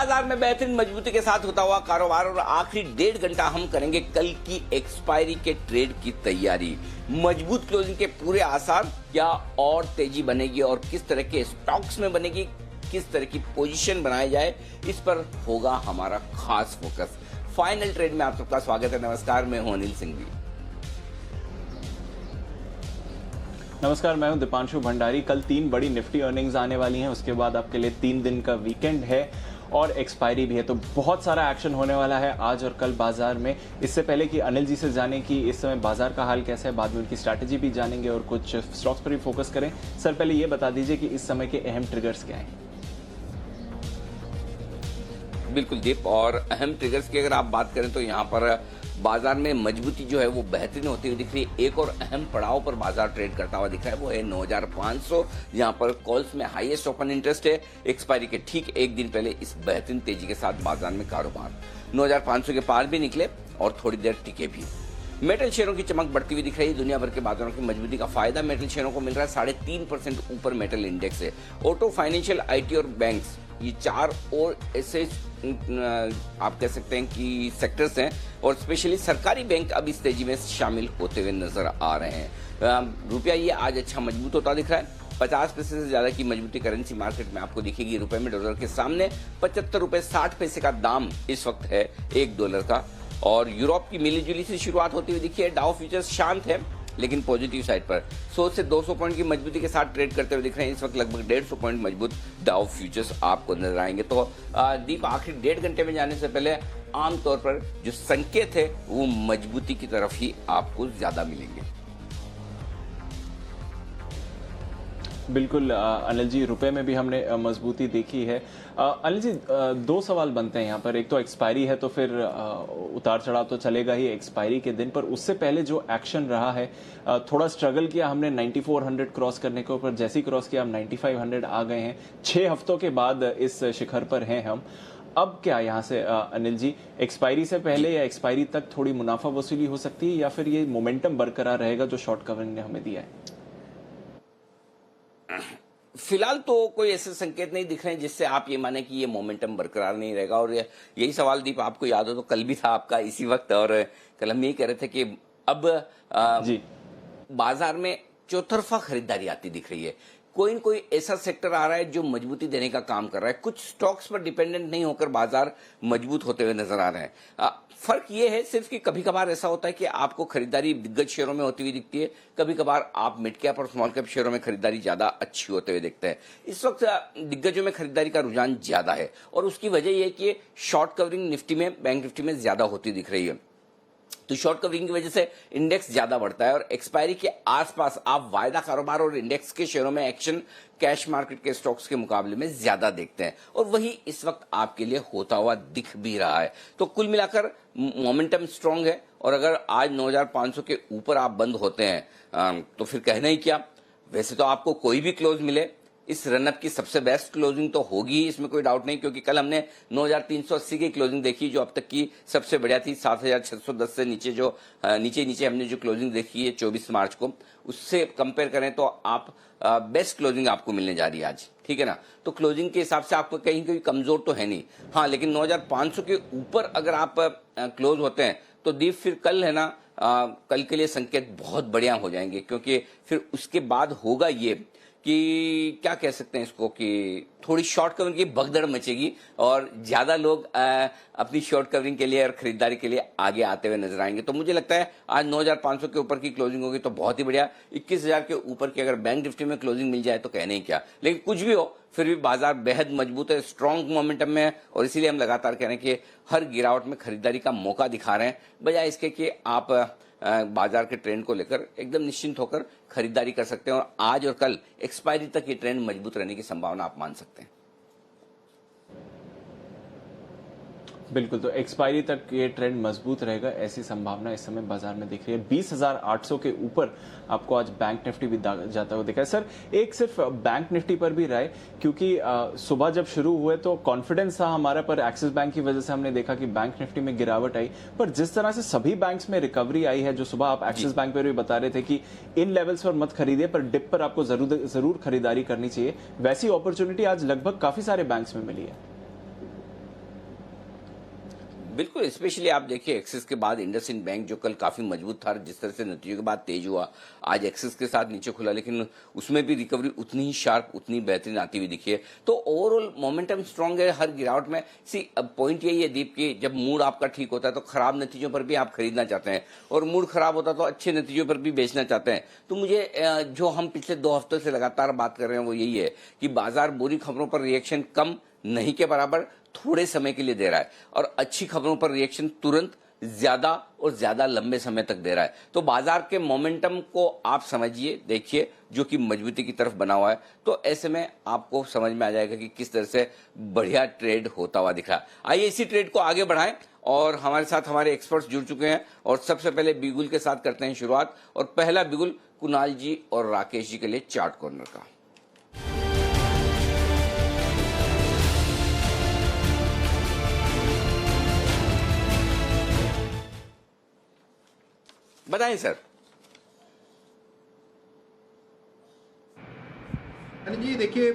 बाजार में बेहतरीन मजबूती के साथ होता हुआ कारोबार और आखिरी 1.5 घंटा हम करेंगे कल की एक्सपायरी के ट्रेड की तैयारी। मजबूत क्लोजिंग के पूरे आसार, क्या और तेजी बनेगी और किस तरह के स्टॉक्स में बनेगी, किस तरह की पोजीशन बनाई जाए, इस पर होगा हमारा खास फोकस। फाइनल ट्रेड में आप सबका स्वागत है। नमस्कार, मैं हूं अनिल सिंघवी। नमस्कार, मैं हूं दीपांशु भंडारी। कल 3 बड़ी निफ्टी अर्निंग्स आने वाली हैं, उसके बाद आपके लिए 3 दिन का वीकेंड है और एक्सपायरी भी है, तो बहुत सारा एक्शन होने वाला है आज और कल बाजार में। इससे पहले कि अनिल जी से जाने कि इस समय बाजार का हाल कैसा है, बाद में उनकी स्ट्रैटेजी भी जानेंगे और कुछ स्टॉक्स पर भी फोकस करें। सर, पहले ये बता दीजिए कि इस समय के अहम ट्रिगर्स क्या हैं। बिल्कुल दीप, और अहम ट्रिगर्स की अगर आप बात करें तो यहाँ पर बाजार में मजबूती जो है वो बेहतरीन होती हुई दिख रही है। एक और अहम पड़ाव पर बाजार ट्रेड करता हुआ दिख रहा है, वो है 9500। यहाँ पर कॉल्स में हाईएस्ट ओपन इंटरेस्ट है। एक्सपायरी के ठीक एक दिन पहले इस बेहतरीन तेजी के साथ बाजार में कारोबार 9500 के पार भी निकले और थोड़ी देर टिके भी। मेटल शेयरों की चमक बढ़ती हुई दिख रही है। दुनिया भर के बाजारों की मजबूती का फायदा मेटल शेयरों को मिल रहा है। 3.5% ऊपर मेटल इंडेक्स है। ऑटो, फाइनेंशियल, आईटी और बैंक्स, ये 4 और ऐसे आप कह सकते हैं कि सेक्टर्स हैं, और स्पेशली सरकारी बैंक अब इस तेजी में शामिल होते हुए नजर आ रहे हैं। रुपया ये आज अच्छा मजबूत होता दिख रहा है। 50% से ज्यादा की मजबूती करेंसी मार्केट में आपको दिखेगी। रुपए में डॉलर के सामने 75 रुपए 60 पैसे का दाम इस वक्त है $1 का। और यूरोप की मिली जुली सी शुरुआत होती हुई दिखी है। डाउ फ्यूचर्स शांत है लेकिन पॉजिटिव साइड पर 100 से 200 पॉइंट की मजबूती के साथ ट्रेड करते हुए दिख रहे हैं। इस वक्त लगभग 150 पॉइंट मजबूत डाउ फ्यूचर्स आपको नजर आएंगे। तो दीप, आखिर 1.5 घंटे में जाने से पहले आमतौर पर जो संकेत है वो मजबूती की तरफ ही आपको ज्यादा मिलेंगे। बिल्कुल अनिल जी, रुपए में भी हमने मजबूती देखी है। अनिल जी, 2 सवाल बनते हैं यहाँ पर। एक तो एक्सपायरी है, तो फिर उतार चढ़ाव तो चलेगा ही एक्सपायरी के दिन, पर उससे पहले जो एक्शन रहा है, थोड़ा स्ट्रगल किया हमने 9400 क्रॉस करने के ऊपर। जैसे ही क्रॉस किया हम 9500 आ गए हैं। 6 हफ्तों के बाद इस शिखर पर हैं हम। अब क्या यहाँ से अनिल जी, एक्सपायरी से पहले या एक्सपायरी तक थोड़ी मुनाफा वसूली हो सकती है, या फिर ये मोमेंटम बरकरार रहेगा जो शॉर्ट कवरिंग ने हमें दिया है? फिलहाल तो कोई ऐसे संकेत नहीं दिख रहे हैं जिससे आप ये माने कि ये मोमेंटम बरकरार नहीं रहेगा। और यही सवाल दीप आपको याद हो तो कल भी था आपका इसी वक्त, और कल हम यही कह रहे थे कि अब जी बाजार में चौतरफा खरीदारी आती दिख रही है। कोई न कोई ऐसा सेक्टर आ रहा है जो मजबूती देने का काम कर रहा है। कुछ स्टॉक्स पर डिपेंडेंट नहीं होकर बाजार मजबूत होते हुए नजर आ रहे हैं। फर्क ये है सिर्फ कि कभी कभार ऐसा होता है कि आपको खरीदारी दिग्गज शेयरों में होती हुई दिखती है, कभी कभार आप मिड कैप और स्मॉल कैप शेयरों में खरीदारी ज्यादा अच्छी होते हुए दिखते हैं। इस वक्त दिग्गजों में खरीदारी का रुझान ज्यादा है, और उसकी वजह यह है कि शॉर्ट कवरिंग निफ्टी में, बैंक निफ्टी में ज्यादा होती दिख रही है। तो शॉर्ट कवरिंग की वजह से इंडेक्स ज्यादा बढ़ता है, और एक्सपायरी के आसपास आप वायदा कारोबार और इंडेक्स के शेयरों में एक्शन कैश मार्केट के स्टॉक्स के मुकाबले में ज्यादा देखते हैं, और वही इस वक्त आपके लिए होता हुआ दिख भी रहा है। तो कुल मिलाकर मोमेंटम स्ट्रांग है, और अगर आज 9500 के ऊपर आप बंद होते हैं तो फिर कहना ही क्या। वैसे तो आपको कोई भी क्लोज मिले, इस रनअप की सबसे बेस्ट क्लोजिंग तो होगी, इसमें कोई डाउट नहीं, क्योंकि कल हमने 9380 की क्लोजिंग देखी जो अब तक की सबसे बढ़िया थी। 7610 से नीचे जो नीचे हमने जो क्लोजिंग देखी है 24 मार्च को, उससे कंपेयर करें तो आप बेस्ट क्लोजिंग आपको मिलने जा रही है आज, ठीक है ना। तो क्लोजिंग के हिसाब से आपको कहीं कोई कमजोर तो है नहीं। हाँ, लेकिन 9500 के ऊपर अगर आप क्लोज होते हैं तो दीप फिर कल है ना, कल के लिए संकेत बहुत बढ़िया हो जाएंगे, क्योंकि फिर उसके बाद होगा ये कि क्या कह सकते हैं इसको, कि थोड़ी शॉर्ट कवरिंग की भगदड़ मचेगी और ज्यादा लोग अपनी शॉर्ट कवरिंग के लिए और खरीदारी के लिए आगे आते हुए नजर आएंगे। तो मुझे लगता है आज 9500 के ऊपर की क्लोजिंग होगी तो बहुत ही बढ़िया। 21000 के ऊपर की अगर बैंक निफ्टी में क्लोजिंग मिल जाए तो कहने ही क्या। लेकिन कुछ भी हो, फिर भी बाजार बेहद मजबूत है, स्ट्रॉन्ग मोमेंटम में है, और इसीलिए हम लगातार कह रहे हैं कि हर गिरावट में खरीदारी का मौका दिखा रहे हैं, बजाय इसके कि आप बाजार के ट्रेंड को लेकर एकदम निश्चिंत होकर खरीदारी कर सकते हैं। और आज और कल एक्सपायरी तक ये ट्रेंड मजबूत रहने की संभावना आप मान सकते हैं। बिल्कुल, तो एक्सपायरी तक ये ट्रेंड मजबूत रहेगा, ऐसी संभावना इस समय बाजार में दिख रही है। 20,800 के ऊपर आपको आज बैंक निफ्टी भी जाता हुआ दिखा है। सर, एक सिर्फ बैंक निफ्टी पर भी राय, क्योंकि सुबह जब शुरू हुए तो कॉन्फिडेंस था हमारा, पर एक्सिस बैंक की वजह से हमने देखा कि बैंक निफ्टी में गिरावट आई। पर जिस तरह से सभी बैंक्स में रिकवरी आई है, जो सुबह आप एक्सिस बैंक पर भी बता रहे थे कि इन लेवल्स पर मत खरीदिए, पर डिप पर आपको जरूर खरीदारी करनी चाहिए, वैसी अपॉर्चुनिटी आज लगभग काफी सारे बैंक्स में मिली है। बिल्कुल, स्पेशली आप देखिए एक्सिस के बाद इंडसइंड बैंक जो कल काफी मजबूत था, जिस तरह से नतीजों के बाद तेज हुआ, आज एक्सिस के साथ नीचे खुला, लेकिन उसमें भी रिकवरी उतनी ही शार्प, उतनी बेहतरीन आती हुई दिखी है। तो ओवरऑल मोमेंटम स्ट्रांग है हर गिरावट में। सी अब पॉइंट यही है दीप कि जब मूड आपका ठीक होता है तो खराब नतीजों पर भी आप खरीदना चाहते हैं, और मूड खराब होता है तो अच्छे नतीजों पर भी बेचना चाहते हैं। तो मुझे जो हम पिछले 2 हफ्तों से लगातार बात कर रहे हैं वो यही है कि बाजार बुरी खबरों पर रिएक्शन कम नहीं के बराबर थोड़े समय के लिए दे रहा है, और अच्छी खबरों पर रिएक्शन तुरंत ज्यादा और ज्यादा लंबे समय तक दे रहा है। तो बाजार के मोमेंटम को आप समझिए, देखिए, जो कि मजबूती की तरफ बना हुआ है। तो ऐसे में आपको समझ में आ जाएगा कि किस तरह से बढ़िया ट्रेड होता हुआ दिख रहा है। आइए इसी ट्रेड को आगे बढ़ाएं, और हमारे साथ हमारे एक्सपर्ट्स जुड़ चुके हैं, और सबसे पहले बिगुल के साथ करते हैं शुरुआत। और पहला बिगुल कुणाल जी और राकेश जी के लिए चार्ट कॉर्नर का। बताएं सर। अनिल जी देखिए,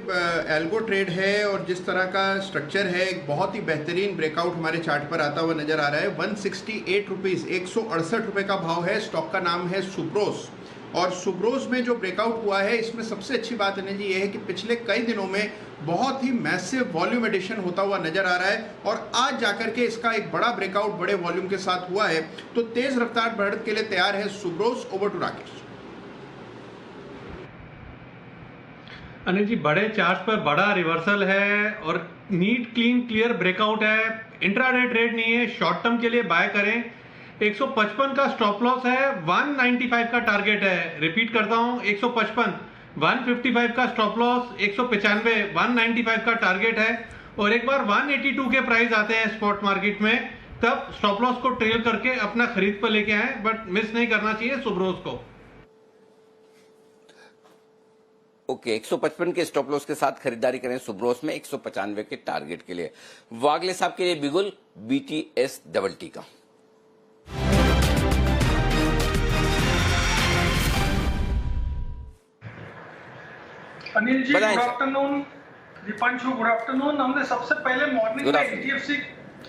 एल्गो ट्रेड है और जिस तरह का स्ट्रक्चर है, एक बहुत ही बेहतरीन ब्रेकआउट हमारे चार्ट पर आता हुआ नजर आ रहा है। 168 रुपीज, 168 रुपए का भाव है। स्टॉक का नाम है सुब्रोस, और सुब्रोस में जो ब्रेकआउट हुआ है, इसमें सबसे अच्छी बात अनिल जी ये है कि पिछले कई दिनों में बहुत ही मैसिव वॉल्यूम एडिशन होता हुआ नजर आ रहा है, और आज जाकर के इसका एक बड़ा ब्रेकआउट बड़े वॉल्यूम के साथ हुआ है। तो तेज रफ्तार बढ़त के लिए तैयार है सुब्रोस। Over to Rakesh. अनिल जी, बड़े चार्ट पर बड़ा रिवर्सल है और नीट क्लीन क्लियर ब्रेकआउट है। इंट्राडे ट्रेड नहीं है, शॉर्ट टर्म के लिए बाय करें। 155 का स्टॉप लॉस है, 195 का टारगेट है। रिपीट करता हूं, 155, 155 का स्टॉप लॉस, 195, 195 का टारगेट है। और एक बार 182 के प्राइस आते हैं स्पॉट मार्केट में, तब स्टॉप लॉस को ट्रेल करके अपना खरीद पर लेके आए, बट मिस नहीं करना चाहिए सुब्रोस को। ओके, 155 के स्टॉप लॉस के साथ खरीदारी करें सुब्रोस में 195 के टारगेट के लिए। वागले साहब के लिए बिगुल BTS डबल टी का। अनिल जी, गुड बताएं sir. Afternoon. Deepanshu, good afternoon. हमने सबसे पहले मॉर्निंग Good में afternoon.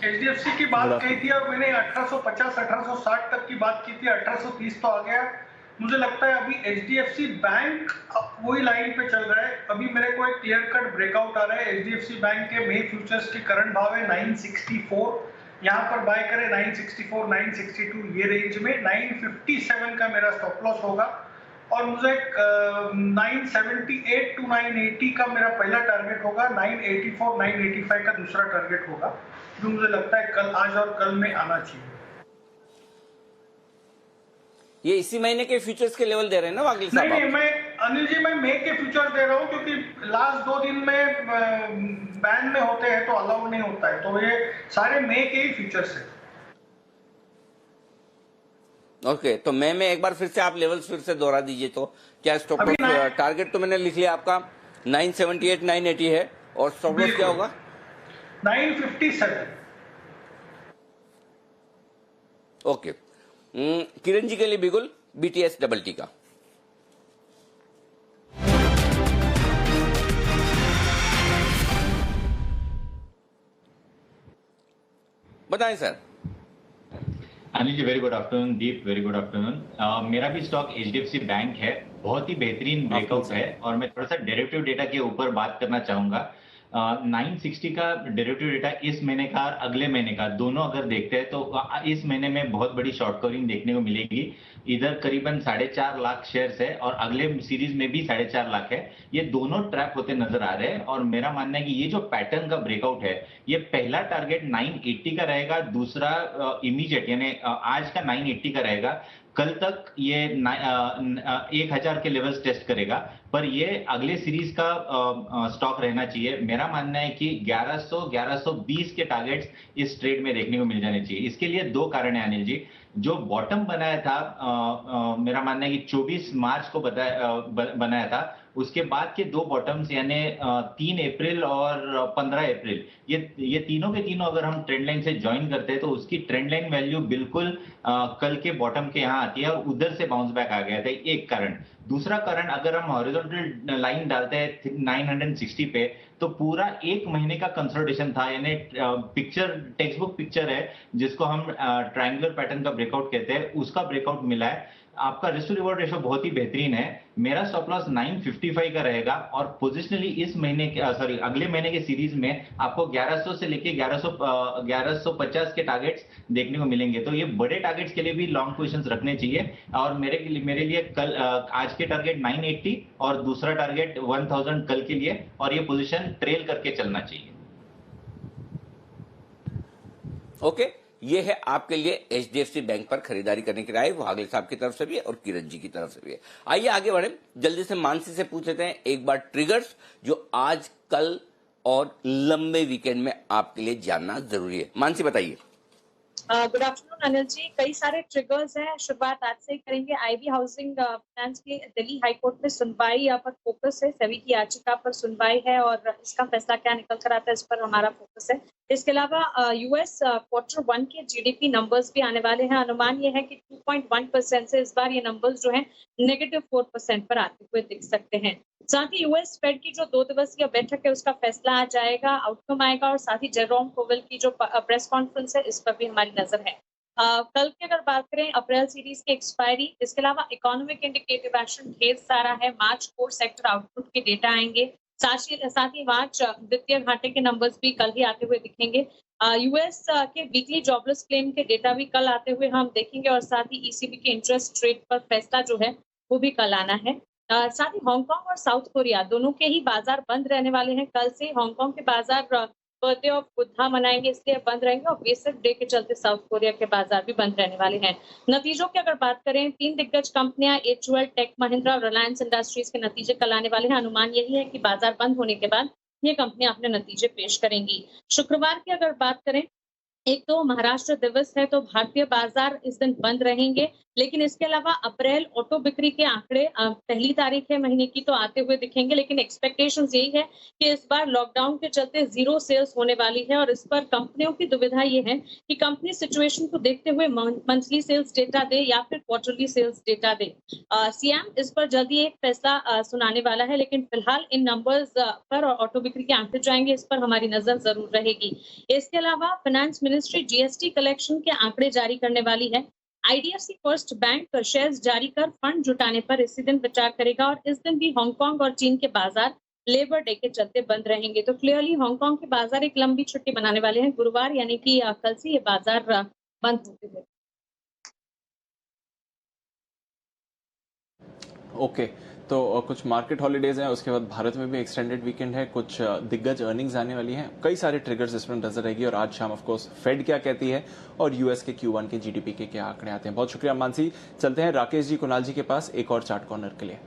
HDFC की बात कही थी, और मैंने 1850 1860 तक की बात की थी। 1830 तो आ गया। मुझे लगता है अभी HDFC बैंक वही लाइन पे चल रहा है। अभी मेरे को एक क्लियर कट ब्रेकआउट आ रहा है। HDFC बैंक के मे फ्यूचर्स के करंट भाव है 964, यहाँ पर बाय करें 964 962 ये रेंज में। 957 का मेरा स्टॉप लॉस होगा, और मुझे 978 टू 980 का मेरा पहला टारगेट होगा। 984 985 का दूसरा टारगेट होगा, जो मुझे लगता है कल, आज और कल में आना चाहिए। ये इसी महीने के फ्यूचर्स के लेवल दे रहे हैं ना वागले साहब? नहीं, आप? मैं अनिल जी, मैं मई के फ्यूचर्स दे रहा हूँ, क्योंकि लास्ट 2 दिन में बैन में होते हैं तो अलाउ नहीं होता है। तो ये सारे मई के ही फ्यूचर्स है। ओके, तो मैं एक बार फिर से आप लेवल्स फिर से दोहरा दीजिए। तो क्या स्टॉप अभी लॉस टारगेट तो मैंने लिख लिया आपका 978 980 है, और स्टॉप लॉस क्या होगा? 957। ओके, किरण जी के लिए बिगुल BTS डबल टी का। बताएं sir. Anil ji, very good afternoon. दीप, वेरी गुड आफ्टरनून। मेरा भी स्टॉक HDFC बैंक है। बहुत ही बेहतरीन ब्रेकआउट है, और मैं थोड़ा सा डेरिवेटिव डेटा के ऊपर बात करना चाहूंगा। 960 का डेरिवेटिव डेटा इस महीने का और अगले महीने का दोनों अगर देखते हैं तो इस महीने में बहुत बड़ी शॉर्ट कवरिंग देखने को मिलेगी। इधर करीबन 4.5 लाख शेयर्स है, और अगले सीरीज में भी 4.5 लाख है। ये दोनों ट्रैप होते नजर आ रहे हैं, और मेरा मानना है कि ये जो पैटर्न का ब्रेकआउट है, ये पहला टारगेट 980 का रहेगा, दूसरा इमीडिएट यानी आज का 980 का रहेगा। कल तक ये 1000 के लेवल्स टेस्ट करेगा, पर ये अगले सीरीज का स्टॉक रहना चाहिए। मेरा मानना है कि 1100 1120 के टारगेट्स इस ट्रेड में देखने को मिल जाने चाहिए। इसके लिए 2 कारण है अनिल जी। जो बॉटम बनाया था, मेरा मानना है कि 24 मार्च को बनाया था, उसके बाद के दो बॉटम्स यानी 3 अप्रैल और 15 अप्रैल, ये तीनों के तीनों अगर हम ट्रेंड लाइन से ज्वाइन करते हैं तो उसकी ट्रेंड लाइन वैल्यू बिल्कुल कल के बॉटम के यहाँ आती है और उधर से बाउंस बैक आ गया था, एक कारण। दूसरा कारण, अगर हम हॉरिजॉन्टल लाइन डालते हैं 960 पे, तो पूरा एक महीने का कंसोलिडेशन था, यानी पिक्चर टेक्स्ट बुक पिक्चर है जिसको हम ट्रायंगुलर पैटर्न का ब्रेकआउट कहते हैं, उसका ब्रेकआउट मिला है। आपका रिस्क टू रिवॉर्ड रेशो बहुत ही बेहतरीन है। मेरा स्टॉप लॉस 955 का रहेगा और पोजिशनली इस महीने के अगले महीने के सीरीज में आपको 1100 से लेके 1150 के टारगेट्स देखने को मिलेंगे। तो ये बड़े टारगेट्स के लिए भी लॉन्ग पोजीशंस रखने चाहिए और मेरे लिए कल आज के टारगेट 980 और दूसरा टारगेट 1000 कल के लिए, और ये पोजीशन ट्रेल करके चलना चाहिए। ओके, ये है आपके लिए एचडीएफसी बैंक पर खरीदारी करने की राय, वो आगले साहब की तरफ से भी है और किरण जी की तरफ से भी है। आइए आगे बढ़े, जल्दी से मानसी से पूछ लेते हैं एक बार ट्रिगर्स जो आज, कल और लंबे वीकेंड में आपके लिए जानना जरूरी है। मानसी बताइए। गुड आफ्टरनून अनिल जी, कई सारे ट्रिगर्स हैं, शुरुआत आज से ही करेंगे। आईवी हाउसिंग फाइनेंस की दिल्ली हाईकोर्ट में सुनवाई यहाँ पर फोकस है, सेबी की याचिका पर सुनवाई है और इसका फैसला क्या निकल कर आता है इस पर हमारा फोकस है। इसके अलावा यूएस क्वार्टर 1 के जीडीपी नंबर्स भी आने वाले हैं। अनुमान ये है कि 2.1% से इस बार ये नंबर्स जो हैं -4% पर आते हुए दिख सकते हैं। साथ ही यूएस फेड की जो 2 दिवसीय बैठक है उसका फैसला आ जाएगा, आउटकम आएगा, और साथ ही जेरोम पोवेल की जो प्रेस कॉन्फ्रेंस है इस पर भी हमारी नजर है। कल की अगर बात करें, अप्रैल सीरीज की एक्सपायरी, इसके अलावा इकोनॉमिक इंडिकेटिव एक्शन ढेर सारा है। मार्च कोर सेक्टर आउटपुट के डेटा आएंगे, साथ ही मार्च वित्तीय घाटे के नंबर्स भी कल ही आते हुए दिखेंगे। यूएस के वीकली जॉबलेस क्लेम के डेटा भी कल आते हुए हम देखेंगे और साथ ही ईसीबी के इंटरेस्ट रेट पर फैसला जो है वो भी कल आना है। साथ ही हांगकांग और साउथ कोरिया दोनों के ही बाजार बंद रहने वाले हैं। कल से हांगकांग के बाजार बर्थडे ऑफ बुद्धा मनाएंगे इसलिए बंद रहेंगे और वेसक डे के चलते साउथ कोरिया के बाजार भी बंद रहने वाले हैं। नतीजों की अगर बात करें, 3 दिग्गज कंपनियां HUL, टेक महिंद्रा और रिलायंस इंडस्ट्रीज के नतीजे कल आने वाले हैं। अनुमान यही है कि बाजार बंद होने के बाद ये कंपनियां अपने नतीजे पेश करेंगी। शुक्रवार की अगर बात करें, एक तो महाराष्ट्र दिवस है तो भारतीय बाजार इस दिन बंद रहेंगे, लेकिन इसके अलावा अप्रैल ऑटो बिक्री के आंकड़े पहली तारीख है महीने की तो आते हुए दिखेंगे, लेकिन एक्सपेक्टेशंस यही है कि इस बार लॉकडाउन के चलते 0 सेल्स होने वाली है और इस पर कंपनियों की दुविधा ये है कि कंपनी सिचुएशन को देखते हुए मंथली सेल्स डेटा दे या फिर क्वार्टरली सेल्स डेटा दे। सीएम इस पर जल्दी एक फैसला सुनाने वाला है, लेकिन फिलहाल इन नंबर्स पर और ऑटो बिक्री के आंकड़े जाएंगे इस पर हमारी नजर जरूर रहेगी। इसके अलावा फाइनेंस मिनिस्ट्री जीएसटी कलेक्शन के आंकड़े जारी करने वाली है। आईडीएफसी फर्स्ट बैंक शेयर्स जारी कर फंड जुटाने पर इसी दिन विचार करेगा और इस दिन भी हांगकांग और चीन के बाजार लेबर डे के चलते बंद रहेंगे। तो क्लियरली हांगकांग के बाजार एक लंबी छुट्टी बनाने वाले हैं गुरुवार, यानी कि कल से ये बाजार बंद होते हुए। ओके, तो कुछ मार्केट हॉलीडेज हैं, उसके बाद भारत में भी एक्सटेंडेड वीकेंड है, कुछ दिग्गज अर्निंग्स आने वाली हैं, कई सारे ट्रिगर्स इसमें नजर रहेगी और आज शाम ऑफ कोर्स फेड क्या कहती है और यूएस के Q1 के जीडीपी के क्या आंकड़े आते हैं। बहुत शुक्रिया मानसी। चलते हैं राकेश जी, कुणाल जी के पास एक और चार्ट कॉर्नर के लिए।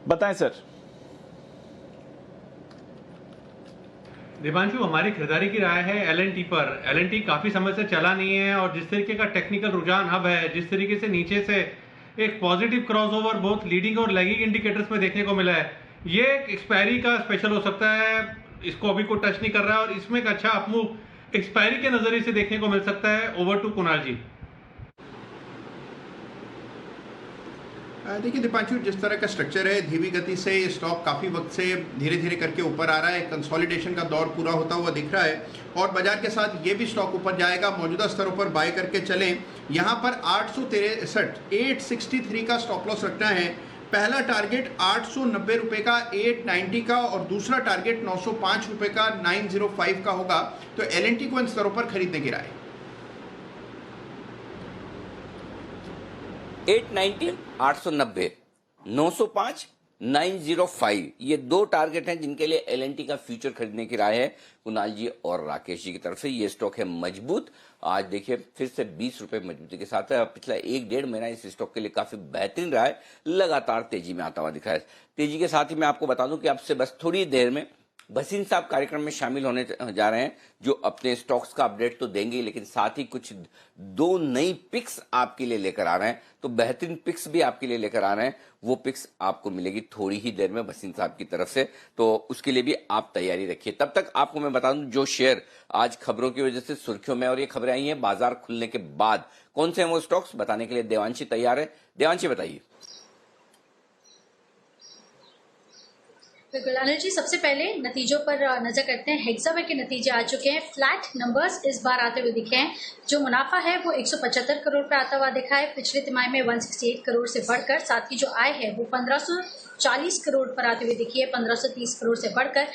बताएं सर। देवांशु, हमारी खरीदारी की राय है एलएनटी पर। एलएनटी काफी समय से चला नहीं है और जिस तरीके का टेक्निकल रुझान अब है, जिस तरीके से नीचे से एक पॉजिटिव क्रॉसओवर बहुत लीडिंग और लैगिंग इंडिकेटर्स में देखने को मिला है, ये एक एक्सपायरी का स्पेशल हो सकता है। इसको अभी कोई टच नहीं कर रहा है और इसमें एक अच्छा अपमूव एक्सपायरी के नजरिए से देखने को मिल सकता है। ओवर टू कुणाल जी। देखिए दीपांशु, जिस तरह का स्ट्रक्चर है, धीमी गति से स्टॉक काफ़ी वक्त से धीरे धीरे करके ऊपर आ रहा है, कंसोलिडेशन का दौर पूरा होता हुआ दिख रहा है और बाजार के साथ ये भी स्टॉक ऊपर जाएगा। मौजूदा स्तरों पर बाय करके चलें। यहाँ पर 863 का स्टॉप लॉस रखना है। पहला टारगेट 890 रुपये का 890 का और दूसरा टारगेट 905 रुपये का 905 का होगा। तो एलएनटी को इन स्तरों पर खरीदने की राय। 890, 890, 905, 905 ये दो टारगेट हैं जिनके लिए एलएनटी का फ्यूचर खरीदने की राय है कुणाल जी और राकेश जी की तरफ से। ये स्टॉक है मजबूत। आज देखिए फिर से 20 रुपए मजबूती के साथ है। पिछला 1-1.5 महीना इस स्टॉक के लिए काफी बेहतरीन रहा है, लगातार तेजी में आता हुआ दिख रहा है। तेजी के साथ ही मैं आपको बता दूं कि अब से बस थोड़ी देर में भसीन साहब कार्यक्रम में शामिल होने जा रहे हैं, जो अपने स्टॉक्स का अपडेट तो देंगे, लेकिन साथ ही कुछ 2 नई पिक्स आपके लिए लेकर आ रहे हैं। तो बेहतरीन पिक्स भी आपके लिए लेकर आ रहे हैं, वो पिक्स आपको मिलेगी थोड़ी ही देर में भसीन साहब की तरफ से, तो उसके लिए भी आप तैयारी रखिए। तब तक आपको मैं बता दूं, जो शेयर आज खबरों की वजह से सुर्खियों में, और ये खबरें आई हैं बाजार खुलने के बाद, कौन से हैं वो स्टॉक्स बताने के लिए देवांशी तैयार है। देवांशी बताइए। बिल्कुल अनिल जी, सबसे पहले नतीजों पर नजर करते हैं। हेक्सावेयर के नतीजे आ चुके हैं। फ्लैट नंबर्स इस बार आते हुए दिखे हैं। जो मुनाफा है वो 175 करोड़ पर आता हुआ दिखा है, पिछले तिमाही में 168 करोड़ से बढ़कर। साथ ही जो आय है वो 1540 करोड़ पर आते हुए दिखी है, 1530 करोड़ से बढ़कर।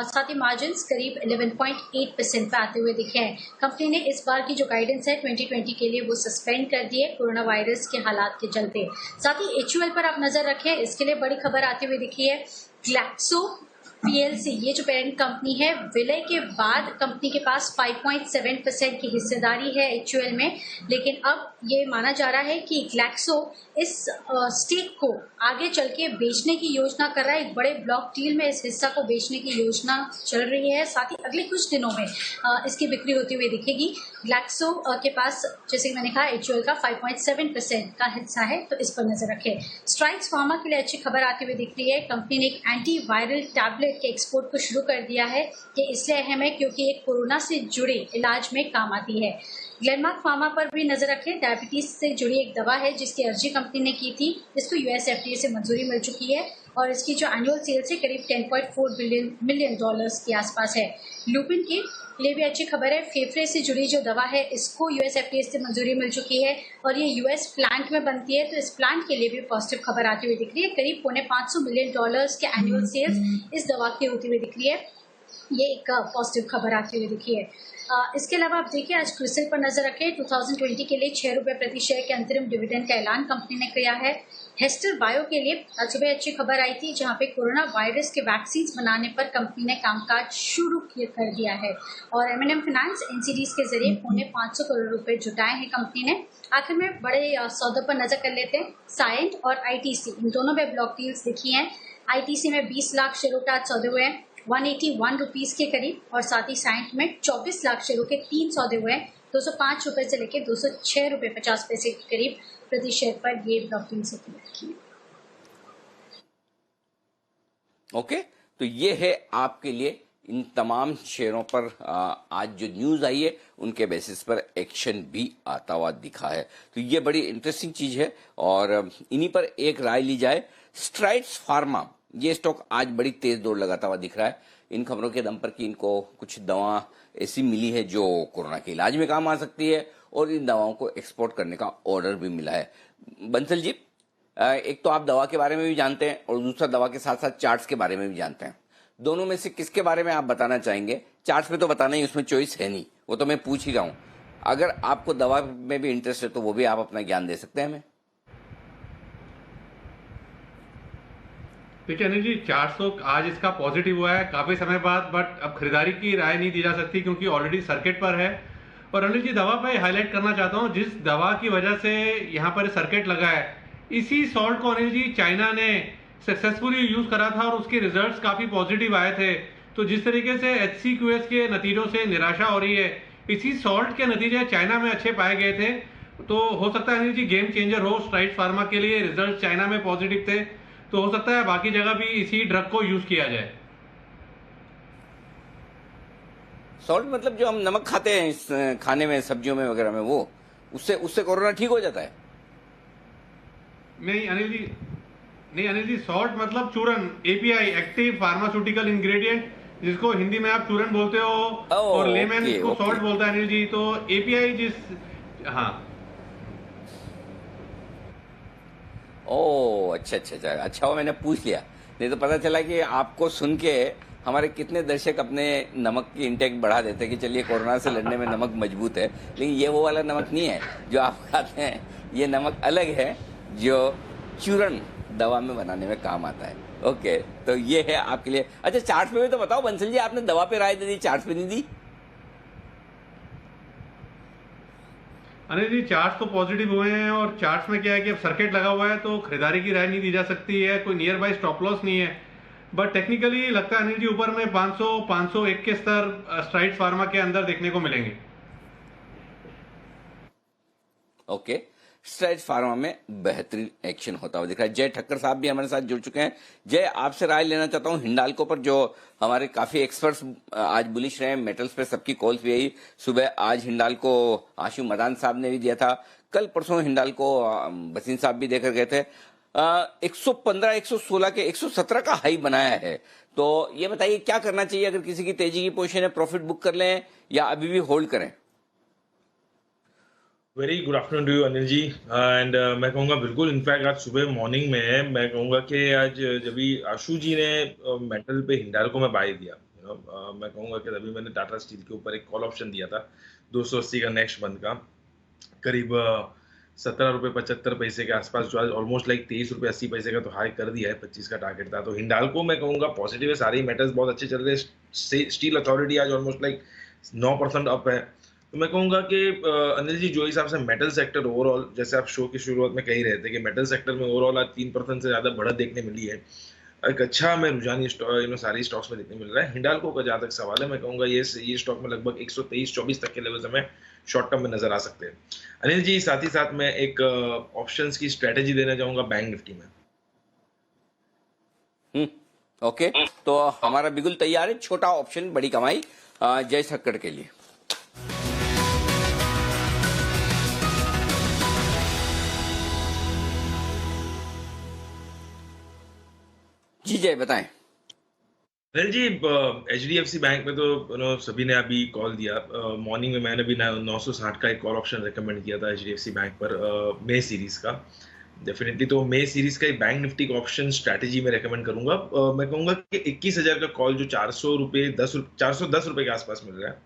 साथ ही मार्जिन करीब 11.8% पे आते हुए दिखे हैं। कंपनी ने इस बार की जो गाइडेंस है 2020 के लिए वो सस्पेंड कर दी है कोरोना वायरस के हालात के चलते। साथ ही HUL पर आप नजर रखें, इसके लिए बड़ी खबर आती हुई दिखी है। ग्लैक्सो PLC ये जो पेरेंट कंपनी है, विलय के बाद कंपनी के पास 5.7% की हिस्सेदारी है HUL में, लेकिन अब ये माना जा रहा है कि ग्लैक्सो इस स्टेक को आगे चल के बेचने की योजना कर रहा है। एक बड़े ब्लॉक डील में इस हिस्सा को बेचने की योजना चल रही है। साथ ही अगले कुछ दिनों में इसकी बिक्री होती हुई दिखेगी। ग्लैक्सो के पास, जैसे कि मैंने कहा, HUL का 5.7% का हिस्सा है, तो इस पर नजर रखें। स्ट्राइड्स फार्मा के लिए अच्छी खबर आती हुई दिख रही है। कंपनी ने एक एंटीवायरल टैबलेट के एक्सपोर्ट को शुरू कर दिया है। ये इसलिए अहम है क्योंकि ये कोरोना से जुड़े इलाज में काम आती है। ग्लेनमार्क फार्मा पर भी नजर रखें। डायबिटीज से जुड़ी एक दवा है जिसकी अर्जी कंपनी ने की थी, इसको US FDA से मंजूरी मिल चुकी है और इसकी जो एनुअल सेल्स है करीब $10.4 मिलियन के आसपास है। लुपिन के लिए भी अच्छी खबर है। फेफड़े से जुड़ी जो दवा है इसको US FDA से मंजूरी मिल चुकी है और ये US प्लांट में बनती है, तो इस प्लांट के लिए भी पॉजिटिव खबर आती हुई दिख रही है। करीब $500 मिलियन के एनुअल सेल्स इस दवा की होती हुई दिख रही है। ये एक पॉजिटिव खबर आती हुई दिखी है। इसके अलावा आप देखिए, आज क्रिसिल पर नजर रखें। 2020 के लिए 6 रुपए प्रति शेयर के अंतरिम डिविडेंड का ऐलान कंपनी ने किया है। हेस्टर बायो के लिए आज सुबह अच्छी खबर आई थी, जहां पे कोरोना वायरस के वैक्सीन बनाने पर कंपनी ने कामकाज शुरू कर दिया है और M&M फाइनेंस NCDs के जरिए 500 करोड़ रुपए जुटाए हैं कंपनी ने। आखिर में बड़े सौदों पर नजर कर लेते हैं। साइंट और ITC, इन दोनों में ब्लॉक डील्स दिखी हैं। ITC में 20 लाख शेयरों के आज सौदे हुए हैं 181 रुपीज के करीब, और साथ ही साइंट में 24 लाख शेयरों के 3 सौदे हुए हैं 205 रुपए से लेकर 206 रुपए 50 पैसे के करीब प्रति शेयर पर ये ब्लॉक डील्स की। ओके, तो ये है आपके लिए इन तमाम शेयरों पर आज जो न्यूज आई है उनके बेसिस पर एक्शन भी आता हुआ दिखा है। तो ये बड़ी इंटरेस्टिंग चीज है और इन्हीं पर एक राय ली जाए। स्ट्राइड्स फार्मा, ये स्टॉक आज बड़ी तेज दौड़ लगाता हुआ दिख रहा है इन खबरों के दम पर कि इनको कुछ दवा ऐसी मिली है जो कोरोना के इलाज में काम आ सकती है और इन दवाओं को एक्सपोर्ट करने का ऑर्डर भी मिला है। बंसल जी, एक तो आप दवा के बारे में भी जानते हैं और दूसरा दवा के साथ साथ चार्ट्स के बारे में भी जानते हैं। दोनों में से किसके बारे में आप बताना चाहेंगे? चार्ट्स में तो बताना ही, उसमें चॉइस है नहीं, वो तो मैं पूछ ही रहा हूं। अगर आपको दवा में भी इंटरेस्ट है तो वो भी आप अपना ज्ञान दे सकते हैं हमें। देखिए अनिल जी, 400 आज इसका पॉजिटिव हुआ है काफी समय बाद, बट अब खरीदारी की राय नहीं दी जा सकती क्योंकि ऑलरेडी सर्किट पर है। और अनिल जी, दवा पे हाईलाइट करना चाहता हूं, जिस दवा की वजह से यहाँ पर सर्किट लगा है, इसी सॉल्ट को अनिल जी चाइना ने सक्सेसफुली यूज करा था और उसके रिजल्ट्स काफी पॉजिटिव आए थे। तो जिस तरीके से HCQS के नतीजों से निराशा हो रही है, इसी सॉल्ट के नतीजे चाइना में अच्छे पाए गए थे। तो हो सकता है अनिल जी गेम चेंजर हो स्ट्राइड्स फार्मा के लिए। रिजल्ट चाइना में पॉजिटिव थे, तो हो सकता है बाकी जगह भी इसी ड्रग को यूज किया जाए। सॉल्ट मतलब जो हम नमक खाते हैं इस खाने में, सब्जियों में वगैरह में, वो उससे कोरोना ठीक हो जाता है? नहीं अनिल जी, सॉल्ट मतलब चूरन, API, एक्टिव फार्मास्यूटिकल इंग्रेडिएंट, जिसको हिंदी में आप चूरन बोलते हो और लेमन इसको सॉल्ट बोलता है अनिल जी। तो API हाँ। ओह अच्छा हुआ मैंने पूछ लिया, नहीं तो पता चला कि आपको सुन के हमारे कितने दर्शक अपने नमक की इंटेक बढ़ा देते कि चलिए कोरोना से लड़ने में नमक मजबूत है। लेकिन ये वो वाला नमक नहीं है जो आप खाते हैं, ये नमक अलग है जो चूरन दवा में बनाने में काम आता है। ओके, तो ये है आपके लिए। अच्छा, चार्ट पे भी तो बताओ बंसल जी, आपने दवा पे राय दे दी, चार्ट पे नहीं दी। अनिल जी, चार्ट्स तो पॉजिटिव हुए हैं और चार्ट्स में क्या है कि अब सर्किट लगा हुआ है तो खरीदारी की राय नहीं दी जा सकती है, कोई नियर बाय स्टॉप लॉस नहीं है। बट टेक्निकली लगता है अनिल जी ऊपर में 500 501 के स्तर स्ट्राइड्स फार्मा के अंदर देखने को मिलेंगे। ओके, स्ट्राइड फार्मा में बेहतरीन एक्शन होता हुआ दिख रहा है। जय ठक्कर साहब भी हमारे साथ जुड़ चुके हैं। जय, आपसे राय लेना चाहता हूं हिंडाल्को पर, जो हमारे काफी एक्सपर्ट्स आज बुलिश रहे हैं, मेटल्स पे सबकी कॉल्स भी आई सुबह। आज हिंडाल्को आशु मदान साहब ने भी दिया था, कल परसों हिंडाल्को बसीन साहब भी देकर गए थे। 115 116 के 117 का हाई बनाया है। तो ये बताइए क्या करना चाहिए अगर किसी की तेजी की पोजीशन है, प्रॉफिट बुक कर लें या अभी भी होल्ड करें? Very good afternoon to you Anil ji. And मैं कहूँगा बिल्कुल, इनफैक्ट आज सुबह मॉर्निंग में मैं कहूँगा कि आज जब भी आशु जी ने मेटल पे हिंडाल्को में बाय दिया, मैं कहूँगा कि तभी मैंने टाटा स्टील के ऊपर एक कॉल ऑप्शन दिया था 280 का नेक्स्ट मंथ का, करीब 17 रुपये 75 पैसे के आसपास, जो आज ऑलमोस्ट लाइक 23 रुपये 80 पैसे का तो हाई कर दिया है, 25 का टारगेट था। तो हिंडाल्को मैं कहूँगा पॉजिटिव है, सारे मेटल्स बहुत अच्छे चल रहे हैं। स्टील अथॉरिटी आज ऑलमोस्ट लाइक 9% अप है। तो मैं कहूँगा कि अनिल जी, जो हिसाब से मेटल सेक्टर ओवरऑल, जैसे आप शो की शुरुआत में कह ही रहे थे कि मेटल सेक्टर में ओवरऑल आज 3% से ज़्यादा बढ़त देखने मिली है, एक अच्छा हमें रुझान सारी स्टॉक्स में देखने मिल रहा है। हिंडाल्को का जहाँ तक सवाल है, मैं कहूँगा ये स्टॉक में लगभग 123-24 तक के लेवल्स हमें शॉर्ट टर्म में नजर आ सकते हैं। अनिल जी, साथ ही साथ मैं एक ऑप्शंस की स्ट्रेटेजी देना चाहूँगा बैंक निफ्टी में। ओके, तो हमारा बिल्कुल तैयार है, छोटा ऑप्शन बड़ी कमाई जय ठक्कर के लिए। जी जय, बताएं। अनिल जी, HDFC बैंक में तो सभी ने अभी कॉल दिया। मॉर्निंग में मैंने भी 960 का एक कॉल ऑप्शन रेकमेंड किया था HDFC बैंक पर, मे सीरीज का। डेफिनेटली तो मे सीरीज का एक बैंक निफ्टी का ऑप्शन स्ट्रैटेजी में रेकमेंड करूंगा। मैं कहूंगा कि 21,000 का कॉल जो 410 रुपए के आसपास मिल रहा है,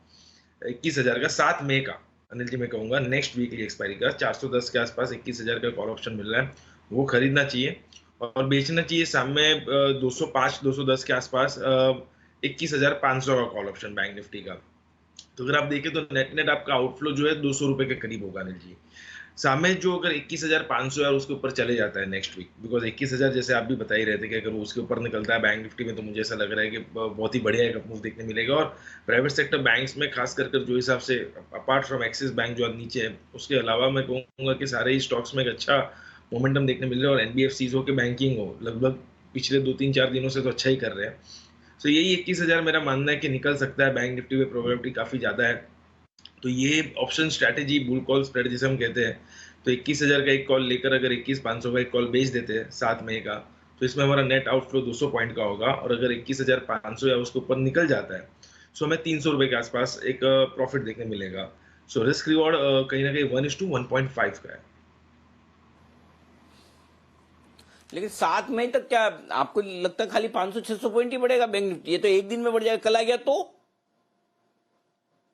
21,000 का 7 मई का, अनिल जी मैं कहूंगा नेक्स्ट वीक की एक्सपायरी का 410 के आसपास 21,000 का कॉल ऑप्शन मिल रहा है, वो खरीदना चाहिए और बेचना चाहिए सामने 205-210 के आसपास 21,500 का कॉल ऑप्शन बैंक निफ्टी का। तो अगर आप देखें तो नेट आपका आउटफ्लो जो है 200 रुपए के करीब होगा अनिल जी। सामने जो अगर 21,500 है उसके ऊपर चले जाता है नेक्स्ट वीक, बिकॉज 21,000 जैसे आप भी बता ही रहे थे कि अगर वो उसके ऊपर निकलता है बैंक निफ्टी में, तो मुझे ऐसा लग रहा है कि बहुत ही बढ़िया एक मूव देखने मिलेगा। और प्राइवेट सेक्टर बैंक्स में खास कर जो हिसाब से अपार्ट फ्रॉम एक्सिस बैंक जो नीचे है, उसके अलावा मैं कहूँगा कि सारे ही स्टॉक्स में एक अच्छा मोमेंटम देखने मिल रहा है। और NBFCs हो कि बैंकिंग हो, लगभग पिछले 2-3-4 दिनों से तो अच्छा ही कर रहे हैं। तो यही 21,000 मेरा मानना है कि निकल सकता है बैंक निफ्टी में, प्रोबेबिलिटी काफ़ी ज़्यादा है। तो ये option strategy, bull call spread जिसे हम कहते हैं, तो 21,000 का एक कॉल लेकर अगर 21,500 का एक कॉल बेच देते हैं 7 मई का, तो इसमें हमारा नेट आउटफ्लो 200 पॉइंट का होगा। और अगर 21,500 या उसके ऊपर निकल जाता है, सो हमें 300 रुपये के आसपास एक प्रॉफिट देखने मिलेगा। सो रिस्क रिवॉर्ड कहीं ना कहीं 1:1.5 का है। लेकिन 7 मई तक क्या आपको लगता है खाली 500-600 पॉइंट ही बढ़ेगा बैंक निफ्टी? ये तो एक दिन में बढ़ जाएगा, कल आ गया तो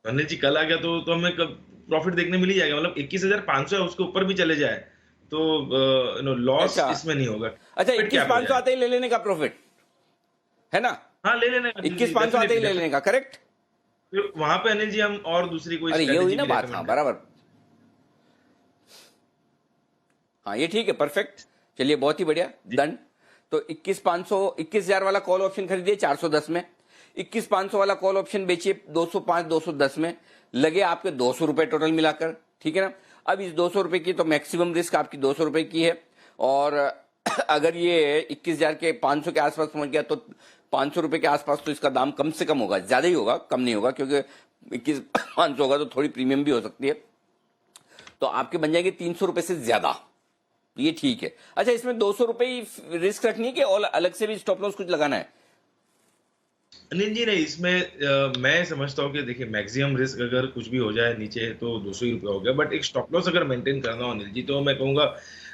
अनिल जी कल आ गया तो हमें प्रॉफिट देखने मिल ही जाएगा। मतलब 21,500 है, उसके ऊपर भी चले जाए तो लॉस इसमें नहीं होगा। अच्छा, 21,500 आते ही ले लेने का प्रॉफिट है ना? हाँ, ले लेने का, 21,500 आते ही ले लेने का, करेक्ट? वहां पे अनिल जी हम और दूसरी कोई अरे ये हुई ना बात, हाँ बराबर, हाँ ये ठीक है, परफेक्ट। चलिए बहुत ही बढ़िया, डन। तो 21,000 वाला कॉल ऑप्शन खरीदिए 410 में, 21,500 वाला कॉल ऑप्शन बेचिए 205-210 में, लगे आपके 200 रुपए टोटल मिलाकर, ठीक है ना? अब इस 200 रुपए की तो मैक्सिमम रिस्क आपकी 200 रुपए की है। और अगर ये 21,000 के 500 के आसपास पहुंच गया तो 500 रुपए के आसपास तो इसका दाम कम से कम होगा, ज्यादा ही होगा, कम नहीं होगा, क्योंकि 21,500 होगा तो थोड़ी प्रीमियम भी हो सकती है। तो आपके बन जाएंगे 300 रुपए से ज्यादा, ये ठीक है। अच्छा, इसमें 200 रुपए ही रिस्क रखनी है कि और अलग से भी स्टॉप लॉस कुछ लगाना है? अनिल जी नहीं, इसमें मैं समझता हूँ कि देखिए मैक्सिमम रिस्क अगर कुछ भी हो जाए नीचे तो 200 ही रुपये हो गया, बट एक स्टॉप लॉस अगर मेंटेन करना हो अनिल जी, तो मैं कहूँगा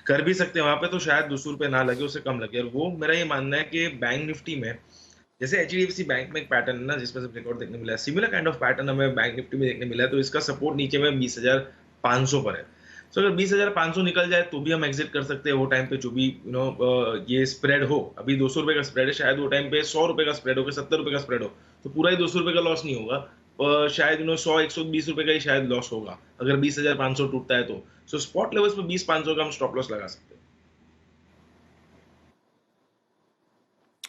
कर भी सकते हैं। वहां पे तो शायद 200 रुपये ना लगे, उससे कम लगे। और वो मेरा ये मानना है कि बैंक निफ्टी में जैसे HDFC बैंक में एक पैटर्न है ना, जिसमें से ब्रेकआउट देखने मिला है, सिमिलर काइंड ऑफ पैटर्न हमें बैंक निफ्टी में देखने मिला है। तो इसका सपोर्ट नीचे में 20,500 पर है। तो अगर 20,500 निकल जाए तो भी हम एग्जिट कर सकते हैं वो टाइम पे, जो भी ये स्प्रेड हो। अभी 200 रुपये का स्प्रेड है, शायद वो टाइम पे 100 रुपये का स्प्रेड हो, 70 रुपये का स्प्रेड हो, तो पूरा ही 200 रुपये का लॉस नहीं होगा, शायद 100-120 रुपये का ही शायद लॉस होगा अगर 20,500 टूटता है तो। सो स्पॉट लेवल्स पे 20,500 का हम स्टॉप लॉस लगा सकते हैं।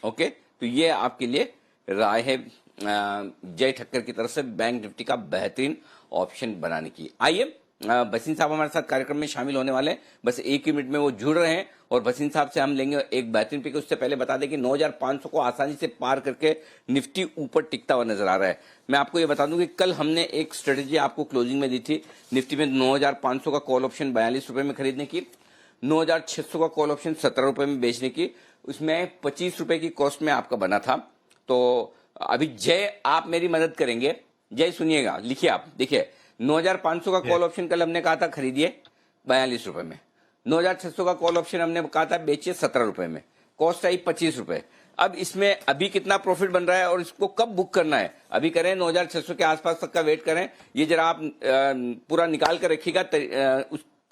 ओके, तो ये आपके लिए राय है जय ठक्कर की तरफ से बैंक निफ्टी का बेहतरीन ऑप्शन बनाने की। आइए भसीन साहब हमारे साथ कार्यक्रम में शामिल होने वाले हैं, बस एक ही मिनट में वो जुड़ रहे हैं और भसीन साहब से हम लेंगे एक बेहतरीन पिक। उससे पहले बता दें कि 9500 को आसानी से पार करके निफ्टी ऊपर टिकता हुआ नजर आ रहा है। मैं आपको ये बता दूं कि कल हमने एक स्ट्रेटेजी आपको क्लोजिंग में दी थी निफ्टी में 9500 का कॉल ऑप्शन 42 रुपए में खरीदने की, 9600 का कॉल ऑप्शन 17 रुपए में बेचने की, उसमें 25 रुपए की कॉस्ट में आपका बना था। तो अभी जय आप मेरी मदद करेंगे, जय सुनिएगा, लिखिए आप, देखिए 9500 का कॉल ऑप्शन कल हमने कहा था खरीदिए 42 रुपए में, 9600 का कॉल ऑप्शन हमने कहा था बेचिए 17 रुपए में, कॉस्ट आई 25 रुपए। अब इसमें अभी कितना प्रॉफिट बन रहा है और इसको कब बुक करना है अभी करें, 9600 के आसपास तक का वेट करें। ये जरा आप पूरा निकाल कर रखिएगा,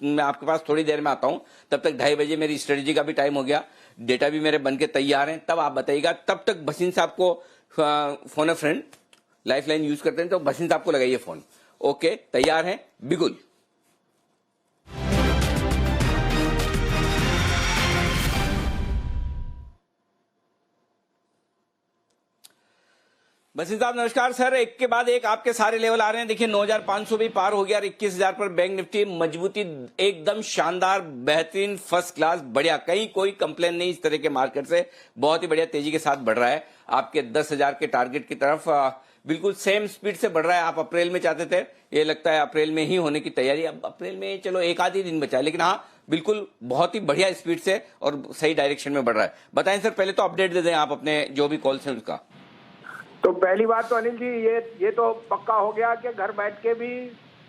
मैं आपके पास थोड़ी देर में आता हूं, तब तक 2:30 बजे मेरी स्ट्रेटेजी का भी टाइम हो गया, डेटा भी मेरे बन के तैयार हैं, तब आप बताइएगा। तब तक भसीन साहब को फोन अ फ्रेंड लाइफ लाइन यूज करते हैं तो भसीन साहब को लगाइए फोन। ओके, तैयार हैं बिल्कुल। भसीन साहब नमस्कार सर, एक के बाद एक आपके सारे लेवल आ रहे हैं। देखिए 9500 भी पार हो गया और 21000 पर बैंक निफ्टी, मजबूती एकदम शानदार, बेहतरीन, फर्स्ट क्लास, बढ़िया, कहीं कोई कंप्लेन नहीं इस तरह के मार्केट से, बहुत ही बढ़िया तेजी के साथ बढ़ रहा है आपके 10,000 के टारगेट की तरफ, बिल्कुल सेम स्पीड से बढ़ रहा है। आप अप्रैल में चाहते थे, ये लगता है अप्रैल में ही होने की तैयारी, अब अप्रैल में चलो एक आध ही दिन बचा है, लेकिन हाँ बिल्कुल बहुत ही बढ़िया स्पीड से और सही डायरेक्शन में बढ़ रहा है। बताएं सर, पहले तो अपडेट दे दें आप अपने जो भी कॉल्स हैं उसका। तो पहली बात तो अनिल जी ये तो पक्का हो गया कि घर बैठ के भी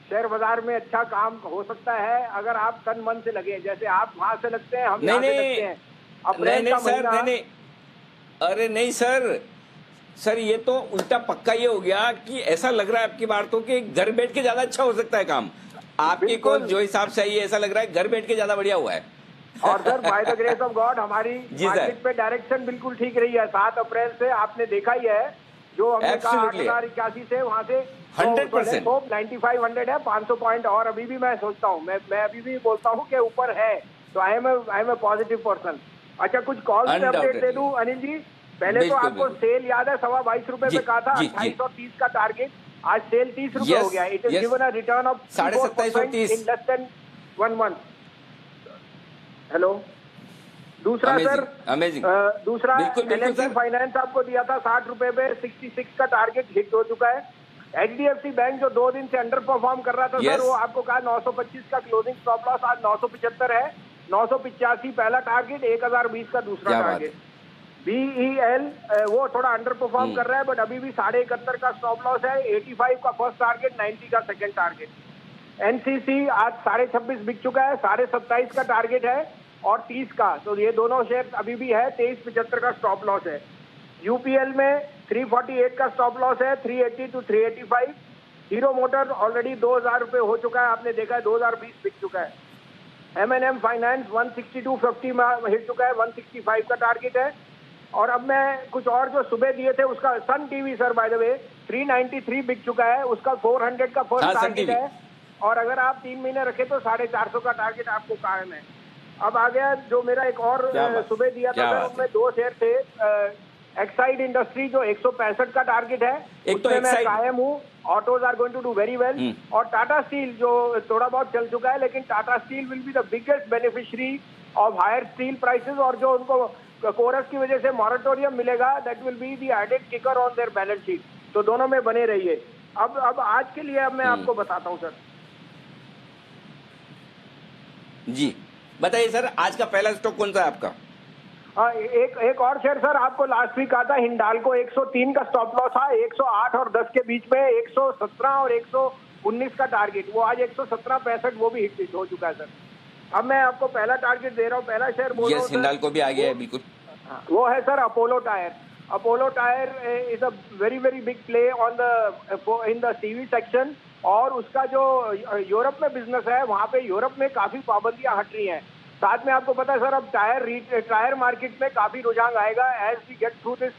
शेयर बाजार में अच्छा काम हो सकता है अगर आप तन मन से लगे, जैसे आप वहां से लगते हैं, हम यहाँ से लगते हैं। अप्रैल का महीना, नहीं, अरे नहीं सर ये तो उल्टा पक्का ये हो गया कि ऐसा लग रहा है आपकी बात तो कि घर बैठ के ज्यादा अच्छा हो सकता है काम, आपकी को जो हिसाब से आई है ऐसा लग रहा है घर बैठ के ज्यादा बढ़िया हुआ है। और sir by the grace of God हमारी मार्केट पे डायरेक्शन बिल्कुल ठीक रही है। 7 अप्रैल से आपने देखा ही है, जो हमने कहा 8,081 से वहां से 100% 9500 है, 500 पॉइंट और अभी भी मैं सोचता हूँ, मैं अभी भी बोलता हूँ कि ऊपर है, तो I am a positive person. अच्छा, कुछ कॉल से अपडेट दे दूं अनिल जी। पहले तो आपको सेल याद है, 22.25 रुपए पे कहा था 2830 का टारगेट, आज सेल 30 रुपए हो गया। It is given a return of 27.30 in less than 1 month. Hello, दूसरा सर, दूसरा एलआईसी फाइनेंस आपको दिया था 60 रुपए पे, 66 का टारगेट हिट हो चुका है। एचडीएफसी बैंक जो 2 दिन से अंडर परफॉर्म कर रहा था सर, वो आपको कहा 925 का क्लोजिंग स्टॉप लॉस, आज 975 है, 985 पहला टारगेट, 1020 का दूसरा टारगेट। बीईएल वो थोड़ा अंडर परफॉर्म कर रहा है, बट अभी भी 71.5 का स्टॉप लॉस है, 85 का फर्स्ट टारगेट, 90 का सेकंड टारगेट। एनसीसी आज 26.5 बिक चुका है, 27.5 का टारगेट है और 30 का, तो ये दोनों शेयर अभी भी है, 23.75 का स्टॉप लॉस है। यूपीएल में 348 का स्टॉप लॉस है, 380 to 385। हीरो मोटर ऑलरेडी 2000 रुपए हो चुका है, आपने देखा है 2020 बिक चुका है। एमएनएम फाइनेंस 162.50 में हिट चुका है, 165 का टारगेट है। और अब मैं कुछ और जो सुबह दिए थे उसका, Sun TV sir by the way 393 बिक चुका है, उसका 400 का फर्स्ट टारगेट है, और अगर आप 3 महीने रखे तो 450 का टारगेट आपको कायम है। अब आ गया जो मेरा एक और सुबह दिया था सर, उसमें 2 शेयर थे। एक्साइड इंडस्ट्री जो 165 का टारगेट है, उसमें मैं कायम हूँ। Autos are going to do very well. और टाटा स्टील जो थोड़ा बहुत चल चुका है, लेकिन Tata steel will be the biggest beneficiary of higher steel prices, और जो उनको कोरस की वजह से मॉरेटोरियम मिलेगा, that will be the added kicker on their balance sheet. तो दोनों में बने रहिए। अब आज के लिए अब मैं आपको बताता हूँ सर। जी बताइए सर, आज का पहला स्टॉक कौन सा है आपका? एक और शेयर सर आपको लास्ट वीक आता है, हिंडाल्को 103 का स्टॉप लॉस था, 108 और 10 के बीच में, 117 और 119 का टारगेट, वो आज 117.65 वो भी हिट हो चुका है सर। अब मैं आपको पहला टारगेट दे रहा हूँ, पहला शेयर बोल रहा हूँ, हिंडाल्को भी आ गया है बिल्कुल, वो है sir Apollo tyre. Apollo tyre is a very very big play on the in the CV section, और उसका जो यूरोप में बिजनेस है, वहाँ पे यूरोप में काफी पाबंदियां हट रही हैं। साथ में आपको पता है सर, अब टायर मार्केट में काफी रुझान आएगा as we get through this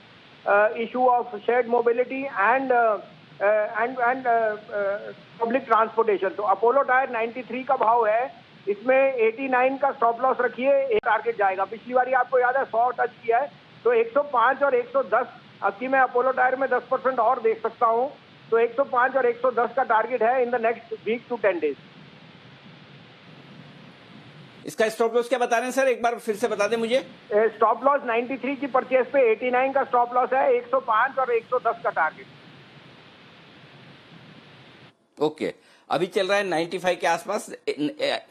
issue of shared mobility and public transportation. तो अपोलो टायर 93 का भाव है, इसमें 89 का स्टॉप लॉस रखिए, एक टारगेट जाएगा। पिछली बार आपको याद है 100 टच किया है, तो 105 और 110 अब की मैं अपोलो टायर में 10% और देख सकता हूं, तो 105 और 110 का टारगेट है in the next week to 10 days. इसका स्टॉप लॉस क्या बता रहे हैं सर, एक बार फिर से बता दें मुझे। स्टॉप लॉस 93 की परचेज पे 89 का स्टॉप लॉस है, 105 और 110 का टारगेट। ओके, अभी चल रहा है 95 के आसपास,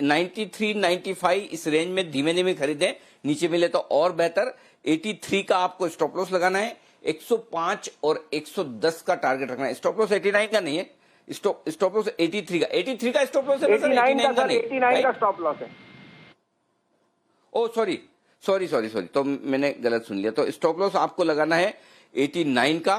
93 95 इस रेंज में धीमे धीमे खरीदें, नीचे मिले तो और बेहतर। 83 का आपको स्टॉप लॉस लगाना है, 105 और 110 का टारगेट रखना है। स्टॉप लॉस 89 का नहीं है, स्टॉप लॉस 83 का स्टॉप लॉस है, 89 का स्टॉप लॉस है। ओ सॉरी, तो मैंने गलत सुन लिया। तो स्टॉप लॉस आपको लगाना है 89 का,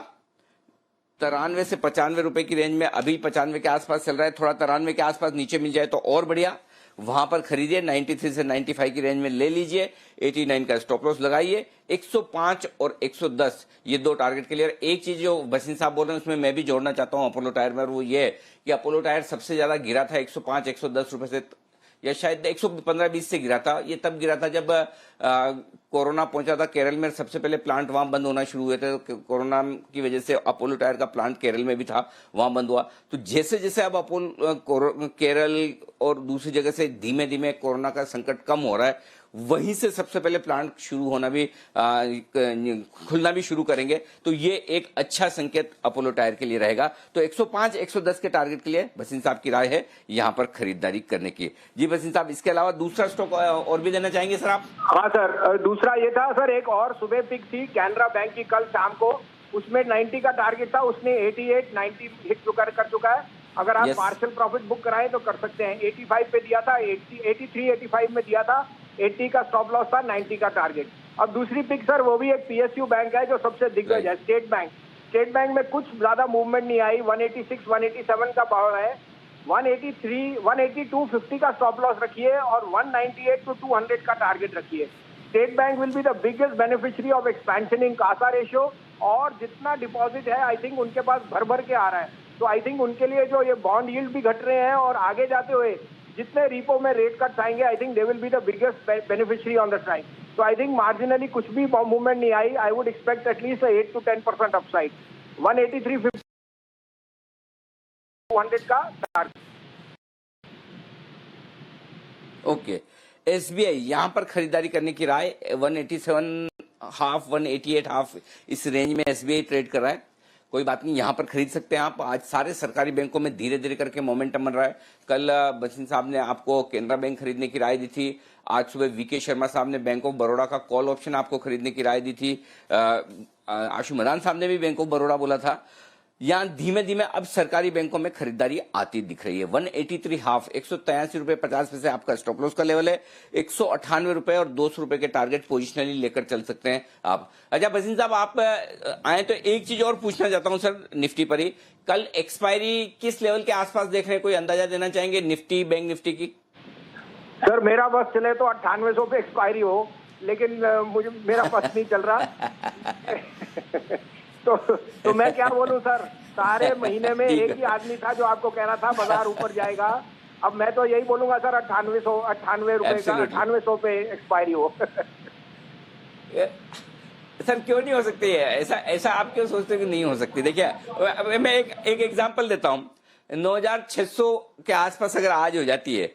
93 से 95 रुपए की रेंज में, अभी 95 के आसपास चल रहा है, थोड़ा 93 के आसपास नीचे मिल जाए तो और बढ़िया, वहां पर खरीदिए। 93 से 95 की रेंज में ले लीजिए, 89 का स्टॉप लॉस लगाइए। 105 और 110 ये दो टारगेट क्लियर। एक चीज जो बसिन साहब बोल रहे हैं उसमें मैं भी जोड़ना चाहता हूं अपोलो टायर में, और वो ये है कि अपोलो टायर सबसे ज्यादा गिरा था 105 110 रुपए से, या शायद 115-20 से गिरा था। ये तब गिरा था जब कोरोना पहुंचा था केरल में, सबसे पहले प्लांट वहां बंद होना शुरू हुए थे। तो कोरोना की वजह से अपोलो टायर का प्लांट केरल में भी था, वहां बंद हुआ। तो जैसे जैसे अब अपोलो केरल और दूसरी जगह से धीमे धीमे कोरोना का संकट कम हो रहा है, वहीं से सबसे पहले प्लांट शुरू होना भी खुलना भी शुरू करेंगे। तो ये एक अच्छा संकेत अपोलो टायर के लिए रहेगा। तो 105 110 के टारगेट के लिए बसिन साहब की राय है यहां पर खरीदारी करने की। जी बसिन साहब, इसके अलावा दूसरा स्टॉक और भी देना चाहेंगे सर आप? हाँ सर, दूसरा ये था सर, एक और सुबह पिक थी कैनरा बैंक की कल शाम को, उसमें 90 का टारगेट था, उसने 88 90 हिट कर चुका है। अगर आप पार्शियल प्रॉफिट बुक कराएं तो कर सकते हैं। 85 पे दिया था, 83 85 में दिया था, 80 का स्टॉप लॉस था, 90 का टारगेट। अब दूसरी पिक सर, वो भी एक पीएसयू बैंक है जो सबसे दिग्गज है, स्टेट बैंक। स्टेट बैंक में कुछ ज्यादा मूवमेंट नहीं आई, 186 187 का भाव है, 183 182 50 का स्टॉप लॉस रखिए और 198 to 200 का टारगेट रखिए। State bank will be the biggest beneficiary of expansion in Kasa ratio, और जितना डिपॉजिट है आई थिंक उनके पास भर भर के आ रहा है। तो आई थिंक उनके लिए जो ये बॉन्ड यील्ड भी घट रहे हैं और आगे जाते हुए जितने रिपो में रेट कट्स आएंगे, I think they will be the biggest beneficiary on the time. तो आई थिंक मार्जिनली कुछ भी मूवमेंट नहीं आई, I would expect at least 8 to 10% upside. 183 50 200 का टारगेट। ओके, एसबीआई यहां पर खरीदारी करने की राय, 187 हाफ 188 हाफ इस रेंज में एसबीआई ट्रेड कर रहा है। कोई बात नहीं, यहां पर खरीद सकते हैं आप। आज सारे सरकारी बैंकों में धीरे धीरे करके मोमेंटम बन रहा है। कल बसिन साहब ने आपको केनरा बैंक खरीदने की राय दी थी। आज सुबह वीके शर्मा साहब ने बैंक ऑफ बड़ौदा का कॉल ऑप्शन आपको खरीदने की राय दी थी। आशु मदान साहब ने भी बैंक ऑफ बड़ौदा बोला था। यहां धीमे धीमे अब सरकारी बैंकों में खरीदारी आती दिख रही है। 183 हाफ 183 रुपए 50 पैसे आपका स्टॉप लॉस का लेवल है। 198 रुपए और 200 रुपए के टारगेट पोजिशनली लेकर चल सकते हैं आप। अच्छा बसिन साहब, आप आए तो एक चीज और पूछना चाहता हूं सर, निफ्टी पर ही कल एक्सपायरी किस लेवल के आसपास देख रहे हैं, कोई अंदाजा देना चाहेंगे निफ्टी बैंक निफ्टी की? सर मेरा बस चले तो 9800 पे एक्सपायरी हो, लेकिन मुझे मेरा बस नहीं चल रहा। तो मैं क्या बोलूं सर, सारे महीने में एक ही आदमी था जो आपको कह रहा था बाजार ऊपर जाएगा। अब मैं तो यही बोलूंगा सर 98 रुपए का 9800 पे एक्सपायरी हो। सर क्यों नहीं हो सकती है ऐसा आप क्यों सोचते हैं कि नहीं हो सकती? देखिए मैं एक एग्जांपल देता हूं, 9600 के आसपास अगर आज हो जाती है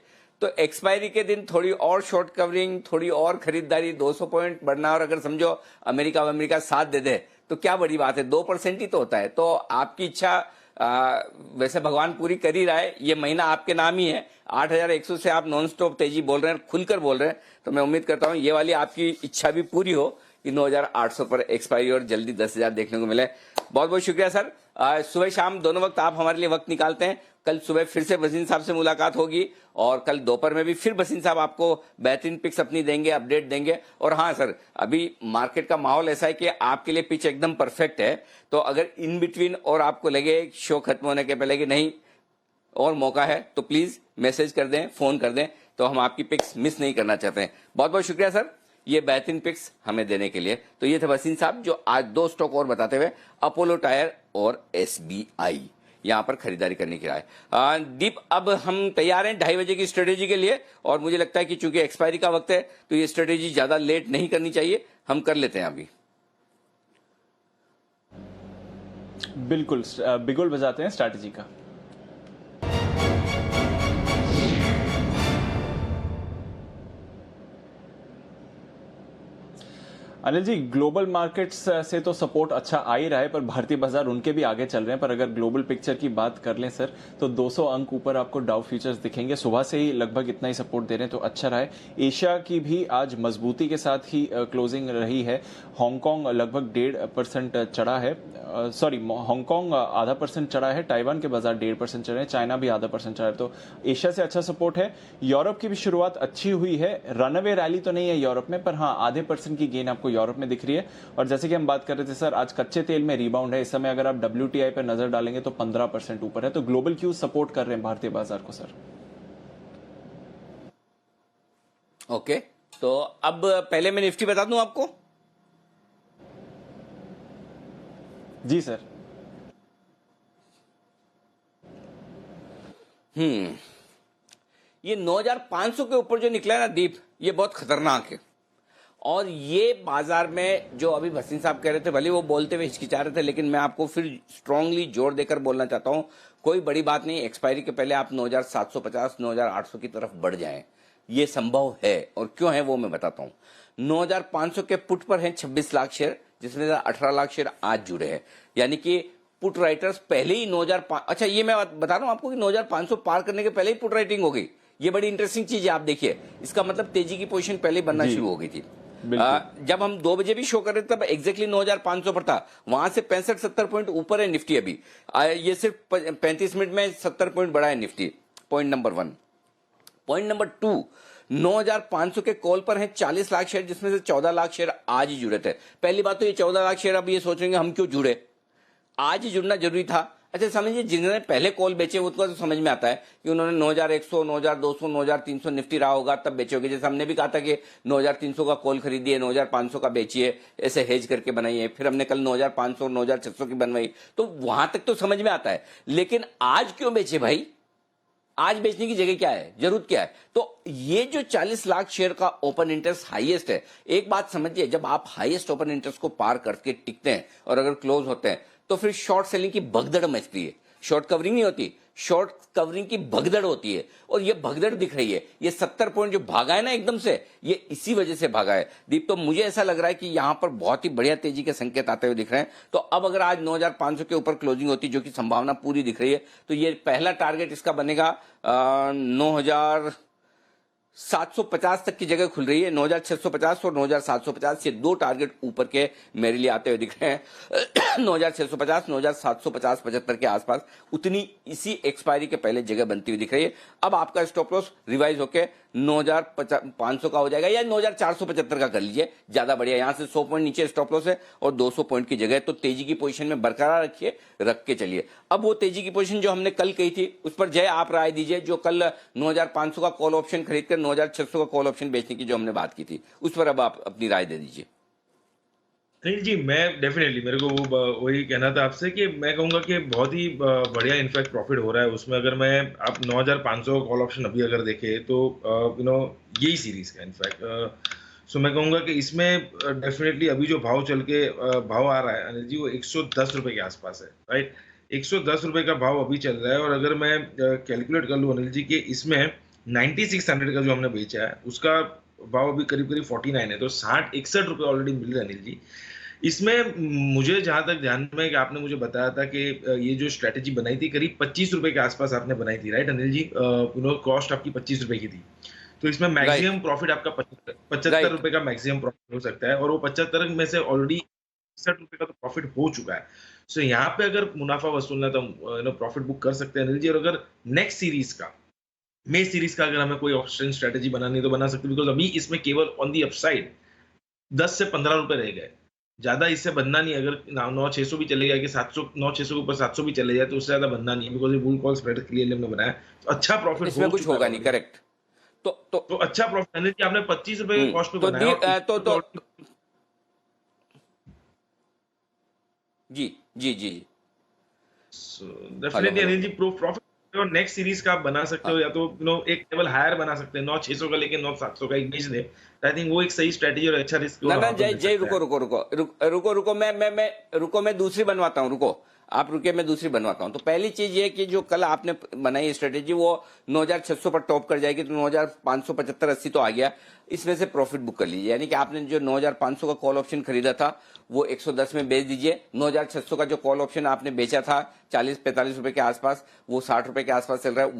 तो एक्सपायरी के दिन थोड़ी और शॉर्ट कवरिंग, थोड़ी और खरीदारी, 200 पॉइंट बढ़ना, और अगर समझो अमेरिका साथ दे दे तो क्या बड़ी बात है, 2% ही तो होता है। तो आपकी इच्छा वैसे भगवान पूरी कर ही रहा है। ये महीना आपके नाम ही है। 8100 से आप नॉन स्टॉप तेजी बोल रहे हैं, खुलकर बोल रहे हैं, तो मैं उम्मीद करता हूं ये वाली आपकी इच्छा भी पूरी हो कि 9800 पर एक्सपायरी और जल्दी 10,000 देखने को मिले। बहुत बहुत शुक्रिया सर। सुबह शाम दोनों वक्त आप हमारे लिए वक्त निकालते हैं। कल सुबह फिर से बसिन साहब से मुलाकात होगी और कल दोपहर में भी फिर बसिन साहब आपको बेहतरीन पिक्स अपनी देंगे, अपडेट देंगे। और हाँ सर, अभी मार्केट का माहौल ऐसा है कि आपके लिए पिच एकदम परफेक्ट है। तो अगर इन बिटवीन और आपको लगे शो खत्म होने के पहले कि नहीं और मौका है, तो प्लीज मैसेज कर दें, फोन कर दें, तो हम आपकी पिक्स मिस नहीं करना चाहते हैं। बहुत बहुत शुक्रिया सर ये बेहतरीन पिक्स हमें देने के लिए। तो ये थे बसिन साहब जो आज दो स्टॉक और बताते हुए अपोलो टायर और एसबीआई यहां पर खरीदारी करने की राय। दीप, अब हम तैयार हैं 2:30 बजे की स्ट्रेटेजी के लिए, और मुझे लगता है कि चूंकि एक्सपायरी का वक्त है तो ये स्ट्रेटेजी ज्यादा लेट नहीं करनी चाहिए, हम कर लेते हैं अभी। बिल्कुल, बिगुल बजाते हैं स्ट्रैटेजी का। अनिल जी, ग्लोबल मार्केट्स से तो सपोर्ट अच्छा आ ही रहा है, पर भारतीय बाजार उनके भी आगे चल रहे हैं। पर अगर ग्लोबल पिक्चर की बात कर लें सर, तो 200 अंक ऊपर आपको डाउ फ्यूचर्स दिखेंगे। सुबह से ही लगभग इतना ही सपोर्ट दे रहे हैं, तो अच्छा रहा है। एशिया की भी आज मजबूती के साथ ही क्लोजिंग रही है। हांगकांग लगभग 1.5% चढ़ा है, सॉरी हांगकांग आधा % चढ़ा है। ताइवान के बाजार 1.5% चढ़े हैं, चाइना भी आधा % चढ़ा है। तो एशिया से अच्छा सपोर्ट है। यूरोप की भी शुरुआत अच्छी हुई है। रनअवे रैली तो नहीं है यूरोप में, पर हाँ आधे % की गेन आपको यूरोप में दिख रही है। और जैसे कि हम बात कर रहे थे सर, आज कच्चे तेल में रिबाउंड है। इस समय अगर आप WTI पर नजर डालेंगे तो 15% ऊपर है। तो ग्लोबल क्यूज सपोर्ट कर रहे हैं भारतीय बाजार को सर। ओके, तो अब पहले मैं निफ्टी बता दूं आपको। जी सर। ये 9,500 के ऊपर जो निकला है ना दीप, ये बहुत खतरनाक है। और ये बाजार में जो अभी भसीन साहब कह रहे थे, भले वो बोलते हुए हिचकिचा रहे थे, लेकिन मैं आपको फिर स्ट्रांगली जोर देकर बोलना चाहता हूं, कोई बड़ी बात नहीं। एक्सपायरी के पहले आप 9,750 9,800 की तरफ बढ़ जाएं, ये संभव है। और क्यों है वो मैं बताता हूं। 9,500 के पुट पर हैं 26 लाख शेयर, जिसमें 18 लाख शेयर आज जुड़े हैं। यानी कि पुट राइटर्स पहले ही 9,500, अच्छा ये मैं बता रहा हूं आपको कि 9,500 पार करने के पहले ही पुट राइटिंग हो गई। ये बड़ी इंटरेस्टिंग चीज है, आप देखिए। इसका मतलब तेजी की पोजीशन पहले बनना शुरू हो गई थी। जब हम 2 बजे भी शो कर रहे थे तब एग्जैक्टली 9,500 पर था। वहां से 65-70 पॉइंट ऊपर है निफ्टी अभी। ये सिर्फ 35 मिनट में 70 पॉइंट बढ़ा है Nifty. Point number 1। Point number 2, 9,500 के कॉल पर हैं 40 लाख शेयर, जिसमें से 14 लाख शेयर आज ही जुड़े थे। पहली बात तो ये 14 लाख शेयर अब ये सोचेंगे हम क्यों जुड़े, आज ही जुड़ना जरूरी था। अच्छा समझिए, जिन्होंने पहले कॉल बेचे उनको तो समझ में आता है कि उन्होंने 9,100 9,200 9,300 निफ्टी रहा होगा तब बेचे होंगे। जैसे हमने भी कहा था कि 9,300 का कॉल खरीदिए, 9,500 का बेचिए, ऐसे हेज करके बनाइए। फिर हमने कल 9,500 9,600 की बनवाई, तो वहां तक तो समझ में आता है। लेकिन आज क्यों बेचे भाई? आज बेचने की जगह क्या है, जरूरत क्या है? तो ये जो 40 लाख शेयर का ओपन इंटरेस्ट हाईएस्ट है। एक बात समझिए, जब आप हाईएस्ट ओपन इंटरेस्ट को पार करके टिकते हैं और अगर क्लोज होते हैं तो फिर शॉर्ट सेलिंग की भगदड़ मचती है। शॉर्ट कवरिंग नहीं होती, शॉर्ट कवरिंग की भगदड़ होती है। और ये भगदड़ दिख रही है। ये 70 पॉइंट जो भागा है ना एकदम से, ये इसी वजह से भागा है दीप। तो मुझे ऐसा लग रहा है कि यहां पर बहुत ही बढ़िया तेजी के संकेत आते हुए दिख रहे हैं। तो अब अगर आज 9,500 के ऊपर क्लोजिंग होती, जो कि संभावना पूरी दिख रही है, तो ये पहला टारगेट इसका बनेगा 9,750 तक की जगह खुल रही है। 9,650 और 9,750 ये 2 टारगेट ऊपर के मेरे लिए आते हुए दिख रहे हैं। 9,650 9,750 75 के आसपास उतनी इसी एक्सपायरी के पहले जगह बनती हुई दिख रही है। अब आपका स्टॉप लॉस रिवाइज होके 9,500 का हो जाएगा या 9,475 का कर लीजिए, ज्यादा बढ़िया। यहां से 100 पॉइंट नीचे स्टॉप लॉस है और 200 पॉइंट की जगह, तो तेजी की पोजीशन में बरकरार रखिए, रख के चलिए। अब वो तेजी की पोजीशन जो हमने कल कही थी उस पर जय आप राय दीजिए। जो कल 9,500 का कॉल ऑप्शन खरीद कर 9,600 का कॉल ऑप्शन बेचने की जो हमने बात की थी, उस पर अब आप अपनी राय दे दीजिए। नहीं जी, मैं डेफिनेटली, मेरे को वही कहना था आपसे कि मैं कहूंगा कि बहुत ही बढ़िया इनफैक्ट प्रॉफिट हो रहा है उसमें। अगर मैं आप 9,500 कॉल ऑप्शन अभी अगर देखे तो यही सीरीज का इनफैक्ट सो मैं कहूंगा कि इसमें डेफिनेटली अभी जो भाव चल के भाव आ रहा है अनिल जी, वो 110 रुपए के आसपास है, राइट। 110 रुपए का भाव अभी चल रहा है। और अगर मैं कैलकुलेट कर लूँ अनिल जी कि इसमें 9600 का जो हमने बेचा है उसका भाव अभी करीब 49 है, तो 60-61 रुपए ऑलरेडी मिल रहे हैं अनिल जी। इसमें मुझे जहां तक ध्यान में कि आपने मुझे बताया था कि ये जो स्ट्रेटेजी बनाई थी करीब 25 रुपए के आसपास आपने बनाई थी, राइट अनिल जी। कॉस्ट आपकी 25 रुपए की थी, तो इसमें मैक्सिमम प्रॉफिट आपका 75 रुपए का मैक्सिमम प्रॉफिट हो सकता है। और वो 75 में से ऑलरेडी 60 रुपए का तो प्रॉफिट हो चुका है। सो यहाँ पे अगर मुनाफा वसूलना तो प्रॉफिट बुक कर सकते हैं अनिल जी। और अगर नेक्स्ट सीरीज का, मे सीरीज का अगर हमें कोई ऑप्शन स्ट्रेटेजी बनानी है तो बना सकते हैं, बिकॉज अभी इसमें केवल ऑन दी अपसाइड 10 से 15 रुपए रह गए, ज्यादा इससे बनना नहीं। अगर 9,600 भी चले गया कि 700 9,600 के ऊपर 700 भी चले जाए तो उससे ज्यादा बनना नहीं है, बिकॉज ये बुल कॉल स्प्रेड क्लियरली हमने बनाया, तो अच्छा प्रॉफिट इसमें कुछ होगा नहीं, करेक्ट। तो अच्छा प्रॉफिट आपने 25 रुपए के कॉस्ट पे बनाया तो जी जी जी डेफिनेटली अनिल जी प्रॉफिट और नेक्स्ट सीरीज का आप बना सकते हो, या तो एक लेवल हायर बना सकते हैं, 9,600 का लेके 9,700 का एक बीच दे। आई थिंक वो एक सही स्ट्रेटजी और अच्छा रिस्क। ना जय रुको मैं दूसरी बनवाता हूँ, रुको। आप रुके, मैं दूसरी बनवाता हूं। तो पहली चीज ये कि जो कल आपने बनाई स्ट्रेटेजी वो 9600 पर टॉप कर जाएगी, तो 9575-80 तो आ गया, इसमें से प्रॉफिट बुक कर लीजिए। यानी कि आपने जो 9500 का कॉल ऑप्शन खरीदा था वो 110 में बेच दीजिए। 9600 का जो कॉल ऑप्शन आपने बेचा था 40-45 रुपए के आसपास, वो 60 रुपए के आसपास चल रहा है,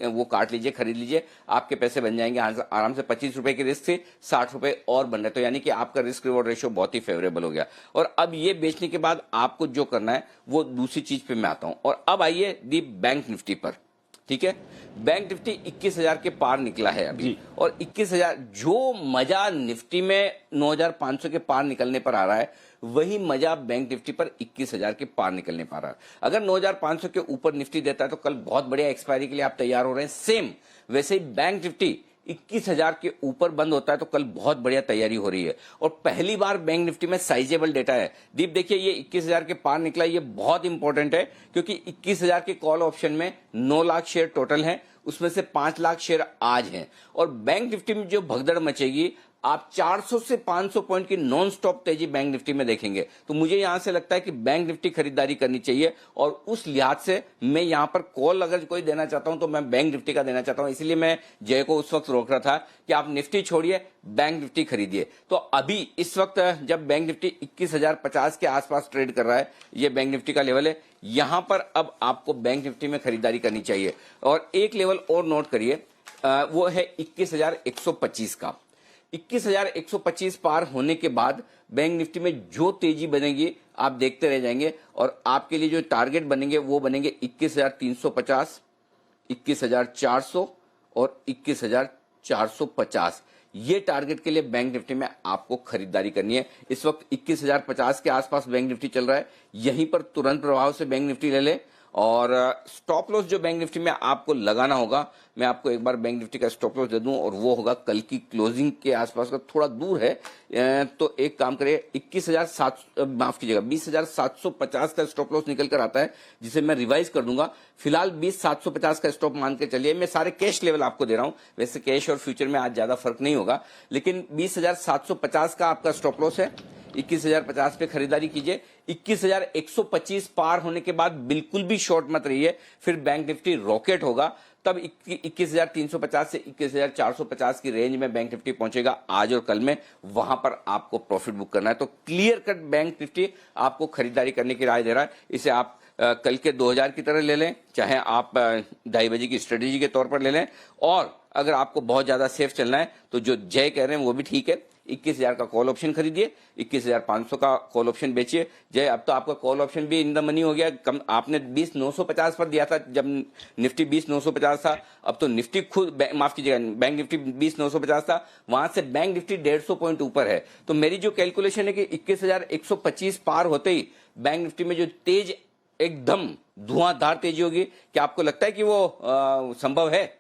वो काट लीजिए, खरीद लीजिए, आपके पैसे बन जाएंगे आराम से। 25 रुपए की रिस्क से 60 रुपए और बन रहे, तो यानी कि आपका रिस्क रिवॉर्ड रेशियो बहुत ही फेवरेबल हो गया। और अब ये बेचने के बाद आपको जो करना है वो दूसरी चीज पे मैं आता हूं। और अब आइए दी बैंक निफ्टी पर, ठीक है। बैंक निफ्टी 21,000 के पार निकला है अभी, और 21,000 जो मजा निफ्टी में 9,500 के पार निकलने पर आ रहा है, वही मजा बैंक निफ्टी पर 21,000 के पार निकलने पा रहा है। अगर 9,500 के ऊपर निफ्टी देता है तो कल बहुत बढ़िया एक्सपायरी के लिए आप तैयार हो रहे हैं। सेम वैसे ही बैंक निफ्टी 21,000 के ऊपर बंद होता है तो कल बहुत बढ़िया तैयारी हो रही है। और पहली बार बैंक निफ्टी में साइजेबल डेटा है। दीप देखिए, ये 21,000 के पार निकला, ये बहुत इंपॉर्टेंट है क्योंकि 21,000 के कॉल ऑप्शन में 9 लाख शेयर टोटल हैं, उसमें से 5 लाख शेयर आज हैं। और बैंक निफ्टी में जो भगदड़ मचेगी, आप 400 से 500 पॉइंट की नॉन स्टॉप तेजी बैंक निफ्टी में देखेंगे। तो मुझे यहां से लगता है कि बैंक निफ्टी खरीदारी करनी चाहिए, और उस लिहाज से मैं यहां पर कॉल अगर कोई देना चाहता हूं तो मैं बैंक निफ्टी का देना चाहता हूं। इसलिए मैं जय को उस वक्त रोक रहा था कि आप निफ्टी छोड़िए, बैंक निफ्टी खरीदिए। तो अभी इस वक्त जब बैंक निफ्टी 21,050 के आसपास ट्रेड कर रहा है, ये बैंक निफ्टी का लेवल है, यहां पर अब आपको बैंक निफ्टी में खरीदारी करनी चाहिए। और एक लेवल और नोट करिए, वो है 21,125 का। 21,125 पार होने के बाद बैंक निफ्टी में जो तेजी बनेगी आप देखते रह जाएंगे, और आपके लिए जो टारगेट बनेंगे वो बनेंगे 21,350, 21,400 और 21,450। ये टारगेट के लिए बैंक निफ्टी में आपको खरीदारी करनी है। इस वक्त 21,050 के आसपास बैंक निफ्टी चल रहा है, यहीं पर तुरंत प्रभाव से बैंक निफ्टी ले ले। और स्टॉप लॉस जो बैंक निफ्टी में आपको लगाना होगा, मैं आपको एक बार बैंक निफ्टी का स्टॉप लॉस दे दूं, और वो होगा कल की क्लोजिंग के आसपास का, थोड़ा दूर है। तो एक काम करिए, 20,750 का स्टॉप लॉस निकल कर आता है, जिसे मैं रिवाइज कर दूंगा। फिलहाल 20,750 का स्टॉप मान के चलिए। मैं सारे कैश लेवल आपको दे रहा हूं, वैसे कैश और फ्यूचर में आज ज्यादा फर्क नहीं होगा, लेकिन 20,750 का आपका स्टॉप लॉस है। 21,050 पे खरीदारी कीजिए। 21,125 पार होने के बाद बिल्कुल भी शॉर्ट मत रहिए, फिर बैंक निफ्टी रॉकेट होगा। तब 21,350 से 21,450 की रेंज में बैंक निफ्टी पहुंचेगा आज और कल में, वहां पर आपको प्रॉफिट बुक करना है। तो क्लियर कट बैंक निफ्टी आपको खरीदारी करने की राय दे रहा है। इसे आप कल के 2,000 की तरह ले लें, चाहे आप 2:30 बजे की स्ट्रेटेजी के तौर पर ले लें, और अगर आपको बहुत ज्यादा सेफ चलना है तो जो जय कह रहे हैं वो भी ठीक है। 21,000 का कॉल ऑप्शन खरीदिए, 21,500 का कॉल ऑप्शन बेचिए। जय, अब तो आपका कॉल ऑप्शन भी इन द मनी हो गया। कम आपने 20,950 पर दिया था जब निफ्टी 20,950 था, अब तो निफ्टी खुद, माफ कीजिएगा, बैंक निफ्टी 20,950 था, वहां से बैंक निफ्टी 150 पॉइंट ऊपर है। तो मेरी जो कैलकुलेशन है कि 21,125 पार होते ही बैंक निफ्टी में जो तेज, एकदम धुआंधार तेजी होगी, क्या आपको लगता है कि वो संभव है?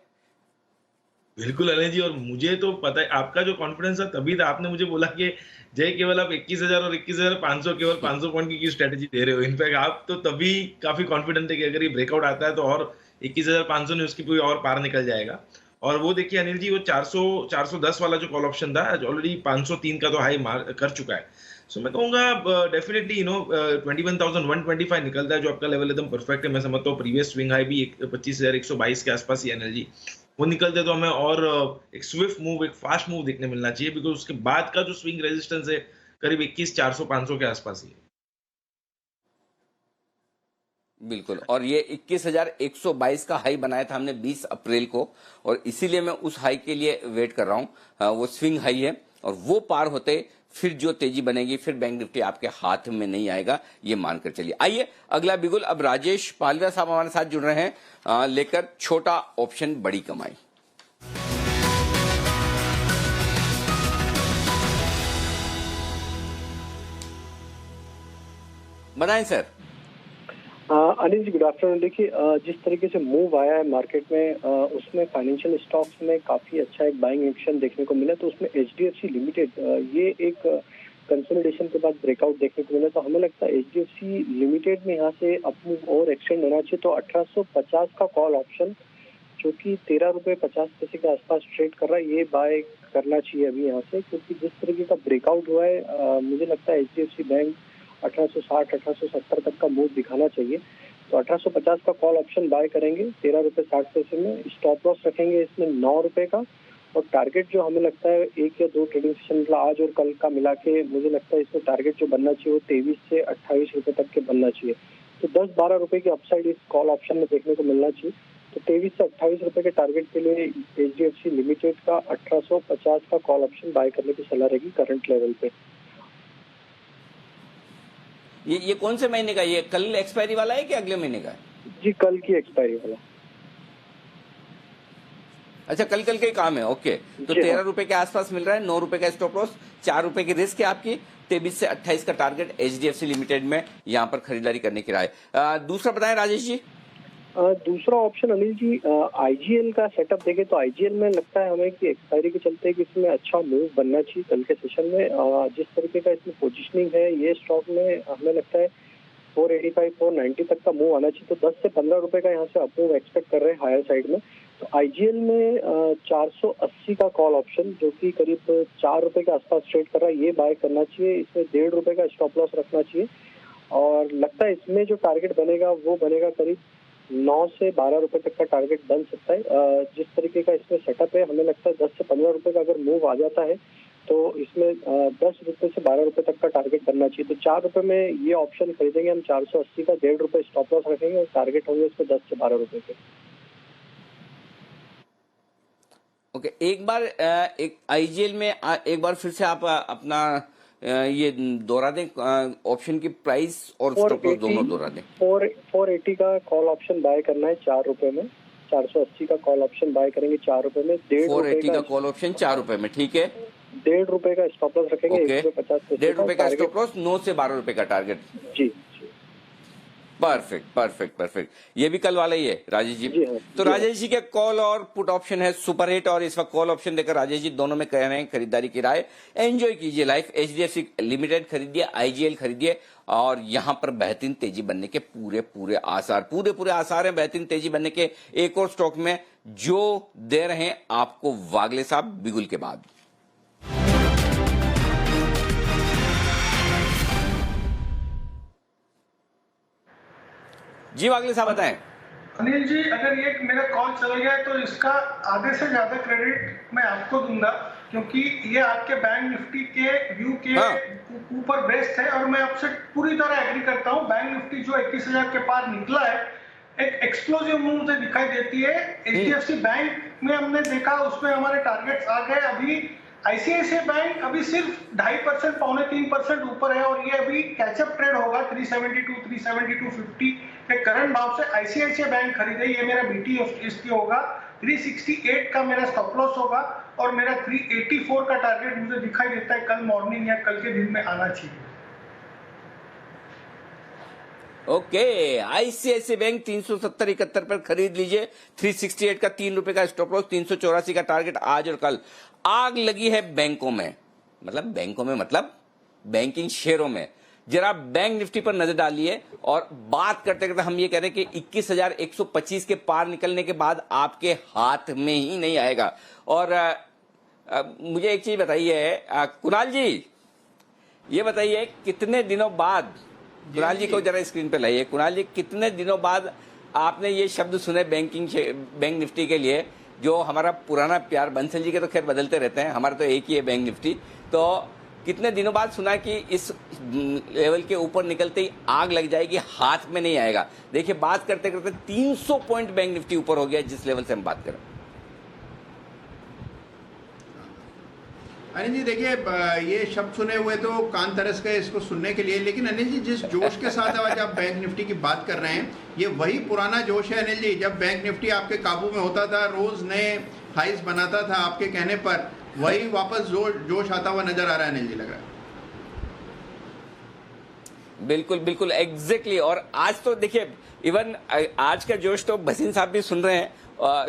बिल्कुल अनिल जी, और मुझे तो पता है आपका जो कॉन्फिडेंस है, तभी तो आपने मुझे बोला कि जय केवल आप 21,000 और 21,500 केवल 500 पॉइंट की स्ट्रेटेजी दे रहे हो। इनफैक्ट आप तो तभी काफी कॉन्फिडेंट है कि अगर ये ब्रेकआउट आता है तो और 21,500 ने उसकी पूरी और पार निकल जाएगा। और वो देखिए अनिल जी, वो 410 वाला जो कॉल ऑप्शन था ऑलरेडी 503 का तो हाई मार कर चुका है। सो मैं कहूंगा डेफिनेटली 21,125 निकलता है जो आपका लेवल एकदम परफेक्ट है। मैं समझता हूँ प्रीवियस स्विंग हाई भी 25,122 के आसपास ही एनर्जी वो निकलते तो हमें और एक स्विफ्ट मूव, एक फास्ट मूव देखने मिलना चाहिए, बिकॉज उसके बाद का जो स्विंग रेजिस्टेंस है करीब 21,400-500 के आसपास ही है। बिल्कुल, और ये 21,122 का हाई बनाया था हमने 20 अप्रैल को, और इसीलिए मैं उस हाई के लिए वेट कर रहा हूं। वो स्विंग हाई है, और वो पार होते फिर जो तेजी बनेगी, फिर बैंक निफ्टी आपके हाथ में नहीं आएगा, ये मानकर चलिए। आइए अगला बिगुल, अब राजेश पालविया साहब हमारे साथ जुड़ रहे हैं, लेकर छोटा ऑप्शन बड़ी कमाई। बताएं sir. Anil ji, good afternoon. देखिए, जिस तरीके से मूव आया है मार्केट में, उसमें फाइनेंशियल स्टॉक्स में काफी अच्छा एक बाइंग एक्शन देखने को मिला। तो उसमें HDFC लिमिटेड, ये एक कंसोलिडेशन के बाद ब्रेकआउट देखने को मिला। तो हमें लगता है HDFC लिमिटेड में यहाँ से अप मूव और एक्सटेंड होना चाहिए। तो 1850 का कॉल ऑप्शन, जो कि 13 रुपये 50 पैसे के आसपास ट्रेड कर रहा है, ये बाय करना चाहिए अभी यहाँ से, क्योंकि जिस तरीके का ब्रेकआउट हुआ है, मुझे लगता है HDFC बैंक 1860 1870 तक का मूव दिखाना चाहिए। तो 1850 का कॉल ऑप्शन बाय करेंगे 13 रुपये 60 पैसे में। स्टॉप लॉस रखेंगे इसमें 9 रुपये का, और टारगेट जो हमें लगता है 1 या 2 ट्रेडिंग सेशन मतलब आज और कल का मिला के मुझे लगता है इसमें टारगेट जो बनना चाहिए वो 23 से 28 रुपये तक के बनना चाहिए। तो 10-12 रुपये की अपसाइड इस कॉल ऑप्शन में देखने को मिलना चाहिए। तो 23 से 28 रुपये के टारगेट के लिए HDFC लिमिटेड का 1850 का कॉल ऑप्शन बाय करने की सलाह रहेगी करंट लेवल पे। ये कौन से महीने का, ये कल एक्सपायरी वाला है कि अगले महीने का है? जी कल की एक्सपायरी वाला। अच्छा, कल के ही काम है। ओके, तो 13 रुपए के आसपास मिल रहा है, 9 रुपए का स्टॉप लॉस, 4 रुपए की रिस्क है आपकी, 23 से 28 का टारगेट HDFC लिमिटेड में यहाँ पर खरीदारी करने की राय। दूसरा बताएं राजेश जी। दूसरा ऑप्शन अनिल जी IGL का सेटअप देखें तो IGL में लगता है हमें कि एक्सपायरी के चलते कि इसमें अच्छा मूव बनना चाहिए कल के सेशन में। जिस तरीके का इसमें पोजीशनिंग है ये स्टॉक में हमें लगता है 485 490 तक का मूव आना चाहिए। तो 10 से 15 रुपए का यहाँ से अप मूव एक्सपेक्ट कर रहे हैं हायर साइड में। तो IGL में 480 का कॉल ऑप्शन जो कि करीब 4 रुपए के आसपास ट्रेड कर रहा है ये बाय करना चाहिए। इसमें 1.5 रुपए का स्टॉप लॉस रखना चाहिए, और लगता है इसमें जो टारगेट बनेगा वो बनेगा करीब 9 से 12 रुपए तक का टारगेट बन सकता है। जिस तरीके का इसमें सेटअप है हमें लगता है 10 से 15 रुपए का अगर मूव आ जाता है तो इसमें 10 रुपए से 12 रुपए तक का टारगेट बनना चाहिए। तो 4 रुपए में ये ऑप्शन खरीदेंगे हम 480 का, 1.5 रुपए स्टॉप लॉस रखेंगे और टारगेट होंगे इसमें 10 से 12 रुपए के। ओके, एक बार IGL में एक बार फिर से आप अपना ये दोहरा दें, ऑप्शन की प्राइस और स्टॉप लॉस दोनों दोहरा दें। 480 का कॉल ऑप्शन बाय करना है 4 रुपए में, 480 का कॉल ऑप्शन बाय करेंगे 4 रुपए में, 480 का कॉल ऑप्शन 4 रुपए में, ठीक है। 1.5 रुपए का स्टॉप लॉस रखेंगे, 150 पैसे 1.5 रुपए का स्टॉप लॉस, 9 से 12 रुपए का टारगेट। जी परफेक्ट। ये भी कल वाला ही है राजेश जी। तो राजेश जी के कॉल और पुट ऑप्शन है सुपर हिट, और इस वक्त कॉल ऑप्शन देकर राजेश जी दोनों में कह रहे हैं खरीदारी की राय। एंजॉय कीजिए लाइफ, HDFC लिमिटेड खरीदिए, IGL खरीदिए, और यहां पर बेहतरीन तेजी बनने के पूरे आसार हैं बेहतरीन तेजी बनने के। एक और स्टॉक में जो दे रहे हैं आपको वागले साहब बिगुल के बाद। जी वागले साहब बताएं। अनिल जी, अगर ये मेरा कॉल चल गया है तो इसका आधे से ज्यादा क्रेडिट मैं आपको दूंगा, क्योंकि ये आपके बैंक निफ्टी के व्यू के ऊपर बेस्ड है, और मैं आपसे पूरी तरह एग्री करता हूँ। बैंक निफ्टी जो 21,000 के पार निकला है, एक एक्सप्लोसिव मूव मुझे दिखाई देती है। HDFC बैंक में हमने देखा उसमें हमारे टारगेट्स आ गए। अभी ICICI बैंक अभी सिर्फ 2.5% 2.25% ऊपर है, और ये अभी कैचअप ट्रेड होगा 372 372.50 के करंट भाव से। ICICI बैंक खरीदे, ये मेरा BT इसकी होगा। 368 का मेरा स्टॉप लॉस होगा, और मेरा 384 का टारगेट मुझे दिखाई देता है कल मॉर्निंग या कल के दिन में आना चाहिए। ओके, ICICI बैंक 370-71 पर खरीद लीजिए। 368 का 3 रुपए का स्टॉप लॉस, 384 का टारगेट आज और कल। आग लगी है बैंकों में, मतलब बैंकिंग शेयरों में। जरा बैंक निफ्टी पर नजर डालिए, और बात करते करते हम ये कह रहे हैं कि 21,125 के पार निकलने के बाद आपके हाथ में ही नहीं आएगा। और मुझे एक चीज बताइए कुणाल जी, ये बताइए कितने दिनों बाद, कुणाल जी को जरा स्क्रीन पे लाइए। कुणाल जी, कितने दिनों बाद आपने ये शब्द सुने बैंक निफ्टी के लिए, जो हमारा पुराना प्यार, बंसल जी के तो खैर बदलते रहते हैं, हमारा तो एक ही है बैंक निफ्टी, तो कितने दिनों बाद सुना कि इस लेवल के ऊपर निकलते ही आग लग जाएगी, हाथ में नहीं आएगा। देखिए, बात करते करते 300 पॉइंट बैंक निफ्टी ऊपर हो गया जिस लेवल से हम बात करें। अनिल जी देखिए, ये शब्द सुने हुए तो कान तरस गए इसको सुनने के लिए, लेकिन अनिल जी जिस जोश के साथ आज आप बैंक निफ्टी की बात कर रहे हैं, ये वही पुराना जोश है अनिल जी, जब बैंक निफ्टी आपके काबू में होता था, रोज नए हाइस बनाता था आपके कहने पर, वही वापस जोश आता हुआ नजर आ रहा है अनिल जी, लग रहा है। बिल्कुल एग्जैक्टली। और आज तो देखिए, इवन आज का जोश तो भसीन साहब भी सुन रहे हैं,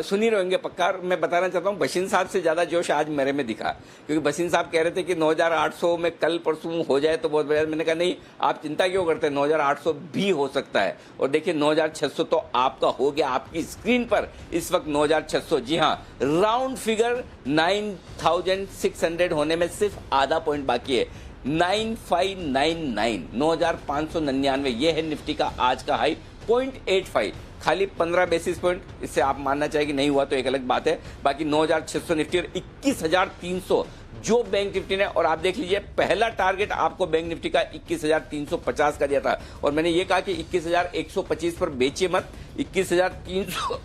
सुन ही रहेंगे पक्का। मैं बताना चाहता हूँ, भसीन साहब से ज्यादा जोश आज मेरे में दिखा, क्योंकि भसीन साहब कह रहे थे कि 9,800 में कल परसों हो जाए तो बहुत बढ़िया। मैंने कहा नहीं, आप चिंता क्यों करते हैं, 9,800 भी हो सकता है। और देखिए 9,600 तो आपका हो गया, आपकी स्क्रीन पर इस वक्त 9,600। जी हाँ, राउंड फिगर 9,600 होने में सिर्फ आधा पॉइंट बाकी है। 9599, 9599, ये है निफ्टी का आज का हाई 0.85, खाली 15 बेसिस पॉइंट। इससे आप मानना चाहिए कि नहीं हुआ तो एक अलग बात है। बाकी 9600 निफ्टी और 21300 जो बैंक निफ्टी ने, और आप देख लीजिए पहला टारगेट आपको बैंक निफ्टी का 21350 का दिया था, और मैंने ये कहा कि 21125 पर बेचिए मत, 21300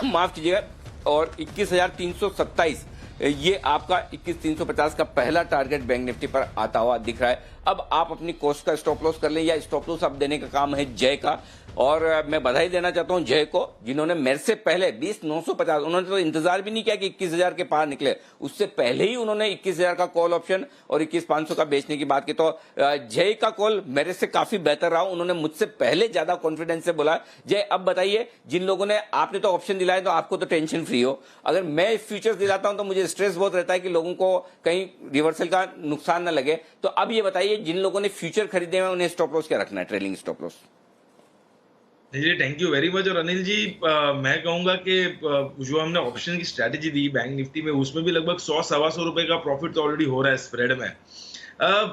माफ कीजिएगा, और 21327 ये आपका 21350 का पहला टारगेट बैंक निफ्टी पर आता हुआ दिख रहा है। अब आप अपनी कोस्ट का स्टॉप लॉस कर लें, या स्टॉप लॉस अब देने का काम है जय का। और मैं बधाई देना चाहता हूं जय को, जिन्होंने मेरे से पहले 20950, उन्होंने तो इंतजार भी नहीं किया कि 21000 के पार निकले, उससे पहले ही उन्होंने 21000 का कॉल ऑप्शन और 21500 का बेचने की बात की। तो जय का कॉल मेरे से काफी बेहतर रहा, उन्होंने मुझसे पहले ज्यादा कॉन्फिडेंस से बोला। जय अब बताइए, जिन लोगों ने, आपने तो ऑप्शन दिलाए तो आपको तो टेंशन फ्री हो, अगर मैं फ्यूचर्स दिलाता हूं तो मुझे स्ट्रेस बहुत रहता है कि लोगों को कहीं रिवर्सल का नुकसान न लगे। तो अब ये बताइए, जिन लोगों ने फ्यूचर खरीदे हैं उन्हें स्टॉप लॉस क्या रखना है, ट्रेलिंग स्टॉप लॉस? जी थैंक यू वेरी मच। और अनिल जी मैं कहूंगा कि जो हमने ऑप्शन की स्ट्रैटेजी दी बैंक निफ्टी में, उसमें भी लगभग 100-125 रुपए का प्रॉफिट तो ऑलरेडी हो रहा है स्प्रेड में।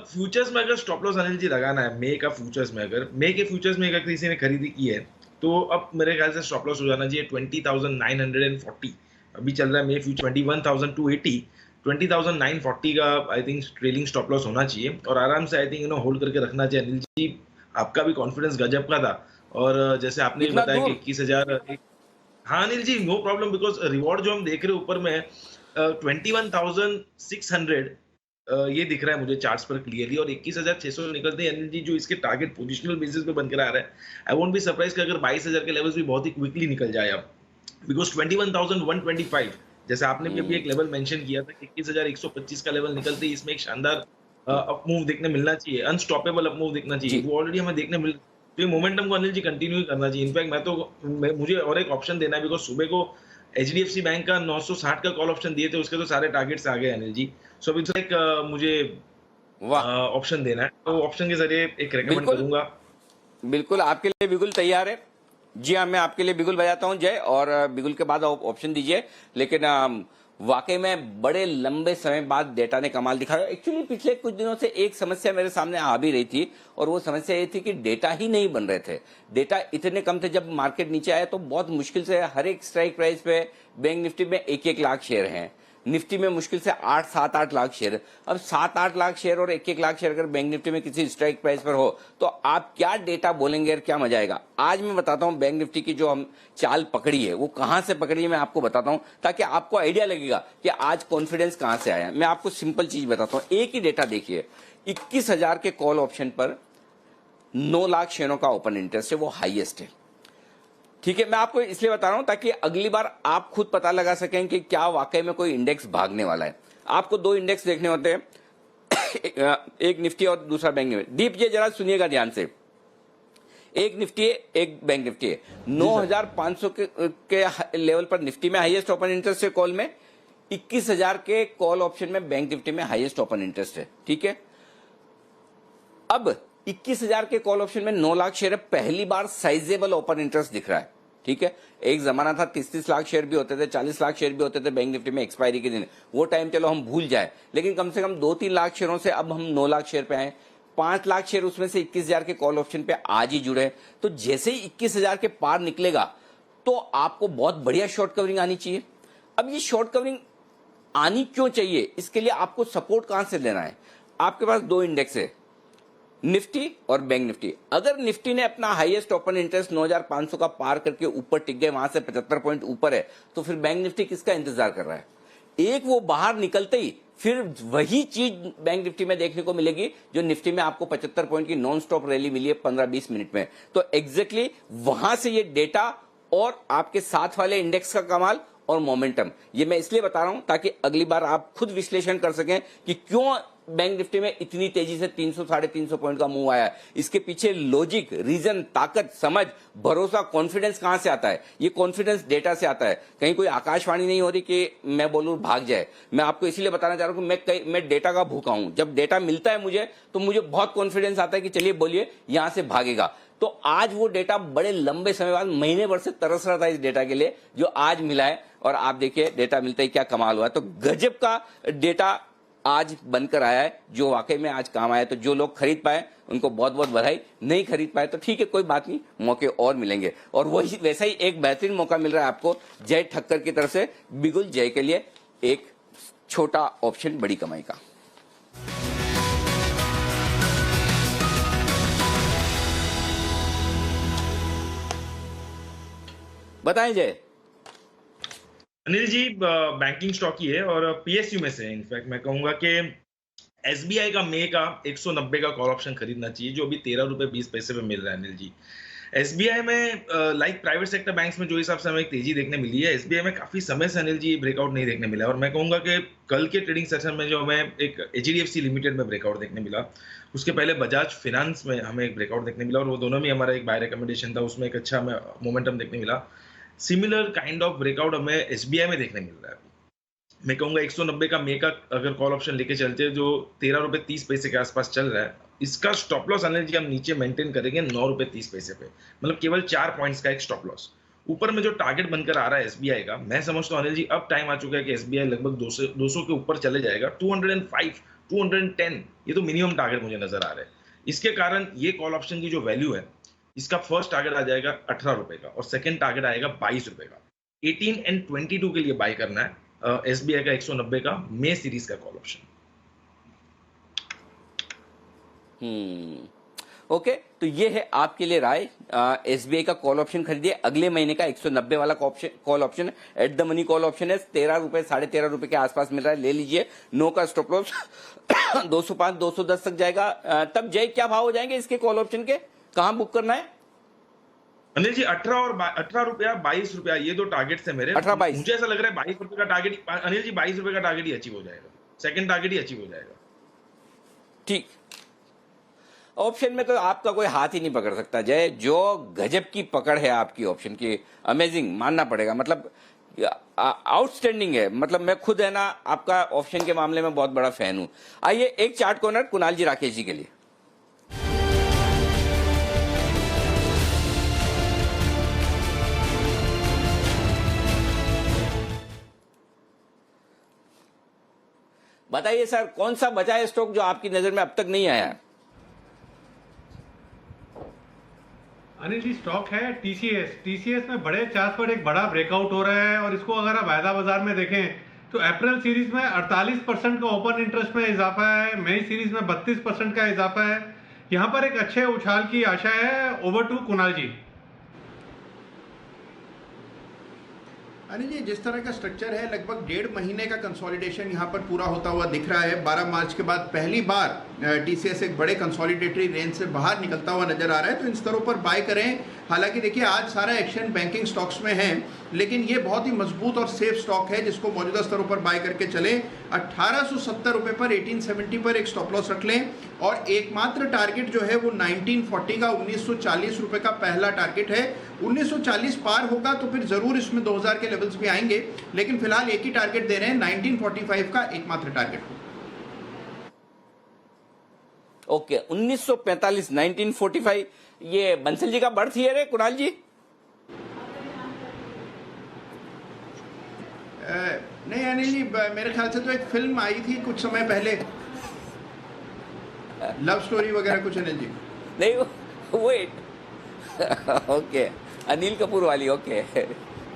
फ्यूचर्स में अगर स्टॉप लॉस अनिल जी लगाना है मे का फ्यूचर्स में, अगर मे के फ्यूचर्स में अगर किसी ने खरीदी की है तो अब मेरे ख्याल से स्टॉप लॉस हो जाना चाहिए 20,940। अभी चल रहा है मे फ्यूचर 21,280, 20,940 का I think trailing stop loss होना चाहिए, और आराम से आई थिंक होल्ड करके रखना चाहिए। अनिल जी आपका भी कॉन्फिडेंस गजब का था, और जैसे आपने बताया कि 21,000, हाँ Anil ji no problem, because reward जो हम देख रहे हैं ऊपर में 21,600 ये दिख रहा है मुझे चार्ट्स पर क्लियरली, और 21,600 निकलते हैं अनिल जी, जो इसके टारगेट पोजिशनल बेसिस पे बनकर आ रहा है। आई वोंट बी सरप्राइज कि अगर 22,000 के लेवल्स भी बहुत ही क्विकली निकल जाए अब, बिकॉज 21,125 जैसे आपने भी अभी एक लेवल मेंशन किया था कि 21,125 का लेवल निकलते ही इसमें एक शानदार अप मूव देखने मिलना चाहिए, अनस्टॉपेबल अप मूव देखना चाहिए, वो ऑलरेडी हमें देखने मिल, तो ये मोमेंटम को अनिल जी कंटिन्यू करना चाहिए। इनफैक्ट मुझे और एक ऑप्शन देना है, बिकॉज सुबह को एचडीएफसी बैंक का 960 का कॉल ऑप्शन दिए थे, उसके तो सारे टारगेट्स आ गए अनिल जी। सो अभी एक मुझे ऑप्शन देना है, तो ऑप्शन के जरिए एक रेकमेंड करूंगा। बिल्कुल आपके लिए बिल्कुल तैयार है। जी हाँ, मैं आपके लिए बिगुल बजाता हूं जय, और बिगुल के बाद ऑप्शन दीजिए। लेकिन वाकई में बड़े लंबे समय बाद डेटा ने कमाल दिखाया। एक्चुअली पिछले कुछ दिनों से एक समस्या मेरे सामने आ भी रही थी, और वो समस्या ये थी कि डेटा ही नहीं बन रहे थे। डेटा इतने कम थे, जब मार्केट नीचे आया तो बहुत मुश्किल से हर एक स्ट्राइक प्राइस पे बैंक निफ्टी में 1-1 लाख शेयर हैं, निफ्टी में मुश्किल से 7-8 लाख शेयर। अब 7-8 लाख शेयर और 1-1 लाख शेयर अगर बैंक निफ्टी में किसी स्ट्राइक प्राइस पर हो तो आप क्या डेटा बोलेंगे और क्या मजा आएगा। आज मैं बताता हूं बैंक निफ्टी की जो हम चाल पकड़ी है वो कहां से पकड़ी है, मैं आपको बताता हूं, ताकि आपको आइडिया लगेगा कि आज कॉन्फिडेंस कहां से आया। मैं आपको सिंपल चीज बताता हूं, एक ही डेटा देखिए, 21,000 के कॉल ऑप्शन पर 9 लाख शेयरों का ओपन इंटरेस्ट है, वो हाईएस्ट है। ठीक है, मैं आपको इसलिए बता रहा हूं ताकि अगली बार आप खुद पता लगा सकें कि क्या वाकई में कोई इंडेक्स भागने वाला है। आपको 2 इंडेक्स देखने होते हैं, एक निफ्टी और दूसरा बैंक निफ्टी। डीप जी जरा सुनिएगा ध्यान से, एक निफ्टी है एक बैंक निफ्टी है। 9,500 के लेवल पर निफ्टी में हाईएस्ट ओपन इंटरेस्ट है कॉल में, 21,000 के कॉल ऑप्शन में बैंक निफ्टी में हाईएस्ट ओपन इंटरेस्ट है। ठीक है, अब 21,000 के कॉल ऑप्शन में 9 लाख शेयर है, पहली बार साइजेबल ओपन इंटरेस्ट दिख रहा है। ठीक है, एक जमाना था 30-30 लाख शेयर भी होते थे, 40 लाख शेयर भी होते थे बैंक निफ्टी में एक्सपायरी के दिन, वो टाइम चलो हम भूल जाए, लेकिन कम से कम 2-3 लाख शेयरों से अब हम 9 लाख शेयर पे आए। 5 लाख शेयर उसमें से 21,000 के कॉल ऑप्शन पे आज ही जुड़े। तो जैसे ही 21,000 के पार निकलेगा तो आपको बहुत बढ़िया शॉर्ट कवरिंग आनी चाहिए। अब ये शॉर्ट कवरिंग आनी क्यों चाहिए, इसके लिए आपको सपोर्ट कहां से लेना है। आपके पास 2 इंडेक्स है, निफ्टी और बैंक निफ्टी। अगर निफ्टी ने अपना हाईएस्ट ओपन इंटरेस्ट 9,500 का पार करके ऊपर टिक गए, वहां से 75 पॉइंट ऊपर है, तो फिर बैंक निफ्टी किसका इंतजार कर रहा है। एक वो बाहर निकलते ही फिर वही चीज बैंक निफ्टी में देखने को मिलेगी जो निफ्टी में आपको 75 पॉइंट की नॉन स्टॉप रैली मिली है 15-20 मिनट में। तो एग्जैक्टली वहां से ये डेटा और आपके साथ वाले इंडेक्स का कमाल और मोमेंटम, ये मैं इसलिए बता रहा हूं ताकि अगली बार आप खुद विश्लेषण कर सकें कि क्यों बैंक निफ्टी में इतनी तेजी से 300-350 पॉइंट का मूव आया। इसके पीछे लॉजिक, रीजन, ताकत, समझ, भरोसा, कॉन्फिडेंस कहां से आता है। ये कॉन्फिडेंस डेटा से आता है। कहीं कोई आकाशवाणी नहीं हो रही कि मैं बोलूं भाग जाए। मैं आपको इसीलिए बताना चाह रहा हूं कि मैं डेटा का भूखा हूं। जब डेटा मिलता है मुझे तो मुझे बहुत कॉन्फिडेंस आता है कि चलिए बोलिए यहां से भागेगा। तो आज वो डेटा बड़े लंबे समय बाद, महीने भर से तरस रहा था इस डेटा के लिए, जो आज मिला है, और आप देखिए डेटा मिलता ही क्या कमाल हुआ। तो गजब का डेटा आज बनकर आया है, जो वाकई में आज काम आया। तो जो लोग खरीद पाए उनको बहुत बहुत बधाई, नहीं खरीद पाए तो ठीक है, कोई बात नहीं, मौके और मिलेंगे। और वही वैसा ही एक बेहतरीन मौका मिल रहा है आपको जय ठक्कर की तरफ से, बिगुल जय के लिए एक छोटा ऑप्शन बड़ी कमाई का। बताएं जय। अनिल जी, बैंकिंग स्टॉक ही है और पीएसयू में से है। इनफैक्ट मैं कहूंगा कि एसबीआई का मे का 190 का कॉल ऑप्शन खरीदना चाहिए, जो अभी 13 रुपए 20 पैसे पे मिल रहा है। अनिल जी, एसबीआई में लाइक प्राइवेट सेक्टर बैंक्स में जो हिसाब से हमें एक तेजी देखने मिली है, एसबीआई में काफी समय से अनिल जी ब्रेकआउट नहीं देखने मिला। और मैं कहूंगा कि कल के ट्रेडिंग सेशन में जो हमें एक एचडीएफसी लिमिटेड में ब्रेकआउट देखने मिला, उसके पहले बजाज फाइनेंस में हमें एक ब्रेकआउट देखने मिला, और वो दोनों में हमारा एक बाय रिकमेंडेशन था, उसमें एक अच्छा हमें मोमेंटम देखने मिला। सिमिलर काइंड ऑफ ब्रेकआउट हमें एसबीआई में देखने मिल रहा है। मैं कहूंगा 190 का मे का अगर कॉल ऑप्शन लेके चलते हैं, जो 13 रुपए 30 पैसे के आसपास चल रहा है, इसका स्टॉप लॉस अनिल जी हम नीचे मेंटेन करेंगे 9 रुपए 30 पैसे पे, मतलब केवल 4 पॉइंट्स का एक स्टॉप लॉस। ऊपर में जो टारगेट बनकर आ रहा है एसबीआई का, मैं समझता हूँ अनिल जी अब टाइम आ चुका है कि एसबीआई लगभग 200 के ऊपर चले जाएगा। 205 210 ये तो मिनिमम टारगेट मुझे नजर आ रहा है। इसके कारण ये कॉल ऑप्शन की जो वैल्यू है, इसका फर्स्ट टारगेट आ जाएगा 18 रुपए का और सेकंड टारगेट आएगा 22 रुपए का। 18 एंड 22 के लिए बाय करना है एसबीआई का 190 का मे सीरीज का कॉल ऑप्शन। ओके, तो ये है आपके लिए राय। एसबीआई का कॉल ऑप्शन खरीदिए, अगले महीने का 190 वाला call option at the money call option है, 13 रुपए 13.5 रुपए के आसपास मिल रहा है, ले लीजिए। नो का स्टॉप लॉस 205 210 तक जाएगा। तब जय क्या भाव हो जाएंगे इसके कॉल ऑप्शन के, कहां बुक करना है अनिल जी? 18 रुपया 22 रुपया, ये दो टारगेट है मेरे। 18-22 मुझे ऐसा लग रहा है 22 रुपए का टारगेट अनिल जी, 22 रुपए का टारगेट ही अचीव हो जाएगा, सेकंड टारगेट ही अचीव हो जाएगा। ठीक, ऑप्शन में तो आपका कोई हाथ ही नहीं पकड़ सकता जय, जो गजब की पकड़ है आपकी ऑप्शन की, अमेजिंग मानना पड़ेगा, मतलब आउटस्टैंडिंग है। मतलब मैं खुद है ना आपका ऑप्शन के मामले में बहुत बड़ा फैन हूं। आइए एक चार्ट कॉर्नर कुणाल जी राकेश जी के लिए। बताइए सर, कौन सा बचा है स्टॉक जो आपकी नजर में अब तक नहीं आया? अनिल जी, स्टॉक है टीसीएस में बड़े चार्ज पर एक बड़ा ब्रेकआउट हो रहा है, और इसको अगर आप वायदा बाजार में देखें तो अप्रैल सीरीज में 48% का ओपन इंटरेस्ट में इजाफा है, मई सीरीज में 32% का इजाफा है। यहां पर एक अच्छे उछाल की आशा है। ओवर टू कुणाल जी। अनिल जी, जिस तरह का स्ट्रक्चर है, लगभग 1.5 महीने का कंसोलिडेशन यहाँ पर पूरा होता हुआ दिख रहा है। 12 मार्च के बाद पहली बार टीसीएस एक बड़े कंसोलिडेटरी रेंज से बाहर निकलता हुआ नजर आ रहा है, तो इन स्तरों पर बाय करें। हालांकि देखिए आज सारा एक्शन बैंकिंग स्टॉक्स में है, लेकिन ये बहुत ही मजबूत और सेफ स्टॉक है जिसको मौजूदा स्तरों पर बाय करके चले। 1870 रुपए पर 1870 पर एक स्टॉप लॉस रख लें, और एकमात्र टारगेट जो है वो 1940 का 1940 रुपए का पहला टारगेट है। 1940 पार होगा तो फिर जरूर इसमें 2000 के लेवल्स भी आएंगे, लेकिन फिलहाल एक ही टारगेट दे रहे हैं, 1945 का एकमात्र टारगेट हो। ओके, 1945 1945, ये बंसल जी का बर्थ ईयर है कुणाल जी? नहीं अनिल जी, मेरे ख्याल से तो एक फिल्म आई थी कुछ समय पहले, लव स्टोरी वगैरह कुछ। अनिल जी नहीं, वेट ओके, अनिल कपूर वाली। ओके,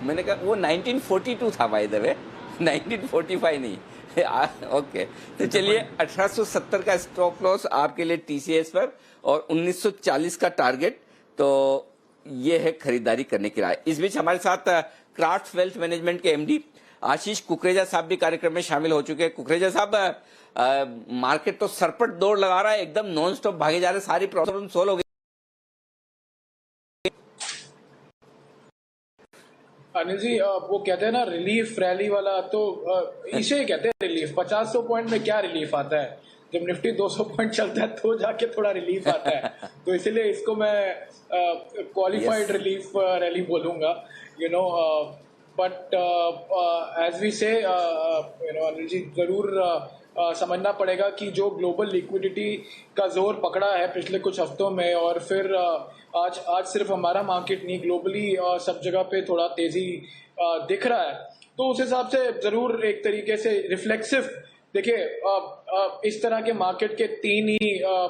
मैंने कहा वो 1942 था बाय द वे, 1945 नहीं। ओके, तो चलिए 1870 का स्टॉप लॉस आपके लिए टीसीएस पर और 1940 का टारगेट, तो ये है खरीदारी करने की राय। इस बीच हमारे साथ क्राफ्ट वेल्थ मैनेजमेंट के एमडी आशीष कुकरेजा साहब भी कार्यक्रम में शामिल हो चुके हैं। कुकरेजा साहब, मार्केट तो सरपट दौड़ लगा रहा है, एकदम नॉन स्टॉप भागे जा रहे, सारी प्रॉब्लम सोल्व हो गई। अनिल जी, वो कहते हैं ना रिलीफ रैली वाला, तो इसे कहते हैं रिलीफ। 50-100 पॉइंट में क्या रिलीफ आता है? जब निफ्टी 200 पॉइंट चलता है तो जाके थोड़ा रिलीफ आता है। तो इसीलिए इसको मैं क्वालिफाइड रिलीफ रैली बोलूंगा, you know. But as we say, you know Anil ji, जरूर समझना पड़ेगा कि जो ग्लोबल लिक्विडिटी का जोर पकड़ा है पिछले कुछ हफ्तों में, और फिर आज सिर्फ हमारा मार्केट नहीं, ग्लोबली सब जगह पे थोड़ा तेजी दिख रहा है, तो उस हिसाब से जरूर एक तरीके से रिफ्लेक्सिव देखिए इस तरह के मार्केट के 3 ही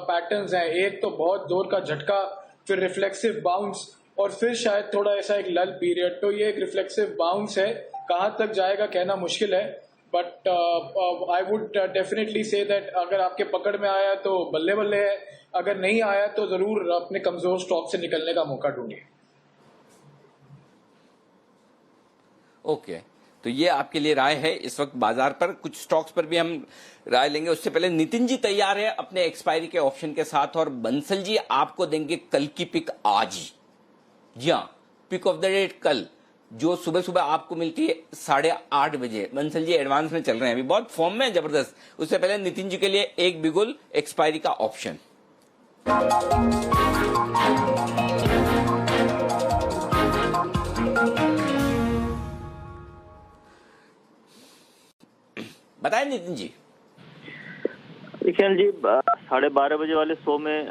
पैटर्न्स हैं। एक तो बहुत जोर का झटका, फिर रिफ्लेक्सिव बाउंस और फिर शायद थोड़ा ऐसा एक लल पीरियड। तो ये एक रिफ्लेक्सिव बाउंस है, कहां तक जाएगा कहना मुश्किल है, but I would definitely say that अगर आपके पकड़ में आया तो बल्ले बल्ले है, अगर नहीं आया तो जरूर अपने कमजोर स्टॉक से निकलने का मौका ढूंढिए। ओके, तो ये आपके लिए राय है इस वक्त बाजार पर। कुछ स्टॉक्स पर भी हम राय लेंगे, उससे पहले नितिन जी तैयार है अपने एक्सपायरी के ऑप्शन के साथ, और बंसल जी आपको देंगे कल की पिक आज ही। जी हाँ, पिक ऑफ द डे कल, जो सुबह सुबह आपको मिलती है 8:30 बजे। बंसल जी एडवांस में चल रहे हैं, अभी बहुत फॉर्म में है जबरदस्त। उससे पहले नितिन जी के लिए एक बिगुल एक्सपायरी का ऑप्शन। बताएं नितिन जी। देखिए जी 12:30 बजे वाले शो में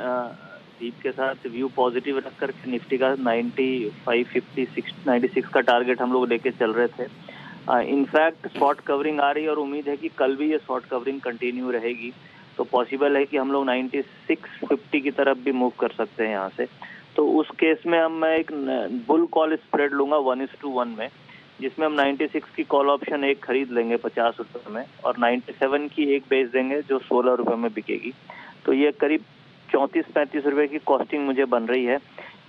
दीप के साथ व्यू पॉजिटिव रख करके निफ्टी का 96 का टारगेट हम लोग लेके चल रहे थे। इनफैक्ट शॉर्ट कवरिंग आ रही है और उम्मीद है कि कल भी ये शॉर्ट कवरिंग कंटिन्यू रहेगी, तो पॉसिबल है कि हम लोग 9650 की तरफ भी मूव कर सकते हैं यहाँ से। तो उस केस में अब मैं एक बुल कॉल स्प्रेड लूंगा 1:1 में, जिसमें हम 96 की कॉल ऑप्शन एक खरीद लेंगे 50 रुपए में और 97 की एक बेच देंगे जो 16 रुपए में बिकेगी। तो ये करीब 34-35 रुपए की कॉस्टिंग मुझे बन रही है।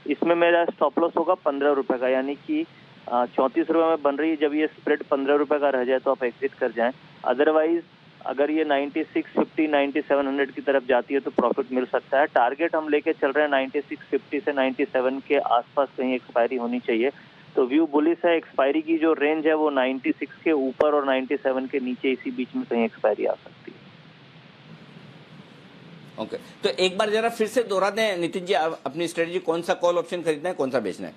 इसमें मेरा स्टॉप लॉस होगा 15 रुपए का, यानी कि 34 रुपए में बन रही है। जब ये स्प्रेड 15 रुपए का रह जाए तो आप एग्जिट कर जाएं। अदरवाइज अगर ये 9650 9700 की तरफ जाती है तो प्रॉफिट मिल सकता है। टारगेट हम लेके चल रहे हैं 9650 से 97 के आसपास कहीं एक्सपायरी होनी चाहिए। तो व्यू बुलिश है। एक्सपायरी की जो रेंज है वो 96 के ऊपर और 97 के नीचे, इसी बीच में कहीं एक्सपायरी आ सकती है। ओके, तो एक बार जरा फिर से दोहरा दें नितिन जी अपनी स्ट्रेटजी, कौन सा कॉल ऑप्शन खरीदना है, कौन सा बेचना है?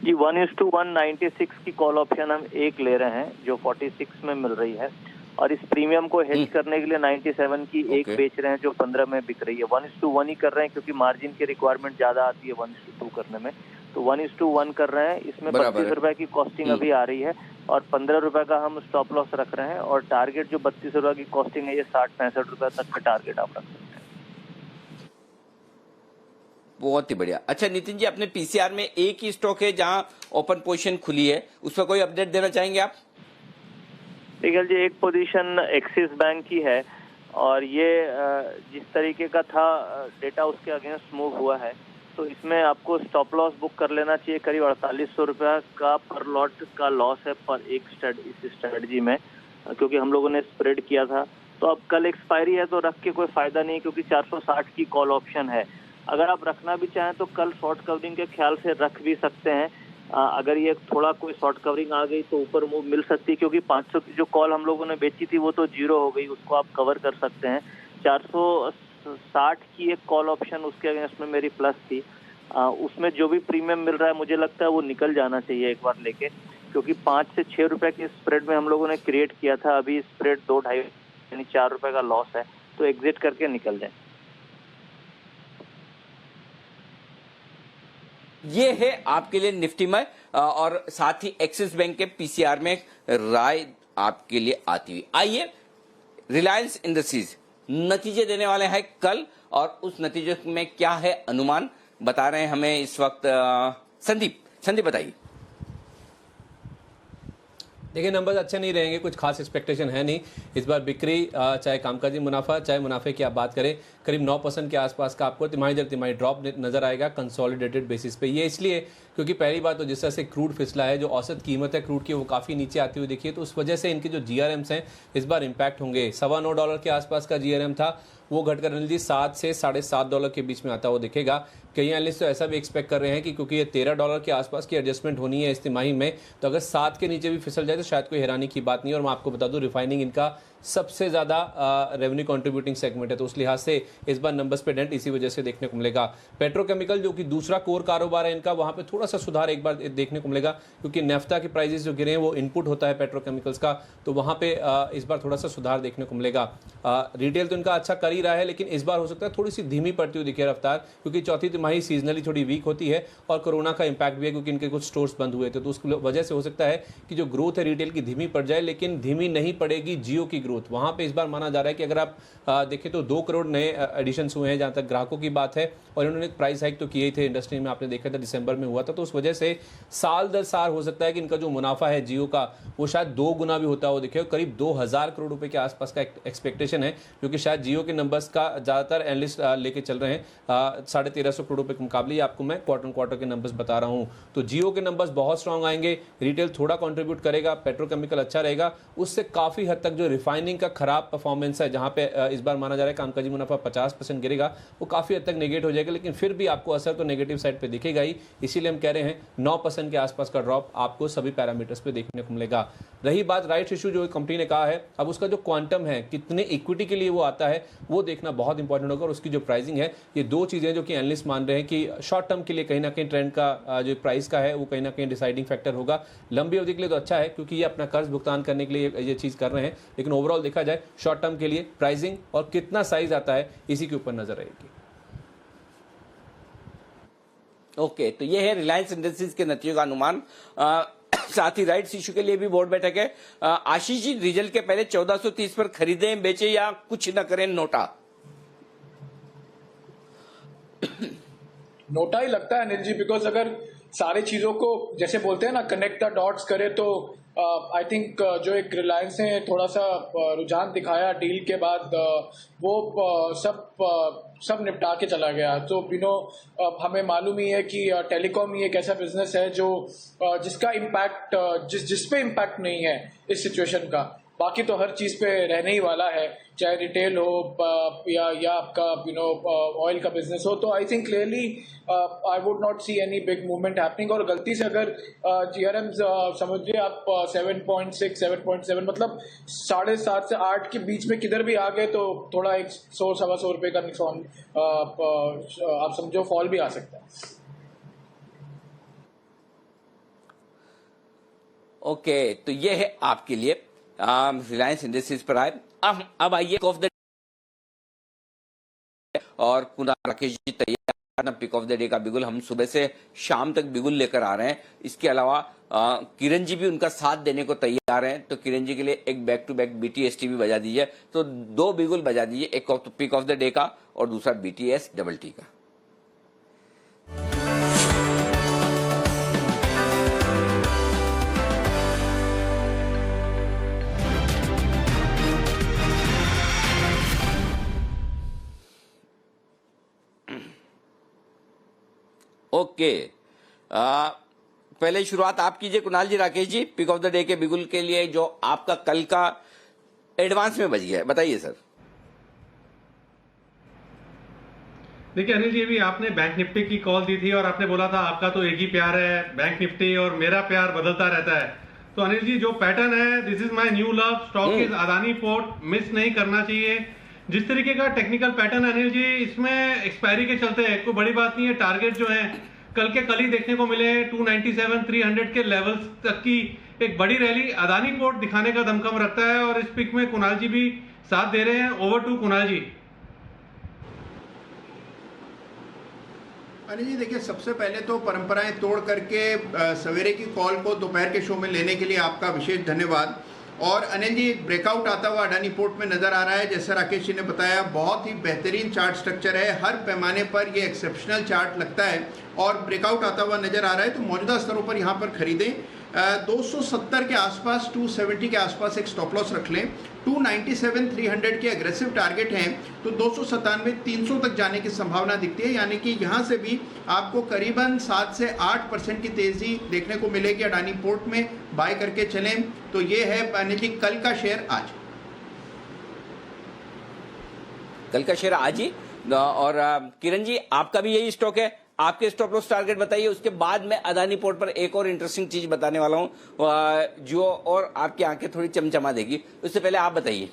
जी 1:1 96 की कॉल ऑप्शन हम एक ले रहे हैं जो 46 में मिल रही है, और इस प्रीमियम को हेज करने के लिए 97 की एक बेच रहे हैं जो 15 में बिक रही है। 1:1 ही कर रहे हैं क्योंकि मार्जिन की रिक्वायरमेंट ज्यादा आती है 1:2 करने में, तो 1:1 कर रहे हैं। इसमें 32 रुपए की कॉस्टिंग अभी आ रही है और 15 रुपए का हम स्टॉप लॉस रख रहे हैं, और टारगेट जो 32 रुपए की कॉस्टिंग है ये 60-65 रुपए तक का टारगेट आप रख सकते हैं। बहुत ही बढ़िया। अच्छा नितिन जी, अपने पीसीआर में एक ही स्टॉक है जहां ओपन पोजीशन खुली है, उस पर कोई अपडेट देना चाहेंगे आप? देखिए जी, एक पोजीशन एक्सिस बैंक की है और ये जिस तरीके का था डेटा उसके अगेंस्ट मूव हुआ है, तो इसमें आपको स्टॉप लॉस बुक कर लेना चाहिए। करीब 4800 रुपया का पर लॉट का लॉस है पर एक इस स्ट्रेटजी में, क्योंकि हम लोगों ने स्प्रेड किया था। तो अब कल एक्सपायरी है तो रख के कोई फायदा नहीं, क्योंकि 460 की कॉल ऑप्शन है। अगर आप रखना भी चाहें तो कल शॉर्ट कवरिंग के ख्याल से रख भी सकते हैं। अगर ये थोड़ा कोई शॉर्ट कवरिंग आ गई तो ऊपर मूव मिल सकती है, क्योंकि 500 की जो कॉल हम लोगों ने बेची थी वो तो जीरो हो गई, उसको आप कवर कर सकते हैं। 460 की एक कॉल ऑप्शन उसके अगेंस्ट में मेरी प्लस थी, उसमें जो भी प्रीमियम मिल रहा है मुझे लगता है वो निकल जाना चाहिए एक बार लेके, क्योंकि 5 से 6 रुपए के स्प्रेड में हम लोगों ने क्रिएट किया था। अभी स्प्रेड 2-2.5 यानी 4 रुपए का लॉस है, तो एग्जिट करके निकल जाए। ये है आपके लिए निफ्टी में, और साथ ही एक्सिस बैंक के पीसीआर में राय आपके लिए आती हुई। आइए, रिलायंस इंडस्ट्रीज नतीजे देने वाले हैं कल, और उस नतीजे में क्या है अनुमान बता रहे हैं हमें इस वक्त संदीप बताइए। देखिए नंबर्स अच्छे नहीं रहेंगे, कुछ खास एक्सपेक्टेशन है नहीं इस बार। बिक्री चाहे कामकाजी मुनाफा, चाहे मुनाफे की आप बात करें, करीब 9% के आसपास का आपको तिमाही दर तिमाही ड्रॉप नजर आएगा कंसोलिडेटेड बेसिस पे। ये इसलिए क्योंकि पहली बात तो जिस तरह से क्रूड फिसला है, जो औसत कीमत है क्रूड की वो काफ़ी नीचे आती हुई दिखी है, तो उस वजह से इनके जो जीआरएम्स हैं इस बार इम्पैक्ट होंगे। $9.25 के आसपास का जीआरएम था, वो घटकर एनालिस्ट $7 से $7.5 के बीच में आता हुआ दिखेगा। कई एनालिस्ट तो ऐसा भी एक्सपेक्ट कर रहे हैं कि क्योंकि ये $13 के आसपास की एडजस्टमेंट होनी है इस तिमाही में, तो अगर 7 के नीचे भी फिसल जाए तो शायद कोई हैरानी की बात नहीं है। और मैं आपको बता दूं, रिफाइनिंग इनका सबसे ज़्यादा रेवेन्यू कंट्रीब्यूटिंग सेगमेंट है, तो उस लिहाज से इस बार नंबर्स पे डेंट इसी वजह से देखने को मिलेगा। पेट्रोकेमिकल जो कि दूसरा कोर कारोबार है इनका, वहाँ पे थोड़ा सा सुधार एक बार देखने को मिलेगा, क्योंकि नेफ्ता के प्राइजेस जो गिरे हैं वो इनपुट होता है पेट्रोकेमिकल्स का, तो वहाँ पे इस बार थोड़ा सा सुधार देखने को मिलेगा। रिटेल तो इनका अच्छा कर ही रहा है, लेकिन इस बार हो सकता है थोड़ी सी धीमी पड़ती हुई दिखे रफ्तार, क्योंकि चौथी तिमाही सीजनली थोड़ी वीक होती है और कोरोना का इंपैक्ट भी है, क्योंकि इनके कुछ स्टोर्स बंद हुए थे, तो उस वजह से हो सकता है कि जो ग्रोथ है रिटेल की धीमी पड़ जाए, लेकिन धीमी नहीं पड़ेगी जियो की ग्रोथ ग्रोथ, वहां पे इस बार माना जा रहा है कि अगर आप देखें तो 2 करोड़ नए एडिशंस हुए हैं जहां तक ग्राहकों की बात है, और इन्होंने एक प्राइस हाइक तो किए ही थे इंडस्ट्री में, आपने देखा था दिसंबर में हुआ था, तो उस वजह से साल दर साल हो सकता है कि इनका जो मुनाफा है जियो का वो शायद 2 गुना भी होता हो। देखिए करीब 2000 करोड़ रुपए के आसपास का एक्सपेक्टेशन है, क्योंकि शायद जियो के नंबर्स का ज्यादातर एनालिस्ट लेके चल रहे हैं 1350 करोड़ रुपए के मुकाबले। आपको मैं क्वार्टर क्वार्टर के नंबर्स बता रहा हूं, तो जियो के नंबर्स बहुत स्ट्रांग आएंगे, रिटेल थोड़ा कंट्रीब्यूट करेगा, पेट्रोकेमिकल अच्छा रहेगा, उससे काफी हद तक जो रिफाइनिंग का खराब परफॉर्मेंस है जहां पे इस बार माना जा रहा है कामकाजी मुनाफा 50% गिरेगा, वो काफी हद तक नेगेट हो जाएगा, लेकिन फिर भी आपको असर तो नेगेटिव साइड पे दिखेगा ही। इसीलिए हम कह रहे हैं 9% के आसपास का ड्रॉप आपको सभी पैरामीटर्स पे देखने को मिलेगा। रही बात राइट्स इशू जो कंपनी ने कहा है, अब उसका जो क्वांटम है, कितने इक्विटी के लिए वो आता है, वो देखना बहुत इंपॉर्टेंट होगा, और उसकी जो प्राइसिंग है, ये 2 चीजें जो कि एनालिस्ट मान रहे हैं कि शॉर्ट टर्म के लिए कहीं ना कहीं ट्रेंड का जो प्राइस का है वो कहीं ना कहीं डिसाइडिंग फैक्टर होगा। लंबी अवधि के लिए तो अच्छा है क्योंकि ये अपना कर्ज भुगतान करने के लिए ये चीज कर रहे हैं, लेकिन ओवरऑल देखा जाए शॉर्ट टर्म के लिए प्राइसिंग और कितना साइज आता है इसी के ऊपर नजर रहेगी। ओके, तो ये है रिलायंस इंडस्ट्रीज के नतीजों का अनुमान। साथ ही राइट्स इशू के लिए भी बोर्ड बैठक है। आशीष जी, रिजल्ट के पहले 1430 पर खरीदें, बेचे या कुछ न करें, नोटा? नोटा ही लगता है अनिल जी, बिकॉज अगर सारी चीजों को जैसे बोलते हैं ना कनेक्ट द डॉट्स करे, तो आई थिंक जो एक रिलायंस ने थोड़ा सा रुझान दिखाया डील के बाद, वो सब निपटा के चला गया। तो हमें मालूम ही है कि टेलीकॉम ही एक ऐसा बिजनेस है जो जिसका इम्पैक्ट जिस पे इम्पैक्ट नहीं है इस सिचुएशन का, बाकी तो हर चीज पे रहने ही वाला है, चाहे रिटेल हो या आपका ऑयल का बिजनेस हो। तो I think clearly I would not see any big movement happening. और गलती से अगर जीआरएम समझिए आप 7.6 7.7 मतलब 7.5 से 8 के बीच में किधर भी आ गए तो थोड़ा 100-125 रुपए का नुकसान आप समझो फॉल भी आ सकता है। ओके, तो ये है आपके लिए रिलायंस इंडस्ट्रीज पर आए। अब आइए ऑफ द और कुणाल राकेश जी तैयार ना पिक ऑफ द डे का बिगुल, हम सुबह से शाम तक बिगुल लेकर आ रहे हैं। इसके अलावा किरण जी भी उनका साथ देने को तैयार हैं, तो किरण जी के लिए एक बैक टू बैक BTST भी बजा दीजिए। तो 2 बिगुल बजा दीजिए, एक पिक ऑफ द डे का और दूसरा BTS का। ओके, पहले शुरुआत आप कीजिए कुणाल जी, Rakesh ji, pick of the day के बिगुल के लिए जो आपका कल का एडवांस में बच गया है, बताइए सर। देखिए अनिल जी, अभी आपने बैंक निफ्टी की कॉल दी थी और आपने बोला था आपका तो एक ही प्यार है बैंक निफ्टी, और मेरा प्यार बदलता रहता है। तो अनिल जी, जो पैटर्न है, this is my new love, stock is Adani port, miss नहीं करना चाहिए। जिस तरीके का टेक्निकल पैटर्न अनिल जी, इसमें एक्सपायरी के चलते कोई बड़ी बात नहीं है, टारगेट जो है कल के कल ही देखने को मिले 297 300 के लेवल्स तक की एक बड़ी रैली अदानी पोर्ट दिखाने का दमखम रखता है, और इस पिक में कुणाल जी भी साथ दे रहे हैं। ओवर टू कुणाल जी। अनिल जी, देखिए सबसे पहले तो परंपराएं तोड़ करके सवेरे की कॉल को दोपहर के शो में लेने के लिए आपका विशेष धन्यवाद। और अनिल जी, ब्रेकआउट आता हुआ अडानी पोर्ट में नजर आ रहा है, जैसे राकेश जी ने बताया, बहुत ही बेहतरीन चार्ट स्ट्रक्चर है, हर पैमाने पर ये एक्सेप्शनल चार्ट लगता है और ब्रेकआउट आता हुआ नजर आ रहा है। तो मौजूदा स्तरों पर यहाँ पर खरीदें, 270 के आसपास, 270 के आसपास एक स्टॉप लॉस रख लें। 297 300 के एग्रेसिव टारगेट हैं, तो 297 300 तक जाने की संभावना दिखती है, यानी कि यहाँ से भी आपको करीबन 7 से 8% की तेजी देखने को मिलेगी अडानी पोर्ट में, बाय करके चलें। तो ये है अनिल जी कल का शेयर आज, कल का शेयर आज ही। और किरण जी, आपका भी यही स्टॉक है, आपके स्टॉप लॉस टारगेट बताइए। उसके बाद मैं अदानी पोर्ट पर एक और इंटरेस्टिंग चीज बताने वाला हूं जो और आपकी आंखें थोड़ी चमचमा देगी। उससे पहले आप बताइए।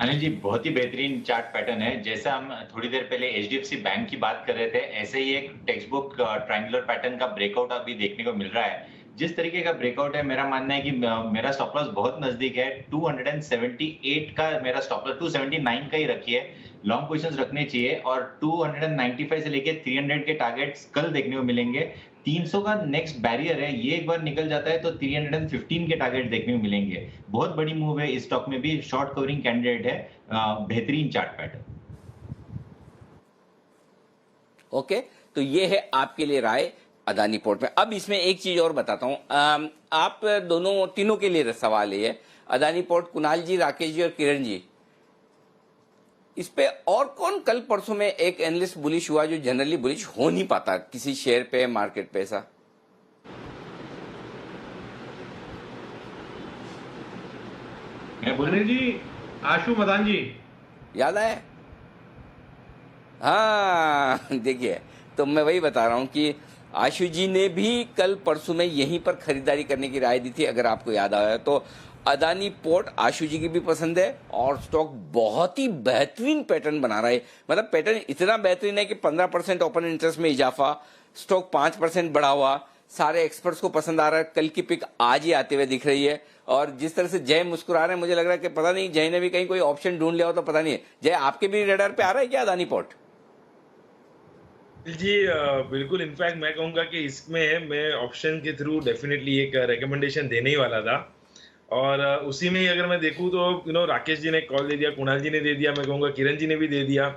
अनिल जी, बहुत ही बेहतरीन चार्ट पैटर्न है। जैसा हम थोड़ी देर पहले HDFC बैंक की बात कर रहे थे, ऐसे ही एक टेक्स्ट बुक ट्रायंगुलर पैटर्न का ब्रेकआउट अभी देखने को मिल रहा है। जिस तरीके का ब्रेकआउट है, मेरा मानना है कि मेरा स्टॉप लॉस बहुत नजदीक है। 278 का मेरा स्टॉप लॉस 279 का ही रखिए, लॉन्ग पोजीशंस रखने चाहिए, और 295 से लेके 300 के टारगेट्स कल देखने को मिलेंगे। 300 का नेक्स्ट बैरियर है, ये एक बार निकल जाता है तो 315 के टारगेट देखने को मिलेंगे। बहुत बड़ी मूव है इस स्टॉक में भी, शॉर्ट कवरिंग कैंडिडेट है, बेहतरीन चार्ट पैटर्न। ओके, तो ये है आपके लिए राय अदानी पोर्ट में। अब इसमें एक चीज और बताता हूं, आप दोनों तीनों के लिए सवाल है, अदानी पोर्ट, कुणाल जी, राकेश जी और किरण जी, इस पे और कौन कल परसों में एक एनालिस्ट बुलिश हुआ जो जनरली बुलिश हो नहीं पाता किसी शेयर पे, मार्केट पे? ऐसा अनिल जी, आशु मदान जी, याद आया? हाँ, देखिए, तो मैं वही बता रहा हूं कि आशु जी ने भी कल परसों में यहीं पर खरीदारी करने की राय दी थी, अगर आपको याद आया तो। अदानी पोर्ट आशु जी की भी पसंद है और स्टॉक बहुत ही बेहतरीन पैटर्न बना रहा है। मतलब पैटर्न इतना बेहतरीन है कि 15% ओपन इंटरेस्ट में इजाफा, स्टॉक 5% बढ़ा हुआ, सारे एक्सपर्ट्स को पसंद आ रहा है। कल की पिक आज ही आते हुए दिख रही है, और जिस तरह से जय मुस्कुरा रहे हैं, मुझे लग रहा है कि पता नहीं जय ने भी कहीं कोई ऑप्शन ढूंढ लिया हो तो पता नहीं है। जय, आपके भी रेडार पे आ रहा है क्या अदानी पोर्ट? जी बिल्कुल, इनफैक्ट मैं कहूंगा कि इसमें मैं ऑप्शन के थ्रू डेफिनेटली एक रिकमेंडेशन देने ही वाला था, और उसी में ही अगर मैं देखूं तो राकेश जी ने कॉल दे दिया, कुणाल जी ने दे दिया, मैं कहूंगा किरण जी ने भी दे दिया।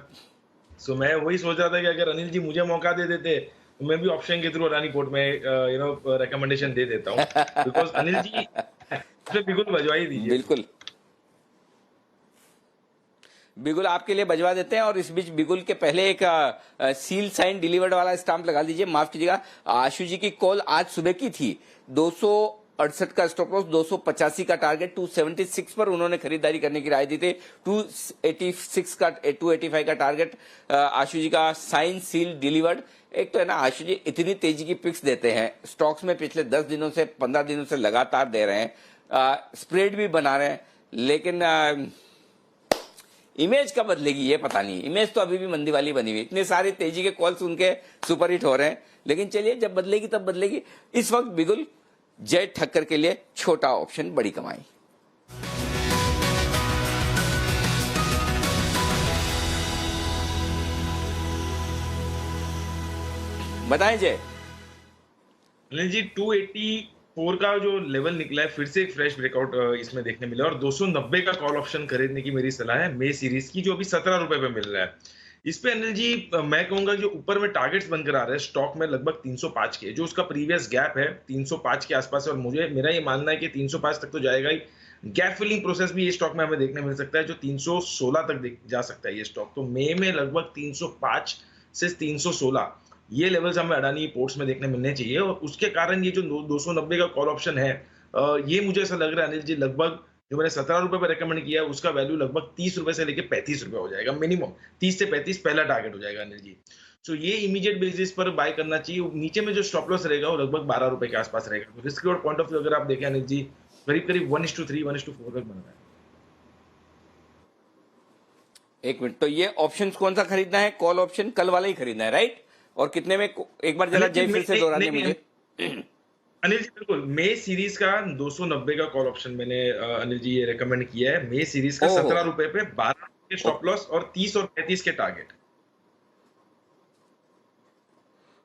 सो मैं वही सोच रहा था कि अगर अनिल जी मुझे मौका दे देते तो मैं भी ऑप्शन के थ्रू अदानी पोर्ट में रिकमेंडेशन दे देता हूं, बिकॉज अनिल जी बिल्कुल बजवाई दीजिए। बिल्कुल बिगुल आपके लिए बजवा देते हैं, और इस बीच बिगुल के पहले एक सील साइन डिलीवर्ड वाला स्टाम्प लगा दीजिए। माफ कीजिएगा, आशु जी की कॉल आज सुबह की थी। 268 का स्टॉप लॉस, 285 का टारगेट, 276 पर उन्होंने खरीदारी करने की राय दी थी। 285 का टारगेट आशु जी का, साइन सील डिलीवर्ड। एक तो है ना, आशु जी इतनी तेजी की पिक्स देते हैं स्टॉक्स में, पिछले 10 दिनों से 15 दिनों से लगातार दे रहे हैं, स्प्रेड भी बना रहे हैं, लेकिन इमेज कब बदलेगी ये पता नहीं। इमेज तो अभी भी मंदी वाली बनी हुई, इतने सारे तेजी के कॉल सुन के सुपर हिट हो रहे हैं, लेकिन चलिए जब बदलेगी तब बदलेगी। इस वक्त बिगुल जय ठक्कर के लिए छोटा ऑप्शन, बड़ी कमाई। बताएं जय। जी 284 का जो लेवल निकला है, फिर से एक फ्रेश ब्रेकआउट इसमें देखने मिला, और 290 का कॉल ऑप्शन खरीदने की मेरी सलाह है मे सीरीज की, जो अभी 17 रुपए पे मिल रहा है। इस पे अनिल जी मैं कहूंगा जो ऊपर में टारगेट्स बनकर आ रहे हैं स्टॉक में लगभग 305 के, जो उसका प्रीवियस गैप है 305 के आसपास है, और मेरा ये मानना है कि 305 तक तो जाएगा ही। गैप फिलिंग प्रोसेस भी ये स्टॉक में हमें देखने मिल सकता है, जो 316 तक जा सकता है ये स्टॉक। तो मे में लगभग 305 से 316 ये लेवल्स हमें अडानी पोर्ट्स में देखने मिलने चाहिए, और उसके कारण ये जो 290 का कॉल ऑप्शन है, ये मुझे ऐसा लग रहा है अनिल जी, लगभग जो मैंने 17 रुपए पर रेकमेंड किया है उसका वैल्यू लगभग 30 रुपए से लेकर 35 रुपए हो जाएगा, मिनिमम 30 से 35 पहला टारगेट हो जाएगा अनिल जी। सो ये इमीडिएट बेसिस पर बाय करना चाहिए। नीचे में जो स्टॉप लॉस रहेगा वो लगभग 12 रुपए के आसपास रहेगा। तो risk reward point of view अगर आप देखें अनिल जी, करीब करीब 1:3 1:4 तक बन रहा है। एक मिनट, तो ये ऑप्शन कौन सा खरीदना है? कॉल ऑप्शन कल वाला ही खरीदना है, राइट? और कितने में? एक बार जरा जय फिर से दोहरा दें मुझे। अनिल जी बिल्कुल, मे सीरीज का 290 का कॉल ऑप्शन मैंने अनिल जी ये रेकमेंड किया है। मे सीरीज का 17 रुपए पे 12 के स्टॉप लॉस और 30 और 35 के टारगेट।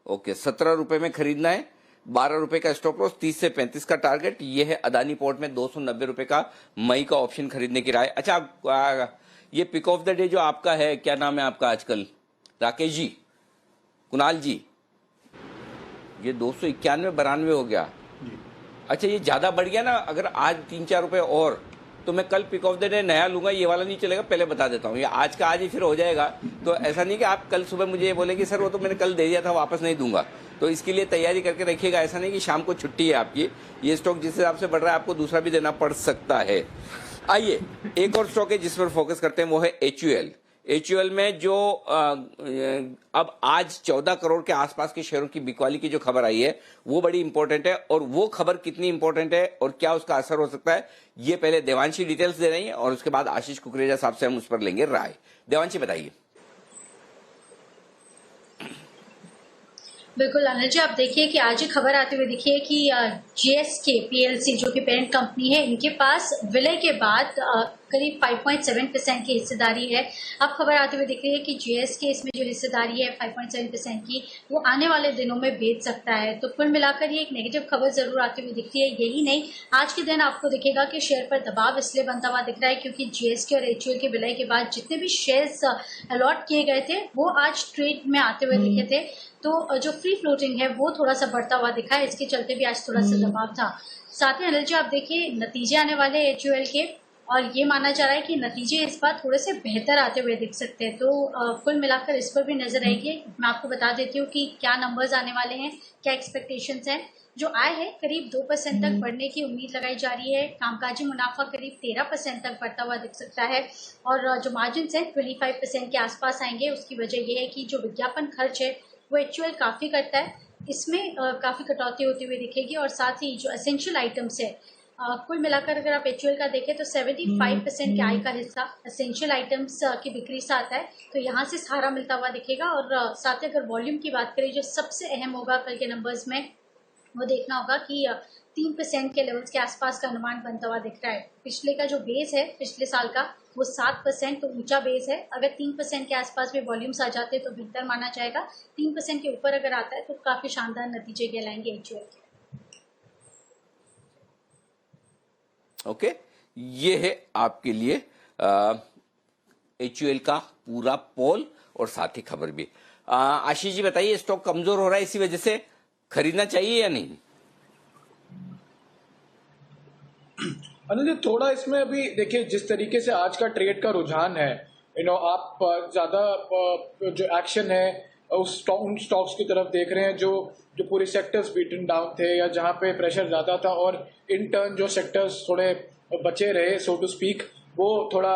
ओके, 17 रुपए में खरीदना है, 12 रुपए का स्टॉप लॉस, 30 से 35 का टारगेट। ये है अदानी पोर्ट में 290 रुपए का मई का ऑप्शन खरीदने की राय। अच्छा, ये पिक ऑफ द डे जो आपका है, क्या नाम है आपका आजकल? राकेश जी, कुणाल जी, ये 291-92 हो गया। अच्छा, ये ज्यादा बढ़ गया ना। अगर आज 3-4 रुपए और, तो मैं कल पिक ऑफ द डे नया लूंगा, ये वाला नहीं चलेगा। पहले बता देता हूँ, ये आज का आज ही फिर हो जाएगा। तो ऐसा नहीं कि आप कल सुबह मुझे ये बोले कि सर वो तो मैंने कल दे दिया था, वापस नहीं दूंगा। तो इसके लिए तैयारी करके रखिएगा। ऐसा नहीं कि शाम को छुट्टी है आपकी, ये स्टॉक जिस हिसाब से बढ़ रहा है आपको दूसरा भी देना पड़ सकता है। आइए एक और स्टॉक है जिस पर फोकस करते हैं, वो है HUL। HUL में जो अब आज 14 करोड़ के आसपास के शेयरों की बिकवाली की जो खबर आई है वो बड़ी इंपॉर्टेंट है, और वो खबर कितनी इंपॉर्टेंट है और क्या उसका असर हो सकता है, ये पहले देवांशी डिटेल्स दे रही है, और उसके बाद आशीष कुकरेजा साहब से हम उस पर लेंगे राय। देवांशी बताइए। बिल्कुल अनिल जी, आप देखिए कि आज ही खबर आते हुए दिखी है कि जीएसके पीएलसी जो कि पेरेंट कंपनी है, इनके पास विलय के बाद करीब 5.7% की हिस्सेदारी है। अब खबर आते हुए दिख रही है कि जीएसके इसमें जो हिस्सेदारी है 5.7% की, वो आने वाले दिनों में बेच सकता है। तो कुल मिलाकर ये एक नेगेटिव खबर जरूर आती हुई दिखती है। यही नहीं, आज के दिन आपको दिखेगा कि शेयर पर दबाव इसलिए बनता हुआ दिख रहा है क्योंकि जीएसके और एचयूएल के विलय के बाद जितने भी शेयर्स अलॉट किए गए थे वो आज ट्रेड में आते हुए दिखे थे। तो जो फ्री फ्लोटिंग है वो थोड़ा सा बढ़ता हुआ दिखा है, इसके चलते भी आज थोड़ा सा दबाव था। साथ ही अनिल जी, आप देखिए नतीजे आने वाले एचयूएल के, और ये माना जा रहा है कि नतीजे इस बार थोड़े से बेहतर आते हुए दिख सकते हैं। तो कुल मिलाकर इस पर भी नजर आएगी। मैं आपको बता देती हूँ कि क्या नंबर्स आने वाले हैं, क्या एक्सपेक्टेशंस हैं। जो आय है करीब 2% तक बढ़ने की उम्मीद लगाई जा रही है। कामकाजी मुनाफा करीब 13% तक बढ़ता हुआ दिख सकता है, और जो मार्जिन है 25% के आसपास आएंगे। उसकी वजह ये है कि जो विज्ञापन खर्च है वो एक्चुअल काफ़ी करता है, इसमें काफ़ी कटौती होती हुई दिखेगी। और साथ ही जो एसेंशियल आइटम्स है, कुल मिलाकर अगर आप एक्चुअल का देखें तो 75% के आय का हिस्सा एसेंशियल आइटम्स की बिक्री से आता है, तो यहाँ से सहारा मिलता हुआ दिखेगा। और साथ ही अगर वॉल्यूम की बात करें, जो सबसे अहम होगा कल के नंबर्स में, वो देखना होगा कि 3% के लेवल्स के आसपास का अनुमान बनता हुआ दिख रहा है। पिछले का जो बेस है पिछले साल का वो 7%, तो ऊंचा बेस है। अगर 3% के आसपास भी वॉल्यूम्स आ जाते हैं तो बेहतर माना जाएगा। 3% के ऊपर अगर आता है तो काफी शानदार नतीजे कहलाएंगे एचयूएल के। ओके, ये है आपके लिए एचयूएल का पूरा पोल और साथ ही खबर भी। आशीष जी बताइए, स्टॉक कमजोर हो रहा है, इसी वजह से खरीदना चाहिए या नहीं? अनिल जी, थोड़ा इसमें अभी देखिए जिस तरीके से आज का ट्रेड का रुझान है, आप ज्यादा जो एक्शन है उन स्टॉक्स की तरफ देख रहे हैं जो पूरे सेक्टर्स बीटन डाउन थे या जहां पे प्रेशर ज्यादा था, और इन टर्न जो सेक्टर्स थोड़े बचे रहे सो टू स्पीक, वो थोड़ा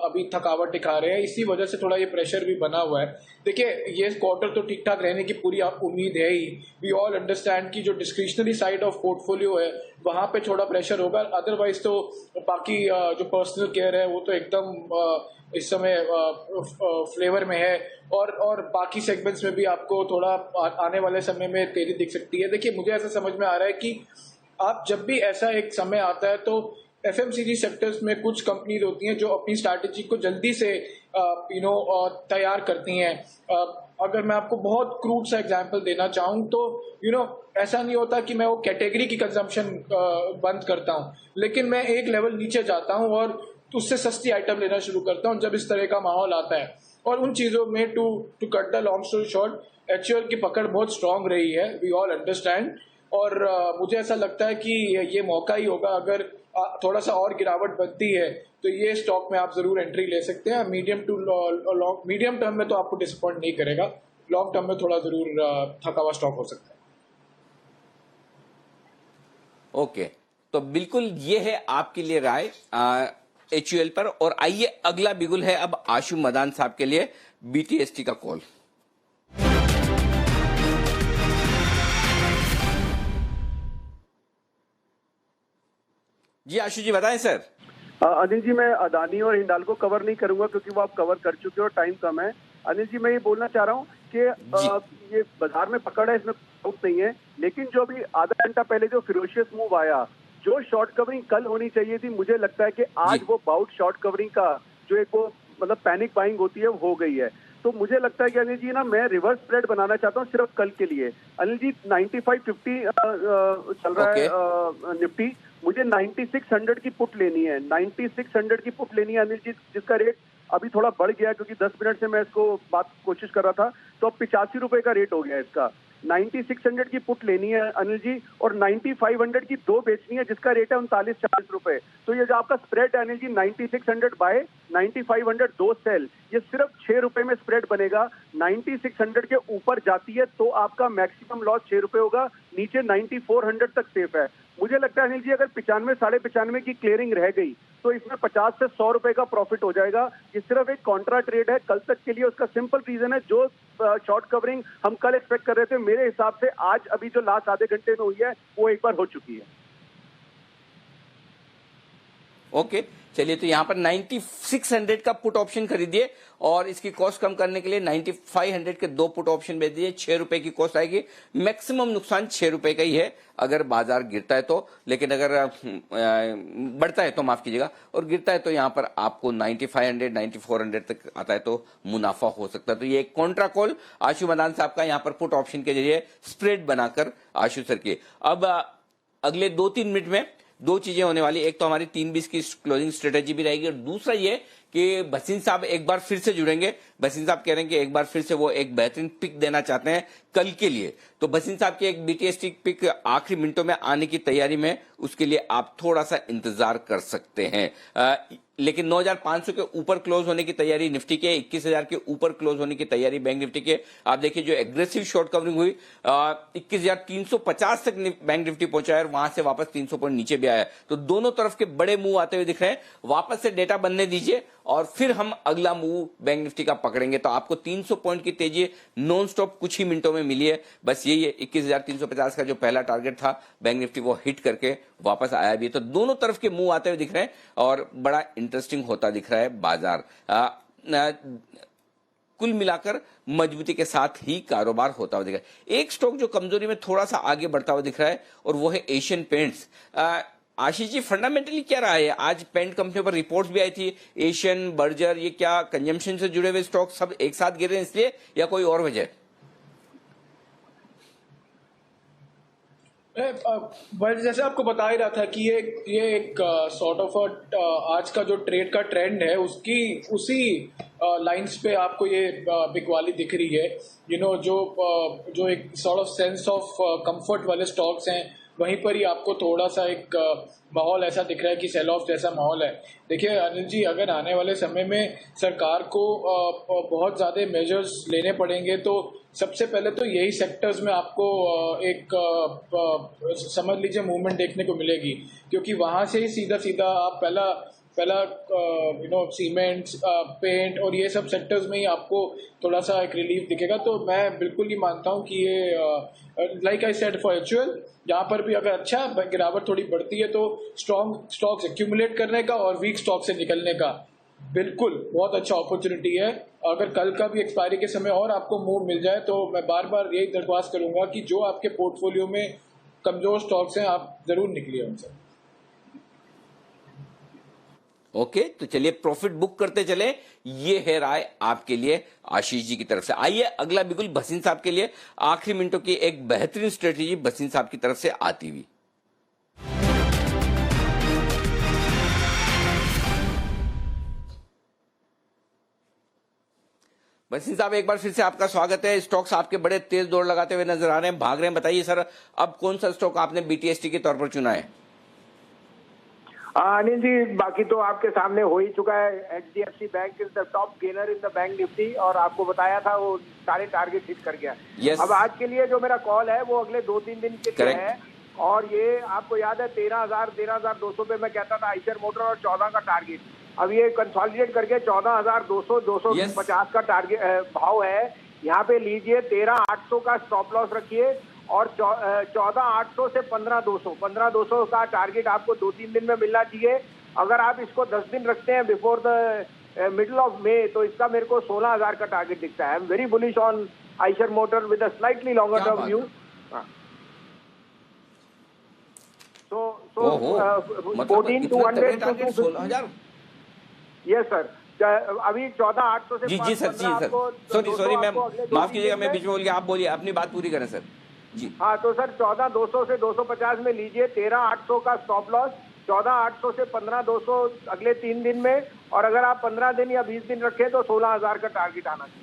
अभी थकावट दिखा रहे हैं। इसी वजह से थोड़ा ये प्रेशर भी बना हुआ है। देखिए ये क्वार्टर तो ठीक ठाक रहने की पूरी उम्मीद है ही। वी ऑल अंडरस्टैंड कि जो डिस्क्रिशनरी साइड ऑफ पोर्टफोलियो है वहां पे थोड़ा प्रेशर होगा। अदरवाइज तो बाकी जो पर्सनल केयर है वो तो एकदम इस समय फ्लेवर में है, और बाकी सेगमेंट्स में भी आपको थोड़ा आने वाले समय में तेजी दिख सकती है। देखिए मुझे ऐसा समझ में आ रहा है कि आप जब भी ऐसा एक समय आता है तो एफएमसीजी सेक्टर्स में कुछ कंपनीज होती हैं जो अपनी स्ट्रैटेजी को जल्दी से तैयार करती हैं। अगर मैं आपको बहुत क्रूड सा एग्जांपल देना चाहूँ तो ऐसा नहीं होता कि मैं वो कैटेगरी की कंजम्पशन बंद करता हूँ, लेकिन मैं एक लेवल नीचे जाता हूँ और उससे सस्ती आइटम लेना शुरू करता हूँ जब इस तरह का माहौल आता है। और उन चीज़ों में to cut the long story short, HUL की पकड़ बहुत स्ट्रांग रही है, वी ऑल अंडरस्टैंड। और मुझे ऐसा लगता है कि ये मौका ही होगा, अगर थोड़ा सा और गिरावट बनती है तो ये स्टॉक में आप जरूर एंट्री ले सकते हैं। मीडियम टर्म में तो आपको डिसअपॉइंट नहीं करेगा, लॉन्ग टर्म में थोड़ा जरूर थका हुआ स्टॉक हो सकता है। ओके, तो बिल्कुल ये है आपके लिए राय एचयूएल पर। और आइए अगला बिगुल है अब आशु मदान साहब के लिए, बीटीएसटी का कॉल। जी आशु जी बताएं सर। अनिल जी, मैं अदानी और हिंडाल्को कवर नहीं करूंगा क्योंकि वो आप कवर कर चुके हो, टाइम कम है। अनिल जी, मैं ये बोलना चाह रहा हूँ कि ये बाजार में पकड़ है, इसमें डाउट नहीं है, लेकिन जो अभी आधा घंटा पहले जो फिरोशियस मूव आया, जो शॉर्ट कवरिंग कल होनी चाहिए थी, मुझे लगता है कि आज वो बाउट शॉर्ट कवरिंग का जो एक वो मतलब पैनिक बाइंग होती है वो हो गई है। तो मुझे लगता है कि अनिल जी ना, मैं रिवर्स स्प्रेड बनाना चाहता हूँ सिर्फ कल के लिए। अनिल जी 9550 चल रहा है निफ्टी, मुझे 9600 की पुट लेनी है, 9600 की पुट लेनी है अनिल जी, जिसका रेट अभी थोड़ा बढ़ गया क्योंकि 10 मिनट से मैं इसको कोशिश कर रहा था, तो अब 85 रुपए का रेट हो गया इसका। 9600 की पुट लेनी है अनिल जी, और 9500 की दो बेचनी है जिसका रेट है 39-40 रुपए। तो ये जो आपका स्प्रेड है अनिल जी, 9600 बाय 9500 दो सेल, ये सिर्फ 6 रुपए में स्प्रेड बनेगा। 9600 के ऊपर जाती है तो आपका मैक्सिमम लॉस 6 रुपए होगा, नीचे 9400 तक सेफ है। मुझे लगता है अनिल जी अगर 95 95.5 की क्लियरिंग रह गई तो इसमें 50 से 100 रुपए का प्रॉफिट हो जाएगा। ये सिर्फ एक कॉन्ट्रा ट्रेड है कल तक के लिए। उसका सिंपल रीजन है, जो शॉर्ट कवरिंग हम कल एक्सपेक्ट कर रहे थे, मेरे हिसाब से आज अभी जो लास्ट आधे घंटे में हुई है वो एक बार हो चुकी है। ओके, चलिए तो यहाँ पर 9600 का पुट ऑप्शन खरीदिए और इसकी कॉस्ट कम करने के लिए 9500 के 2 पुट ऑप्शन बेच दीजिए। 6 रुपए की कॉस्ट आएगी। मैक्सिमम नुकसान 6 रुपए का ही है अगर बाजार गिरता है तो, लेकिन अगर बढ़ता है तो माफ कीजिएगा, और गिरता है तो यहाँ पर आपको 9500 9400 तक आता है तो मुनाफा हो सकता है। तो ये एक कॉन्ट्रा कॉल आशु मदान साहब का यहाँ पर पुट ऑप्शन के जरिए स्प्रेड बनाकर आशु सर की। अब अगले 2-3 मिनट में 2 चीजें होने वाली, एक तो हमारी 3:20 की क्लोजिंग स्ट्रेटेजी भी रहेगी और दूसरा ये कि भसीन साहब एक बार फिर से जुड़ेंगे। भसीन साहब कह रहे हैं कि एक बार फिर से वो एक बेहतरीन पिक देना चाहते हैं कल के लिए। तो भसीन साहब की एक BTST पिक आखिरी मिनटों में आने की तैयारी में, उसके लिए आप थोड़ा सा इंतजार कर सकते हैं। लेकिन 9500 के ऊपर क्लोज होने की तैयारी निफ्टी के, 21000 के ऊपर क्लोज होने की तैयारी बैंक निफ्टी के। आप देखिए जो एग्रेसिव शॉर्ट कवरिंग हुई 21350 तक बैंक निफ्टी पहुंचा है और वहां से वापस 300 पॉइंट नीचे भी आया। तो दोनों तरफ के बड़े मूव आते हुए दिख रहे हैं। वापस से डेटा बनने दीजिए और फिर हम अगला मूव बैंक निफ्टी का पकड़ेंगे। तो आपको 300 पॉइंट की तेजी नॉन स्टॉप कुछ ही मिनटों में मिली है। बस यही है, 21350 का जो पहला टारगेट था बैंक निफ्टी वो हिट करके वापस आया भी है। तो दोनों तरफ के मूव आते हुए दिख रहे हैं और बड़ा इंटरेस्टिंग होता दिख रहा है बाजार। कुल मिलाकर मजबूती के साथ ही कारोबार होता हुआ दिख रहा है। एक स्टॉक जो कमजोरी में थोड़ा सा आगे बढ़ता हुआ दिख रहा है और वो है Asian paints. Ashish ji, fundamentally क्या रहा है? आज पेंट कंपनियों पर रिपोर्ट्स भी आई थी, एशियन, बर्जर, ये क्या कंजम्पशन से जुड़े हुए स्टॉक सब एक साथ गिर रहे हैं इसलिए, या कोई और वजह? जैसे आपको बता ही रहा था कि ये एक सॉर्ट ऑफ आज का जो ट्रेड का ट्रेंड है उसी लाइंस पे आपको ये बिकवाली दिख रही है। जो एक sort of sense of comfort वाले स्टॉक्स हैं, वहीं पर ही आपको थोड़ा सा एक माहौल ऐसा दिख रहा है कि सेल ऑफ जैसा माहौल है। देखिए अनिल जी, अगर आने वाले समय में सरकार को बहुत ज़्यादा मेजर्स लेने पड़ेंगे तो सबसे पहले तो यही सेक्टर्स में आपको एक समझ लीजिए मूवमेंट देखने को मिलेगी, क्योंकि वहाँ से ही सीधा आप पहला सीमेंट, पेंट और ये सब सेक्टर्स में ही आपको थोड़ा सा एक रिलीफ दिखेगा। तो मैं बिल्कुल ही मानता हूँ कि ये like I said for actual, यहाँ पर भी अगर अच्छा गिरावट थोड़ी बढ़ती है तो स्ट्रॉन्ग स्टॉक्स एक्यूमुलेट करने का और वीक स्टॉक से निकलने का बिल्कुल बहुत अच्छा अपॉर्चुनिटी है। अगर कल का भी एक्सपायरी के समय और आपको मूव मिल जाए तो मैं बार बार यही दरख्वास्त करूंगा कि जो आपके पोर्टफोलियो में कमजोर स्टॉक्स हैं आप जरूर निकलिए उनसे। ओके, तो चलिए प्रॉफिट बुक करते चले। ये है राय आपके लिए आशीष जी की तरफ से। आइए अगला बिल्कुल भसीन साहब के लिए आखिरी मिनटों की एक बेहतरीन स्ट्रेटेजी भसीन साहब की तरफ से आती हुई। भसीन साहब, एक बार फिर से आपका स्वागत है। स्टॉक्स आपके बड़े तेज दौड़ लगाते हुए नजर आ रहे हैं, भाग रहे हैं। बताइए सर, अब कौन सा स्टॉक आपने BTST के तौर पर चुना है? अनिल जी, बाकी तो आपके सामने हो ही चुका है। HDFC bank is the top gainer in the bank Nifty, और आपको बताया था वो सारे टारगेट हिट कर गया। yes. अब आज के लिए जो मेरा कॉल है वो अगले 2-3 दिन के लिए है, और ये आपको याद है 13,200 पे मैं कहता था आइशर मोटर और 14 का टारगेट। अब ये कंसोलिडेट करके 14,250 का टारगेट भाव है। यहाँ पे लीजिए 13,800 का स्टॉप लॉस रखिए और 14,800 से 15,200 का टारगेट आपको 2-3 दिन में मिलना चाहिए। अगर आप इसको 10 दिन रखते हैं before the middle of May तो इसका मेरे को 16,000 का टारगेट दिखता है। I am very bullish on Eicher motor with a slightly longer term view. So 14,200 yes sir. अभी 14,800 से जी सर, सॉरी मैं माफ कीजिएगा, मैं बीच में बोल गया, आप बोलिए, अपनी बात पूरी करें सर जी। हाँ, तो सर 14,200 से 250 में लीजिए 13,800 का स्टॉप लॉस, 14,800 से 15,200 अगले 3 दिन में, और अगर आप 15 दिन या 20 दिन रखें तो 16,000 का टारगेट आना चाहिए।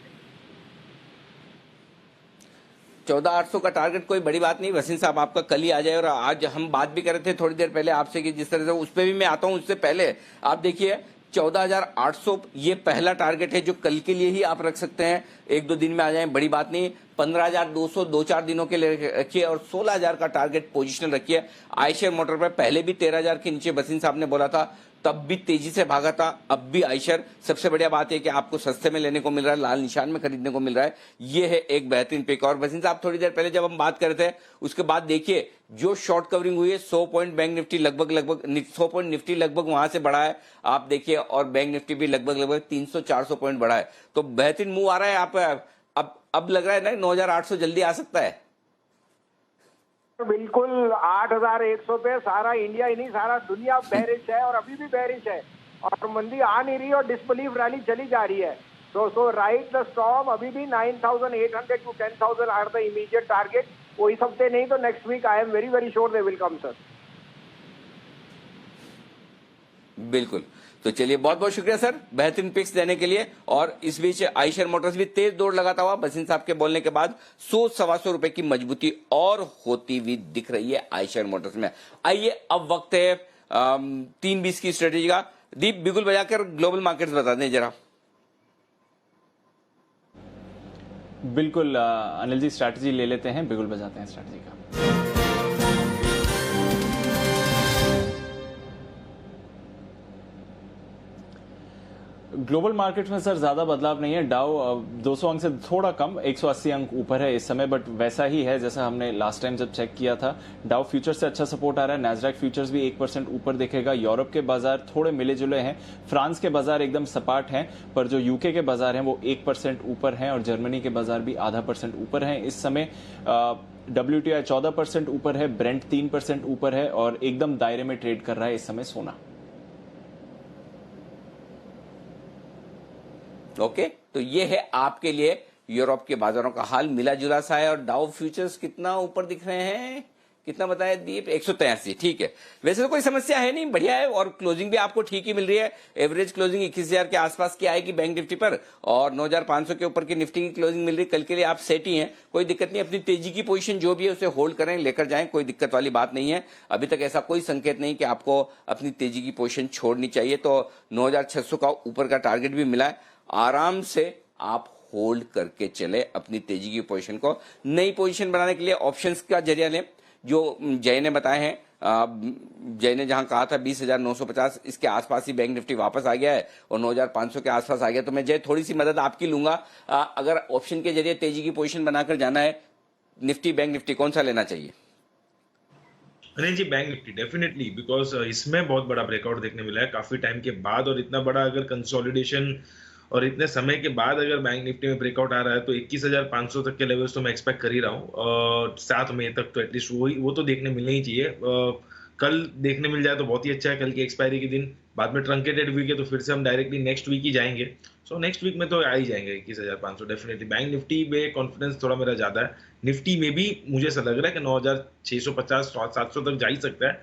14,800 का टारगेट कोई बड़ी बात नहीं वसीम साहब, आपका कल ही आ जाए। और आज हम बात भी कर रहे थे थोड़ी देर पहले आपसे कि जिस तरह से उस पर भी मैं आता हूं, उससे पहले आप देखिए 14,800 ये पहला टारगेट है जो कल के लिए ही आप रख सकते हैं। 1-2 दिन में आ जाए बड़ी बात नहीं। 15,200 2-4 दिनों के लिए रखिए और 16,000 का टारगेट पोजिशनल रखिए। आइशर मोटर पर पहले भी 13,000 के नीचे वसीम साहब ने बोला था तब भी तेजी से भागा था, अब भी आयशर। सबसे बढ़िया बात है कि आपको सस्ते में लेने को मिल रहा है, लाल निशान में खरीदने को मिल रहा है। ये है एक बेहतरीन पिक। और वसीम साहब, थोड़ी देर पहले जब हम बात कर रहे थे, उसके बाद देखिए जो शॉर्ट कवरिंग हुई है, 100 पॉइंट बैंक निफ्टी लगभग 100 पॉइंट निफ्टी लगभग वहां से बढ़ा है, आप देखिए, और बैंक निफ्टी भी लगभग 300-400 पॉइंट बढ़ा है। तो बेहतरीन मूव आ रहा है। आप अब लग रहा है ना 9,800 जल्दी आ सकता है। बिल्कुल 8,100 पे सारा इंडिया ही नहीं, सारा दुनिया बेरिश है और अभी भी बेरिश है और मंदी आ नहीं रही और डिसबिलीफ रैली चली जा रही है। So ride the storm. अभी भी 9,800 to 10,000 are the immediate target. वो इस हफ्ते नहीं तो next week I am very sure they will come sir. बिल्कुल। तो चलिए, बहुत बहुत शुक्रिया सर बेहतरीन पिक्स देने के लिए। और इस बीच आयशर मोटर्स भी तेज दौड़ लगाता हुआ बसीन साहब के बोलने के बाद 100-125 रुपए की मजबूती और होती हुई दिख रही है आयशर मोटर्स में। आइए, अब वक्त है 3-20 की स्ट्रेटेजी का। दीप बिगुल बजाकर ग्लोबल मार्केट्स बता दें जरा। बिल्कुल अनिल जी, स्ट्रैटेजी ले लेते हैं, बिगुल बजाते हैं स्ट्रैटेजी का। ग्लोबल मार्केट में सर ज्यादा बदलाव नहीं है। डाउ 200 अंक से थोड़ा कम 180 अंक ऊपर है इस समय, बट वैसा ही है जैसा हमने लास्ट टाइम जब चेक किया था। डाउ फ्यूचर्स से अच्छा सपोर्ट आ रहा है, नैस्डैक फ्यूचर्स भी 1% ऊपर दिखेगा। यूरोप के बाजार थोड़े मिले जुले हैं, फ्रांस के बाजार एकदम सपाट हैं, पर जो यूके के बाजार हैं वो 1% ऊपर हैं और जर्मनी के बाजार भी ½ % ऊपर हैं इस समय। WTI 14% ऊपर है, ब्रेंट 3% ऊपर है और एकदम दायरे में ट्रेड कर रहा है इस समय सोना। ओके, तो ये है आपके लिए यूरोप के बाजारों का हाल, मिला जुला सा है। और डाउ फ्यूचर्स कितना ऊपर दिख रहे हैं, कितना बताया दीप? 183। ठीक है, वैसे तो कोई समस्या है नहीं, बढ़िया है। और क्लोजिंग भी आपको ठीक ही मिल रही है। एवरेज क्लोजिंग 21,000 के आसपास की आएगी बैंक निफ्टी पर और 9,500 के ऊपर की निफ्टी की क्लोजिंग मिल रही है। कल के लिए आप सेट ही हैं, कोई दिक्कत नहीं। अपनी तेजी की पोजीशन जो भी है उसे होल्ड करें, लेकर जाएं, कोई दिक्कत वाली बात नहीं है। अभी तक ऐसा कोई संकेत नहीं कि आपको अपनी तेजी की पोजीशन छोड़नी चाहिए। तो 9,600 का ऊपर का टारगेट भी मिला है, आराम से आप होल्ड करके चले अपनी तेजी की पोजीशन को। नई पोजीशन बनाने के लिए ऑप्शंस का जरिया लें, जो जय ने बताए हैं। जय ने जहां कहा था 20,950, इसके आसपास ही बैंक निफ्टी वापस आ गया है और 9,500 के आसपास आ गया। तो मैं जय थोड़ी सी मदद आपकी लूंगा। अगर ऑप्शन के जरिए तेजी की पोजीशन बनाकर जाना है, निफ्टी बैंक निफ्टी कौन सा लेना चाहिए? नहीं जी, बैंक निफ्टी डेफिनेटली, बिकॉज इसमें बहुत बड़ा ब्रेकआउट देखने मिला है काफी टाइम के बाद। और इतना बड़ा अगर कंसोलिडेशन और इतने समय के बाद अगर बैंक निफ्टी में ब्रेकआउट आ रहा है तो 21,500 तक के लेवल्स तो मैं एक्सपेक्ट कर ही रहा हूँ। और 7 मई तक तो एटलीस्ट वो तो देखने मिलने ही चाहिए। कल देखने मिल जाए तो बहुत ही अच्छा है, कल की एक्सपायरी के दिन। बाद में ट्रंकेटेड वीक है तो फिर से हम डायरेक्टली नेक्स्ट वीक ही जाएंगे। सो नेक्स्ट वीक में तो आ ही जाएंगे 21,500 डेफिनेटली। बैंक निफ्टी में कॉन्फिडेंस थोड़ा मेरा ज्यादा है। निफ्टी में भी मुझे ऐसा लग रहा है कि 9,650-700 तक जा ही सकता है,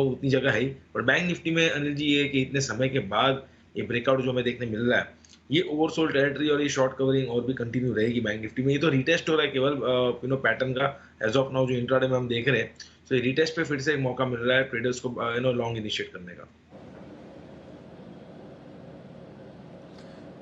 उतनी जगह है ही। पर बैंक निफ्टी में अनिल जी ये है कि इतने समय के बाद ये ब्रेकआउट जो हमें देखने मिल रहा है, ये ओवरसोल्ड टेरिटरी और ये शॉर्ट कवरिंग और भी कंटिन्यू रहेगी बैंक निफ्टी में। ये तो रिटेस्ट हो रहा है केवल पैटर्न का एज ऑफ नाउ जो इंट्राडे में हम देख रहे हैं। तो ये रिटेस्ट पे फिर से एक मौका मिल रहा है ट्रेडर्स को लॉन्ग इनिशिएट करने का।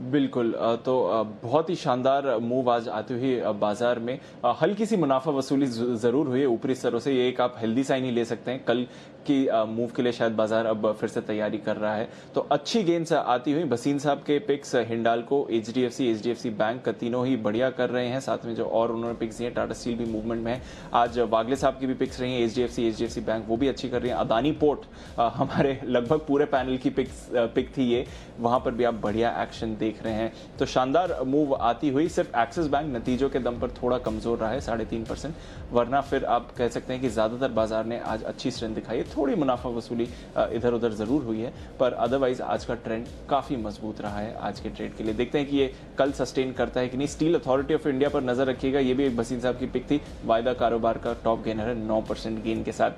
बिल्कुल। तो बहुत ही शानदार मूव आज आती हुई बाजार में। हल्की सी मुनाफा वसूली जरूर हुई है ऊपरी स्तरों से, ये एक आप हेल्दी साइन ही ले सकते हैं। कल की मूव के लिए शायद बाजार अब फिर से तैयारी कर रहा है। तो अच्छी गेंस आती हुई। भसीन साहब के पिक्स हिंडाल्को, HDFC बैंक तीनों ही बढ़िया कर रहे हैं। साथ में जो और उन्होंने पिक्स दिए, टाटा स्टील भी मूवमेंट में है। आज वागले साहब की भी पिक्स रही हैं, HDFC बैंक, वो भी अच्छी कर रही है। अदानी पोर्ट हमारे लगभग पूरे पैनल की पिक थी ये, वहां पर भी आप बढ़िया एक्शन देख रहे हैं। तो शानदार मूव आती हुई। सिर्फ एक्सिस बैंक नतीजों के दम पर थोड़ा कमजोर रहा है 3.5%, वरना फिर आप कह सकते हैं कि ज्यादातर बाजार ने आज अच्छी स्ट्रेंथ दिखाई है। थोड़ी मुनाफा वसूली इधर उधर जरूर हुई है, पर अदरवाइज आज का ट्रेंड काफी मजबूत रहा है आज के ट्रेड के लिए। देखते हैं कि ये कल सस्टेन करता है कि नहीं। स्टील अथॉरिटी ऑफ इंडिया पर नजर रखिएगा, ये भी एक भसीन साहब की पिक थी। वायदा कारोबार का टॉप गेनर है 9% गेन के साथ।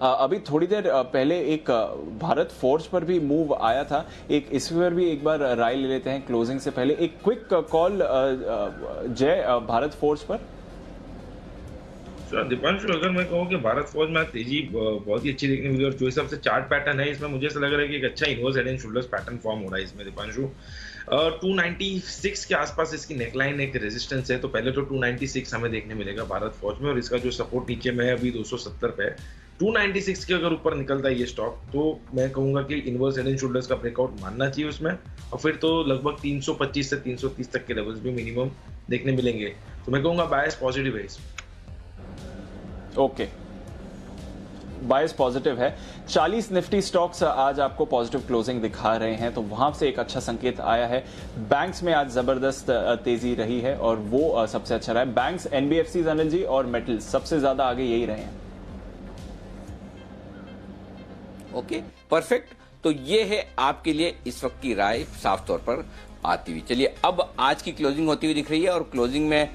अभी थोड़ी देर पहले एक भारत फोर्ज पर भी मूव आया था, एक इस पर भी एक बार राय ले लेते हैं क्लोजिंग से पहले। एक क्विक कॉल जय भारत फोर्ज पर। दीपांशु, अगर मैं कहूँ कि भारत फौज में तेजी बहुत ही अच्छी देखने मिली और जो हिसाब से चार्ट पैटर्न है इसमें मुझे ऐसा लग रहा है कि एक अच्छा inverse head and shoulders pattern form हो रहा है इसमें दीपांशु। 296 के आसपास इसकी नेकलाइन एक रेजिस्टेंस है, तो पहले तो 296 हमें देखने मिलेगा भारत फौज में। और इसका जो सपोर्ट नीचे में है अभी 270 पे है, 296 के अगर ऊपर निकलता है ये स्टॉक तो मैं कहूंगा कि इनवर्स हेड एंड शोल्डर्स का ब्रेकआउट मानना चाहिए उसमें, और फिर तो लगभग 325 से 330 तक के लेवल्स भी मिनिमम देखने मिलेंगे। तो मैं कहूंगा बायस पॉजिटिव है इसमें। ओके, बायस पॉजिटिव है। 40 निफ्टी स्टॉक्स आज आपको पॉजिटिव क्लोजिंग दिखा रहे हैं, तो वहां से एक अच्छा संकेत आया है। बैंक्स में आज जबरदस्त तेजी रही है और वो सबसे अच्छा रहा है। बैंक्स, एनबीएफसी, अनिल जी, और मेटल्स सबसे ज्यादा आगे यही रहे हैं। Okay, perfect. तो ये है आपके लिए इस वक्त की राय साफ तौर पर आती हुई। चलिए, अब आज की क्लोजिंग होती हुई दिख रही है और क्लोजिंग में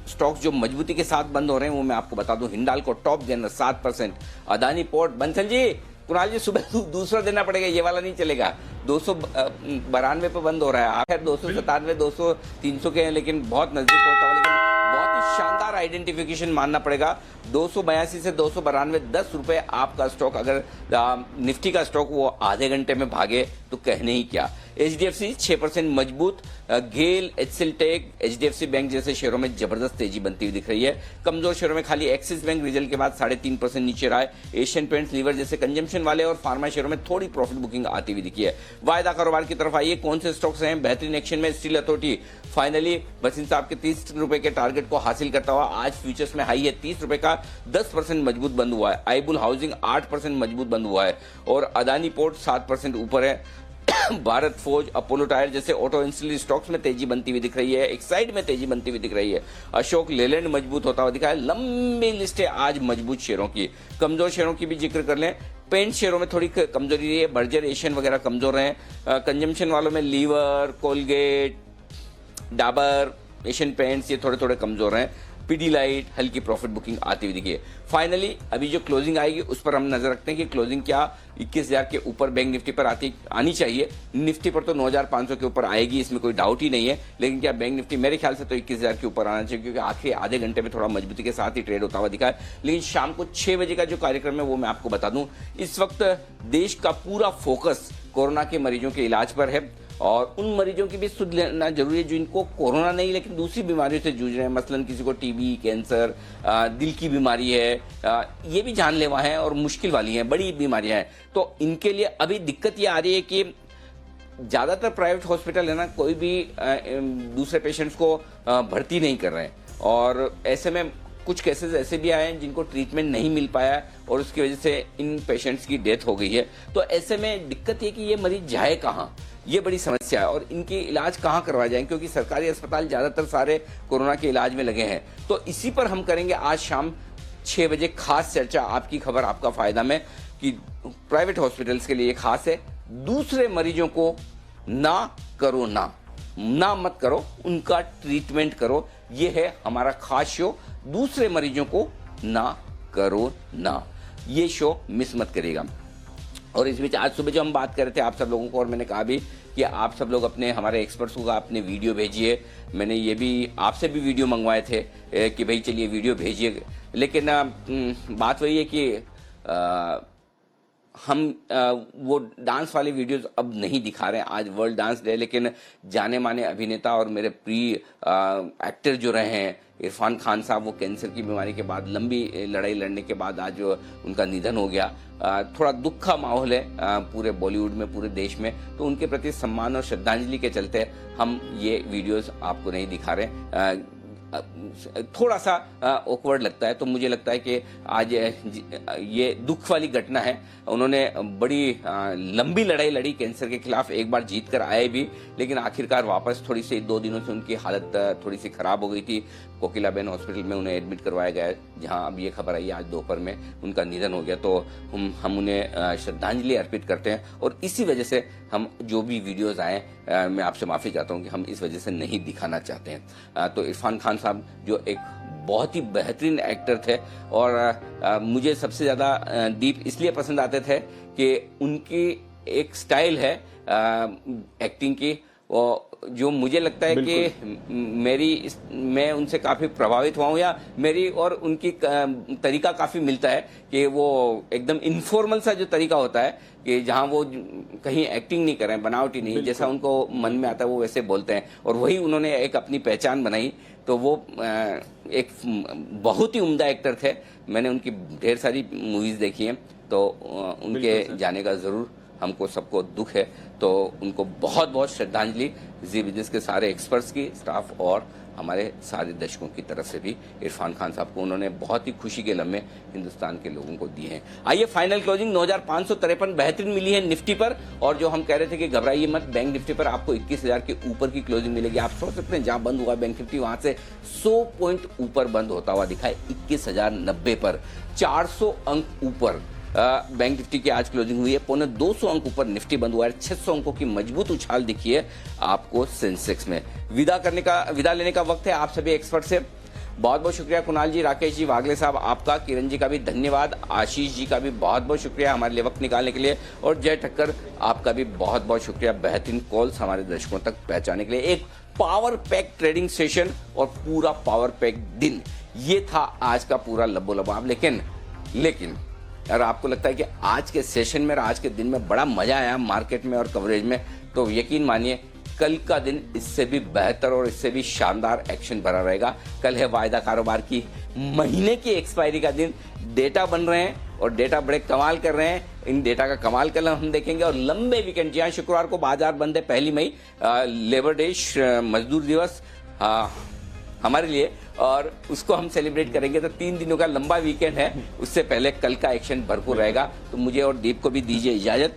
स्टॉक्स जो मजबूती के साथ बंद हो रहे हैं वो मैं आपको बता दूं। Hindalco top gainer 7%, Adani port, Bansal ji, Kunal ji, सुबह दूसरा देना पड़ेगा, ये वाला नहीं चलेगा। 292 पे बंद हो रहा है। आखिर 297, 200, 300 के हैं, लेकिन बहुत नजदीक पहुंचा हुआ, लेकिन बहुत ही शानदार आइडेंटिफिकेशन मानना पड़ेगा। 282 से 292, 10 रुपए आपका स्टॉक, अगर निफ्टी का स्टॉक वो आधे घंटे में भागे तो कहने ही क्या। एचडीएफसी 6% मजबूत, गेल, एचसीएल टेक, एचडीएफसी बैंक जैसे शेयरों में जबरदस्त तेजी बनती हुई दिख रही है। कमजोर शेयरों में खाली एक्सिस बैंक रिजल्ट के बाद 3.5% नीचे रहा है। एशियन पेंट्स, लीवर जैसे कंजम्पशन वाले और फार्मा शेयरों में थोड़ी प्रॉफिट बुकिंग आती हुई दिखी है। वायदा कारोबार की तरफ आइए, कौन से स्टॉक्स हैं बेहतरीन एक्शन में। स्टील अथॉरिटी फाइनली बसिन साहब के 30 रुपए के टारगेट को हासिल करता हुआ आज फ्यूचर्स में हाई है 30 रुपए का, 10% मजबूत बंद हुआ है। आईबुल हाउसिंग 8% मजबूत बंद हुआ है और अदानी पोर्ट 7% ऊपर है। भारत फोर्ज, अपोलो टायर जैसे ऑटो इंडस्ट्री स्टॉक्स में तेजी बनती हुई दिख रही है। एक्साइड में तेजी बनती हुई दिख रही है। अशोक लेलैंड मजबूत होता हुआ दिखा है। लंबी लिस्ट है आज मजबूत शेयरों की। कमजोर शेयरों की भी जिक्र कर लें, पेंट शेयरों में थोड़ी कमजोरी रही है। बर्जर, एशियन वगैरह कमजोर हैं। कंजम्पशन वालों में Lever, Colgate, Dabur, Asian paints ये थोड़े थोड़े कमजोर हैं। पीडीलाइट हल्की प्रॉफिट बुकिंग आती हुई दिखी है। फाइनली अभी जो क्लोजिंग आएगी उस पर हम नजर रखते हैं कि क्लोजिंग क्या 21,000 के ऊपर बैंक निफ्टी पर आनी चाहिए। निफ्टी पर तो 9,500 के ऊपर आएगी, इसमें कोई डाउट ही नहीं है, लेकिन क्या बैंक निफ्टी मेरे ख्याल से तो 21,000 के ऊपर आना चाहिए, क्योंकि आखिरी आधे घंटे में थोड़ा मजबूती के साथ ही ट्रेड होता हुआ दिखा है। लेकिन शाम को 6 बजे का जो कार्यक्रम है वो मैं आपको बता दूं, इस वक्त देश का पूरा फोकस कोरोना के मरीजों के इलाज पर है और उन मरीजों की भी सुध लेना जरूरी है जिनको कोरोना नहीं लेकिन दूसरी बीमारियों से जूझ रहे हैं। मसलन किसी को टीबी, कैंसर, दिल की बीमारी है, ये भी जानलेवा है और मुश्किल वाली हैं, बड़ी बीमारियां हैं। तो इनके लिए अभी दिक्कत ये आ रही है कि ज्यादातर प्राइवेट हॉस्पिटल है ना, कोई भी दूसरे पेशेंट्स को भर्ती नहीं कर रहे हैं और ऐसे में कुछ केसेस ऐसे भी आए हैं जिनको ट्रीटमेंट नहीं मिल पाया और उसकी वजह से इन पेशेंट्स की डेथ हो गई है। तो ऐसे में दिक्कत ये कि ये मरीज जाए कहाँ, ये बड़ी समस्या है और इनके इलाज कहाँ करवाए जाएं, क्योंकि सरकारी अस्पताल ज्यादातर सारे कोरोना के इलाज में लगे हैं। तो इसी पर हम करेंगे आज शाम 6 बजे खास चर्चा। आपकी खबर आपका फायदा में कि प्राइवेट हॉस्पिटल्स के लिए खास है, दूसरे मरीजों को ना करो, ना मत करो, उनका ट्रीटमेंट करो। ये है हमारा खास शो, दूसरे मरीजों को ना करो ना। ये शो मिस मत करिएगा। और इस बीच आज सुबह जो हम बात कर रहे थे आप सब लोगों को, और मैंने कहा भी कि आप सब लोग अपने हमारे एक्सपर्ट्स को अपने वीडियो भेजिए। मैंने ये भी आपसे भी वीडियो मंगवाए थे कि भाई चलिए वीडियो भेजिए, लेकिन बात वही है कि हम वो डांस वाले वीडियोस अब नहीं दिखा रहे हैं। आज वर्ल्ड डांस डे, लेकिन जाने माने अभिनेता और मेरे प्रिय एक्टर जो रहे हैं इरफान खान साहब, वो कैंसर की बीमारी के बाद लंबी लड़ाई लड़ने के बाद आज उनका निधन हो गया। थोड़ा दुख का माहौल है पूरे बॉलीवुड में, पूरे देश में। तो उनके प्रति सम्मान और श्रद्धांजलि के चलते हम ये वीडियोस आपको नहीं दिखा रहे। थोड़ा सा ऑकवर्ड लगता है, तो मुझे लगता है कि आज ये दुख वाली घटना है। उन्होंने बड़ी लंबी लड़ाई लड़ी कैंसर के खिलाफ, एक बार जीत कर आए भी, लेकिन आखिरकार वापस थोड़ी सी 2 दिनों से उनकी हालत थोड़ी सी खराब हो गई थी। कोकिलाबेन हॉस्पिटल में उन्हें एडमिट करवाया गया, जहां अब ये खबर आई आज दोपहर में उनका निधन हो गया। तो हम उन्हें श्रद्धांजलि अर्पित करते हैं और इसी वजह से हम जो भी वीडियोज आए, मैं आपसे माफी चाहता हूं कि हम इस वजह से नहीं दिखाना चाहते हैं। तो इरफान खान साहब जो एक बहुत ही बेहतरीन एक्टर थे और मुझे सबसे ज्यादा दीप इसलिए पसंद आते थे कि उनकी एक स्टाइल है एक्टिंग की, और जो मुझे लगता है कि मैं उनसे काफी प्रभावित हुआ हूँ, या मेरी और उनकी तरीका काफी मिलता है कि वो एकदम इनफॉर्मल सा जो तरीका होता है कि जहां वो कहीं एक्टिंग नहीं कर रहे हैं, बनावटी नहीं, जैसा उनको मन में आता है वो वैसे बोलते हैं, और वही उन्होंने एक अपनी पहचान बनाई। तो वो एक बहुत ही उम्दा एक्टर थे। मैंने उनकी ढेर सारी मूवीज देखी हैं, तो उनके जाने का जरूर हमको सबको दुख है। तो उनको बहुत बहुत श्रद्धांजलि जी बिजनेस के सारे एक्सपर्ट्स की, स्टाफ और हमारे सारे दर्शकों की तरफ से भी। इरफान खान साहब को उन्होंने बहुत ही खुशी के लम्हे हिंदुस्तान के लोगों को दिए हैं। आइए फाइनल क्लोजिंग 9553 बेहतरीन मिली है निफ्टी पर, और जो हम कह रहे थे कि घबराइए मत, बैंक निफ्टी पर आपको 21,000 के ऊपर की क्लोजिंग मिलेगी। आप सोच सकते हैं जहां बंद हुआ बैंक निफ्टी वहां से 100 पॉइंट ऊपर बंद होता हुआ दिखा है, 21,090 पर 400 अंक ऊपर बैंक निफ्टी की आज क्लोजिंग हुई है। 250 अंक ऊपर निफ्टी बंद हुआ है। 600 अंकों की मजबूत उछाल दिखी है आपको सेंसेक्स में। विदा लेने का वक्त है आप सभी एक्सपर्ट से। बहुत बहुत शुक्रिया कुणाल जी, राकेश जी, वागले साहब आपका, किरण जी का भी धन्यवाद, आशीष जी का भी बहुत बहुत शुक्रिया हमारे लिए वक्त निकालने के लिए, और जय ठक्कर आपका भी बहुत बहुत शुक्रिया बेहतरीन कॉल्स हमारे दर्शकों तक पहुंचाने के लिए। एक पावर पैक ट्रेडिंग सेशन और पूरा पावर पैक दिन, ये था आज का पूरा लबो लबाब। लेकिन अगर आपको लगता है कि आज के सेशन में और आज के दिन में बड़ा मजा आया मार्केट में और कवरेज में, तो यकीन मानिए कल का दिन इससे भी बेहतर और इससे भी शानदार एक्शन भरा रहेगा। कल है वायदा कारोबार की महीने की एक्सपायरी का दिन। डेटा बन रहे हैं और डेटा बड़े कमाल कर रहे हैं। इन डेटा का कमाल कल हम देखेंगे। और लंबे वीकेंड, जी हाँ, शुक्रवार को बाजार बंद है, 1 मई लेबर डे, मजदूर दिवस हमारे लिए, और उसको हम सेलिब्रेट करेंगे। तो 3 दिनों का लंबा वीकेंड है, उससे पहले कल का एक्शन भरपूर रहेगा। तो मुझे और दीप को भी दीजिए इजाजत।